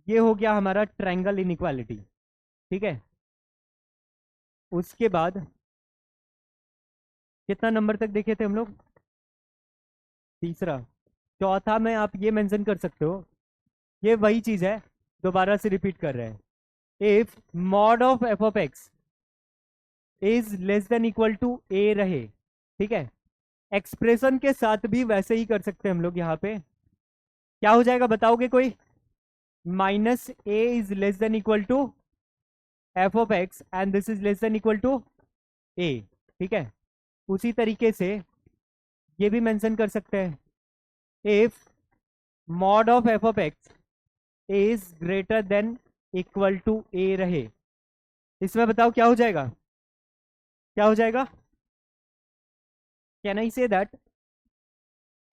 ये हो गया हमारा ट्रायंगल इनइक्वालिटी। ठीक है, उसके बाद कितना नंबर तक देखे थे हम लोग, तीसरा। चौथा में आप ये मेंशन कर सकते हो, ये वही चीज है, दोबारा से रिपीट कर रहे हैं, if mod of f of x is less than equal to a रहे। ठीक है, एक्सप्रेशन के साथ भी वैसे ही कर सकते हैं हम लोग। यहाँ पे क्या हो जाएगा बताओगे कोई, minus a is less than equal to f of x and this is less than equal to a. ठीक है, उसी तरीके से ये भी मेंशन कर सकते हैं, if mod of f of x is greater than equal to a रहे। इसमें बताओ क्या हो जाएगा, क्या हो जाएगा, can I say that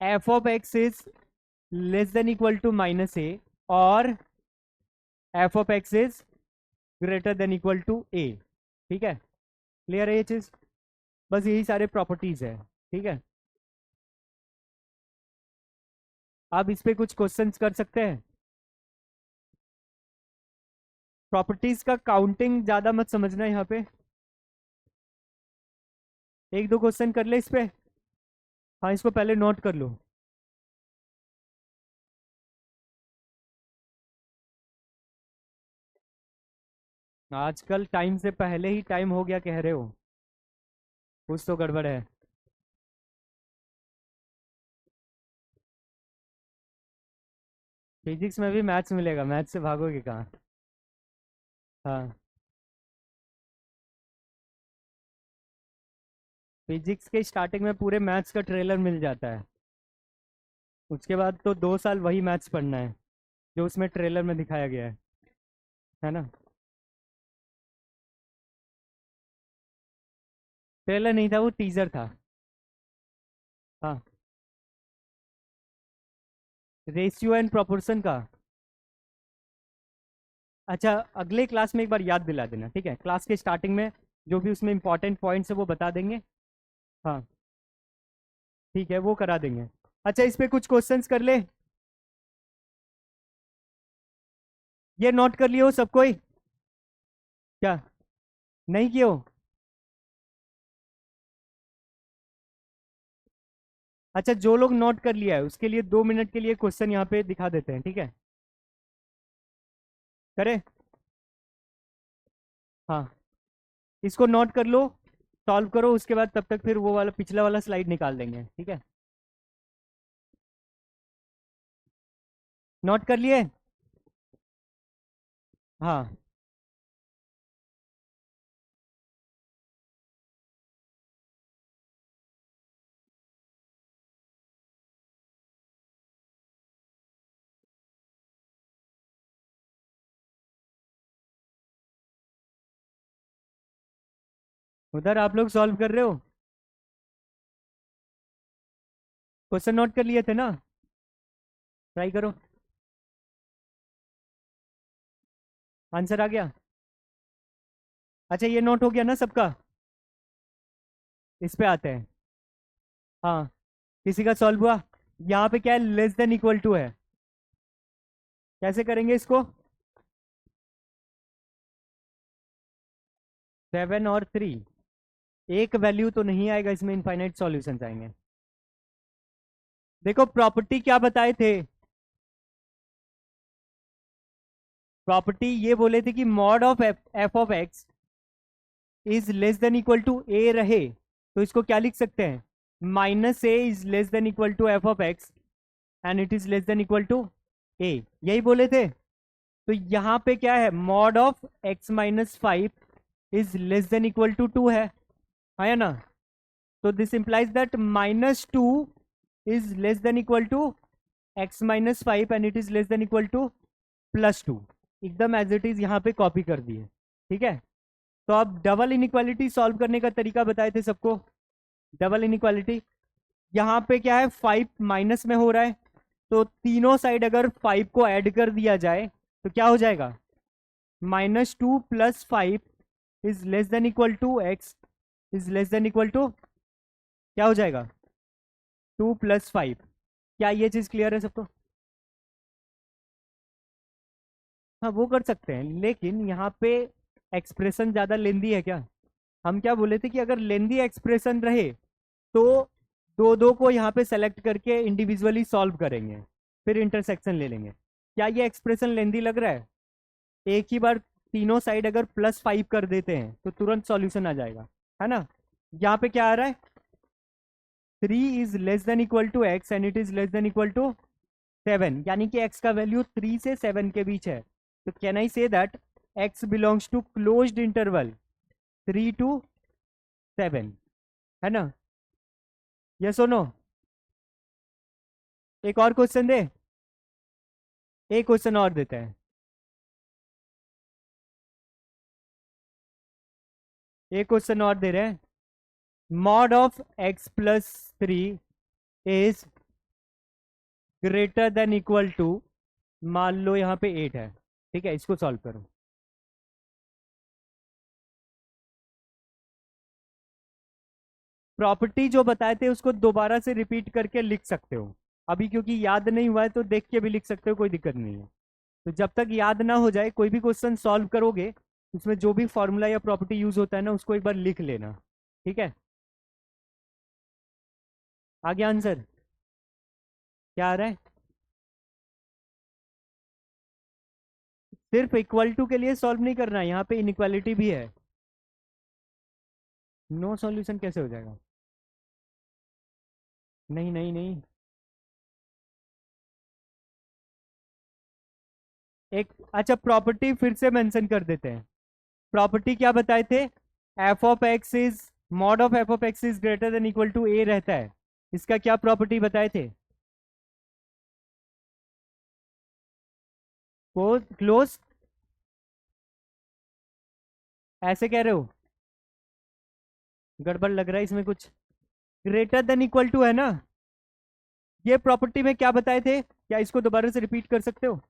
f of x is less than equal to minus a और f of x is greater than equal to a. ठीक है, क्लियर है ये चीज, बस यही सारे प्रॉपर्टीज है। ठीक है, आप इस पे कुछ क्वेश्चंस कर सकते हैं। प्रॉपर्टीज का काउंटिंग ज्यादा मत समझना यहाँ पे, एक दो क्वेश्चन कर ले इस पे। हाँ, इसको पहले नोट कर लो। आजकल टाइम से पहले ही टाइम हो गया कह रहे हो, कुछ तो गड़बड़ है। फिजिक्स में भी मैथ्स मिलेगा, मैथ्स से भागोगे कहाँ। हाँ, फिजिक्स के स्टार्टिंग में पूरे मैथ्स का ट्रेलर मिल जाता है, उसके बाद तो 2 साल वही मैथ्स पढ़ना है जो उसमें ट्रेलर में दिखाया गया है ना। ट्रेलर नहीं था, वो टीजर था। हाँ, रेशियो एंड प्रोपोर्शन का। अच्छा, अगले क्लास में एक बार याद दिला देना, ठीक है? क्लास के स्टार्टिंग में जो भी उसमें इंपॉर्टेंट पॉइंट्स है वो बता देंगे। हाँ, ठीक है, वो करा देंगे। अच्छा, इस पे कुछ क्वेश्चंस कर ले। ये नोट कर लियो सब कोई? क्या नहीं कियो? अच्छा, जो लोग नोट कर लिया है उसके लिए 2 मिनट के लिए क्वेश्चन यहाँ पे दिखा देते हैं, ठीक है? करे? हाँ, इसको नोट कर लो, सॉल्व करो, उसके बाद तब तक फिर वो वाला पिछला वाला स्लाइड निकाल देंगे, ठीक है? नोट कर लिए? हाँ। उधर आप लोग सॉल्व कर रहे हो? क्वेश्चन नोट कर लिए थे ना? ट्राई करो। आंसर आ गया? अच्छा, ये नोट हो गया ना सबका? इस पे आते हैं। हाँ, किसी का सॉल्व हुआ? यहाँ पे क्या है, लेस देन इक्वल टू है। कैसे करेंगे इसको? 7 और 3, एक वैल्यू तो नहीं आएगा इसमें, इनफाइनाइट सॉल्यूशंस आएंगे। देखो, प्रॉपर्टी क्या बताए थे? प्रॉपर्टी ये बोले थे कि mod of f of x is less than equal to a रहे, तो इसको क्या लिख सकते हैं? Minus a is less than equal to f of x and it is less than equal to a, यही बोले थे। तो यहाँ पे क्या है, mod of x-5 is less than equal to 2 है ना? तो this implies that -2 is less than equal to x-5 and it is less than equal to +2। एकदम एज इट इज यहाँ पे कॉपी कर दिए, ठीक है? तो अब डबल इनइक्वालिटी सॉल्व करने का तरीका बताए थे सबको। डबल इनइक्वालिटी, यहाँ पे क्या है, 5 माइनस में हो रहा है, तो तीनों साइड अगर 5 को ऐड कर दिया जाए तो क्या हो जाएगा? -2 + 5 is less than equal to x is less than equal to, क्या हो जाएगा? 2 + 5। क्या ये चीज क्लियर है सबको? हाँ, वो कर सकते हैं, लेकिन यहाँ पे एक्सप्रेशन ज्यादा लेंदी है क्या? हम क्या बोले थे कि अगर लेंदी एक्सप्रेशन रहे तो दो दो को यहाँ पे सेलेक्ट करके इंडिविजुअली सॉल्व करेंगे, फिर इंटरसेक्शन ले लेंगे। क्या ये एक्सप्रेशन लेंदी लग रहा है? एक ही बार तीनों साइड अगर +5 कर देते हैं तो तुरंत सॉल्यूशन आ जाएगा, है ना? यहाँ पे क्या आ रहा है, 3 is less than equal to x and it is less than equal to 7, यानी कि एक्स का वैल्यू 3 से 7 के बीच है। तो can I say that x belongs to closed interval 3 to 7, है ना? यस और नो? एक और क्वेश्चन दे, एक क्वेश्चन और देते हैं। एक क्वेश्चन और दे रहे हैं, mod of x+3 is greater than equal to, मान लो यहाँ पे 8 है, ठीक है? इसको सॉल्व करो। प्रॉपर्टी जो बताए थे उसको दोबारा से रिपीट करके लिख सकते हो, अभी क्योंकि याद नहीं हुआ है तो देख के भी लिख सकते हो, कोई दिक्कत नहीं है। तो जब तक याद ना हो जाए, कोई भी क्वेश्चन सॉल्व करोगे उसमें जो भी फॉर्मूला या प्रॉपर्टी यूज होता है ना, उसको एक बार लिख लेना, ठीक है? आ गया आंसर? क्या आ रहा है? सिर्फ इक्वल टू के लिए सॉल्व नहीं करना है, यहाँ पे इनइक्वालिटी भी है। नो सॉल्यूशन कैसे हो जाएगा? नहीं नहीं नहीं, एक अच्छा प्रॉपर्टी फिर से मेंशन कर देते हैं। प्रॉपर्टी क्या बताए थे? F of x is, mod of f of x is greater than equal to a रहता है। इसका क्या प्रॉपर्टी बताए थे? क्लोज, ऐसे कह रहे हो? गड़बड़ लग रहा है इसमें कुछ। ग्रेटर देन इक्वल टू है ना? ये प्रॉपर्टी में क्या बताए थे, क्या इसको दोबारा से रिपीट कर सकते हो?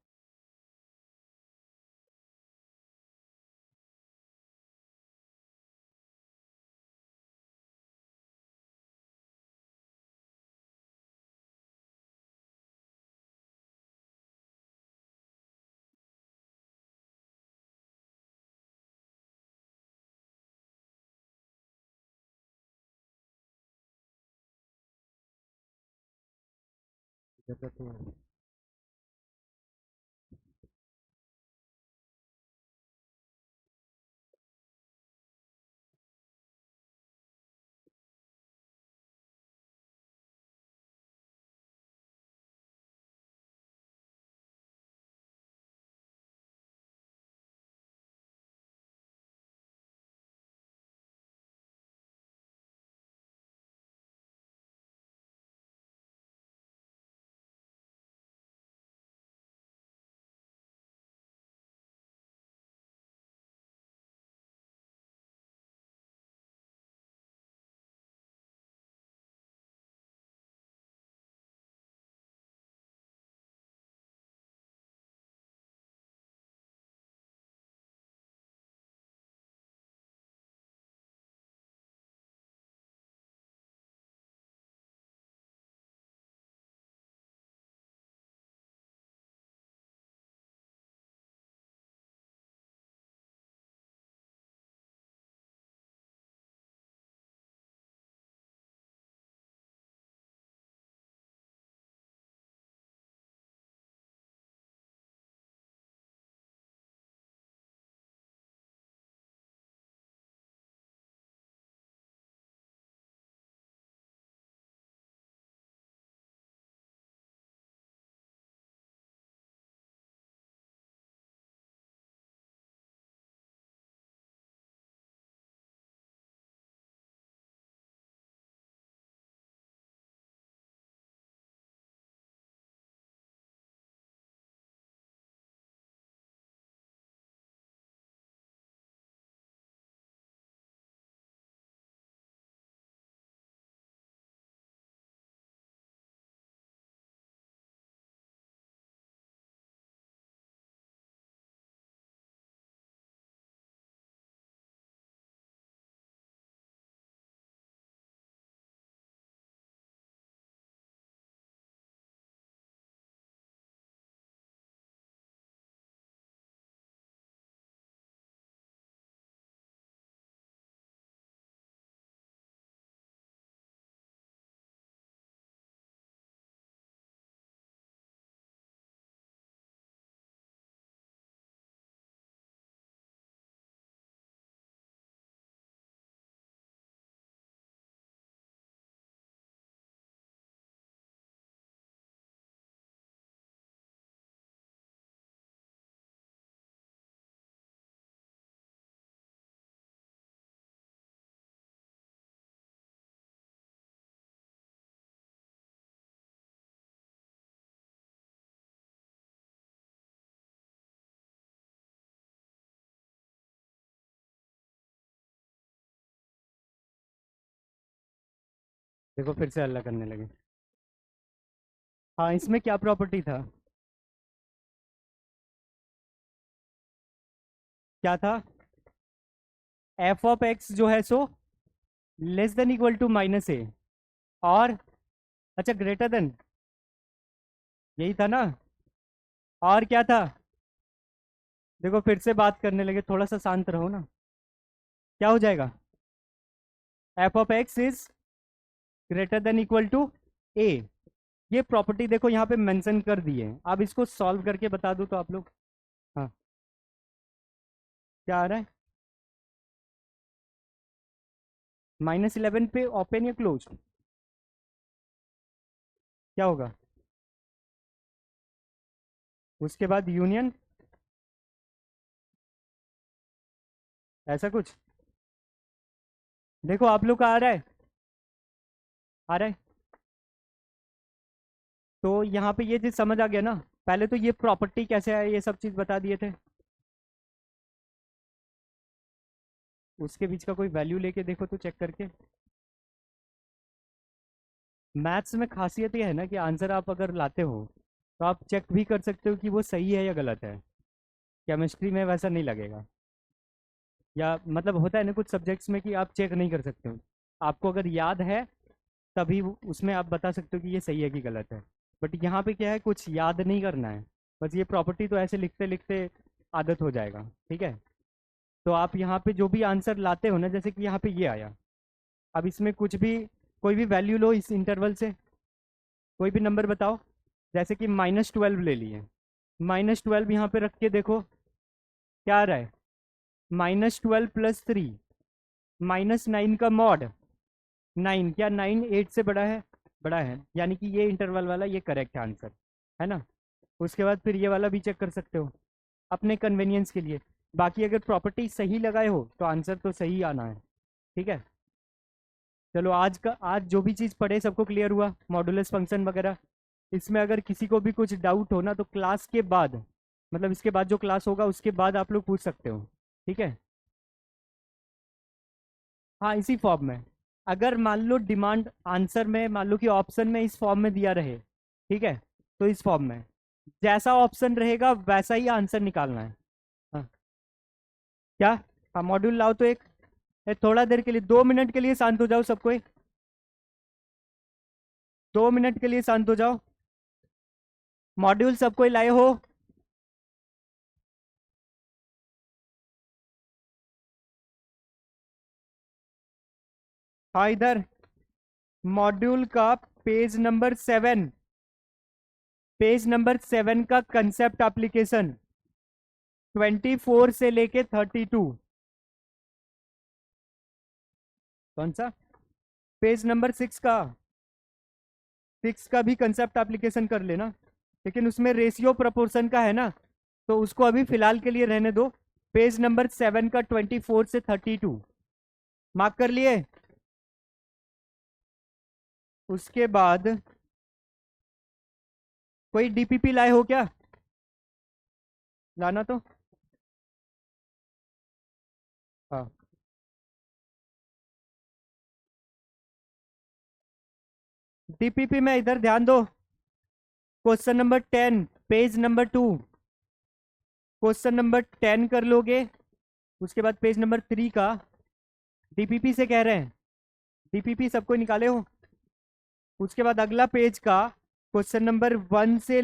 देखो फिर से हल्ला करने लगे। हाँ, इसमें क्या प्रॉपर्टी था? क्या था? एफ ऑफ एक्स जो है सो less than equal to minus a, और अच्छा ग्रेटर देन, यही था ना? और क्या था? देखो फिर से बात करने लगे, थोड़ा सा शांत रहो ना। क्या हो जाएगा? F of x is greater than equal to a. ये प्रॉपर्टी देखो यहाँ पे मेंशन कर दी है। अब इसको सॉल्व करके बता दूं तो आप लोग। हाँ, क्या आ रहा है? -11 पे ओपन या क्लोज? क्या होगा? उसके बाद यूनियन, ऐसा कुछ। देखो आप लोग का आ रहा है, आ रहा है। तो यहाँ पे ये चीज समझ आ गया ना? पहले तो ये प्रॉपर्टी कैसे है ये सब चीज बता दिए थे। उसके बीच का कोई वैल्यू लेके देखो तो चेक करके। मैथ्स में खासियत ये है ना कि आंसर आप अगर लाते हो तो आप चेक भी कर सकते हो कि वो सही है या गलत है। केमिस्ट्री में वैसा नहीं लगेगा। या मतलब होता है ना कुछ सब्जेक्ट्स में कि आप चेक नहीं कर सकते हो। आपको अगर याद है तभी उसमें आप बता सकते हो कि ये सही है कि गलत है। बट यहाँ पे क्या है, कुछ याद नहीं करना है। बस ये प्रॉपर्टी तो ऐसे लिखते लिखते आदत हो जाएगा। ठीक है। तो आप यहाँ पे जो भी आंसर लाते हो ना, जैसे कि यहाँ पे ये आया, अब इसमें कुछ भी कोई भी वैल्यू लो इस इंटरवल से, कोई भी नंबर बताओ। जैसे कि -12 ले लिए, -12 यहाँ पे रख के देखो क्या आ रहा है। -12 + 3 -9 का मॉड 9, क्या 9 8 से बड़ा है? बड़ा है, यानी कि ये इंटरवल वाला ये करेक्ट आंसर है ना। उसके बाद फिर ये वाला भी चेक कर सकते हो अपने कन्वीनियंस के लिए। बाकी अगर प्रॉपर्टी सही लगाए हो तो आंसर तो सही आना है। ठीक है। चलो आज जो भी चीज़ पढ़े सबको क्लियर हुआ, मॉडुलस फंक्शन वगैरह। इसमें अगर किसी को भी कुछ डाउट हो ना तो क्लास के बाद, मतलब इसके बाद जो क्लास होगा उसके बाद आप लोग पूछ सकते हो। ठीक है। हाँ, इसी फॉर्म में। अगर मान लो डिमांड आंसर में मान लो कि ऑप्शन में इस फॉर्म में दिया रहे, ठीक है, तो इस फॉर्म में जैसा ऑप्शन रहेगा वैसा ही आंसर निकालना है। हाँ। क्या? हाँ, मॉड्यूल लाओ तो एक। थोड़ा देर के लिए 2 मिनट के लिए शांत हो जाओ सबको। 2 मिनट के लिए शांत हो जाओ। मॉड्यूल सबको लाए हो? हाँ, इधर मॉड्यूल का पेज नंबर 7, पेज नंबर 7 का कंसेप्ट एप्लीकेशन 24 से लेके 32। कौन सा? पेज नंबर 6 का। 6 का भी कंसेप्ट एप्लीकेशन कर लेना, लेकिन उसमें रेशियो प्रोपोर्शन का है ना, तो उसको अभी फिलहाल के लिए रहने दो। पेज नंबर 7 का 24 से 32 मार्क कर लिए। उसके बाद कोई डीपीपी लाए हो क्या? लाना तो। हाँ, डीपीपी में इधर ध्यान दो। Question number 10 page number 2, question number 10 कर लोगे। उसके बाद पेज नंबर 3 का डीपीपी से कह रहे हैं, डीपीपी सबको निकाले हो। उसके बाद अगला पेज का क्वेश्चन नंबर 1 से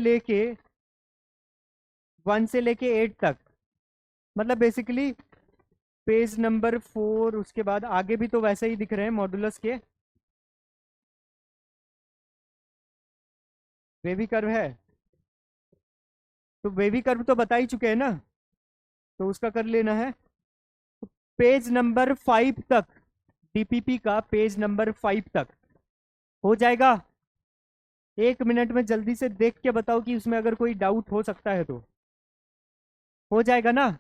लेके 8 तक, मतलब बेसिकली पेज नंबर 4। उसके बाद आगे भी तो वैसे ही दिख रहे हैं मॉडुलस के। वेवी कर्व है, तो वेवी कर्व तो बता ही चुके हैं ना, तो उसका कर लेना है। पेज नंबर 5 तक, डीपीपी का पेज नंबर 5 तक हो जाएगा। 1 मिनट में जल्दी से देख के बताओ कि उसमें अगर कोई डाउट हो सकता है तो। हो जाएगा ना?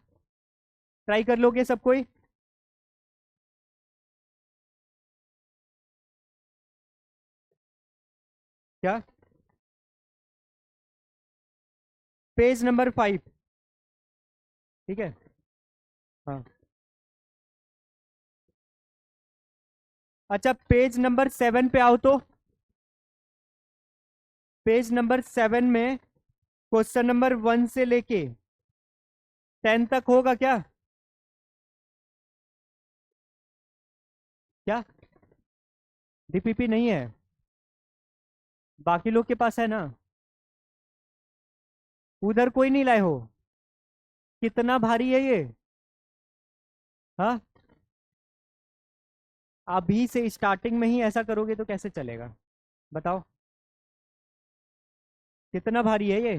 ट्राई कर लोगे सब कोई? क्या? Page number 5। ठीक है। हाँ। अच्छा, पेज नंबर 7 पे आओ तो। पेज नंबर 7 में क्वेश्चन नंबर 1 से लेके 10 तक होगा क्या? क्या? डीपीपी नहीं है? बाकी लोग के पास है ना? उधर कोई नहीं लाए हो? कितना भारी है ये? हाँ, अभी से स्टार्टिंग में ही ऐसा करोगे तो कैसे चलेगा? बताओ, कितना भारी है ये?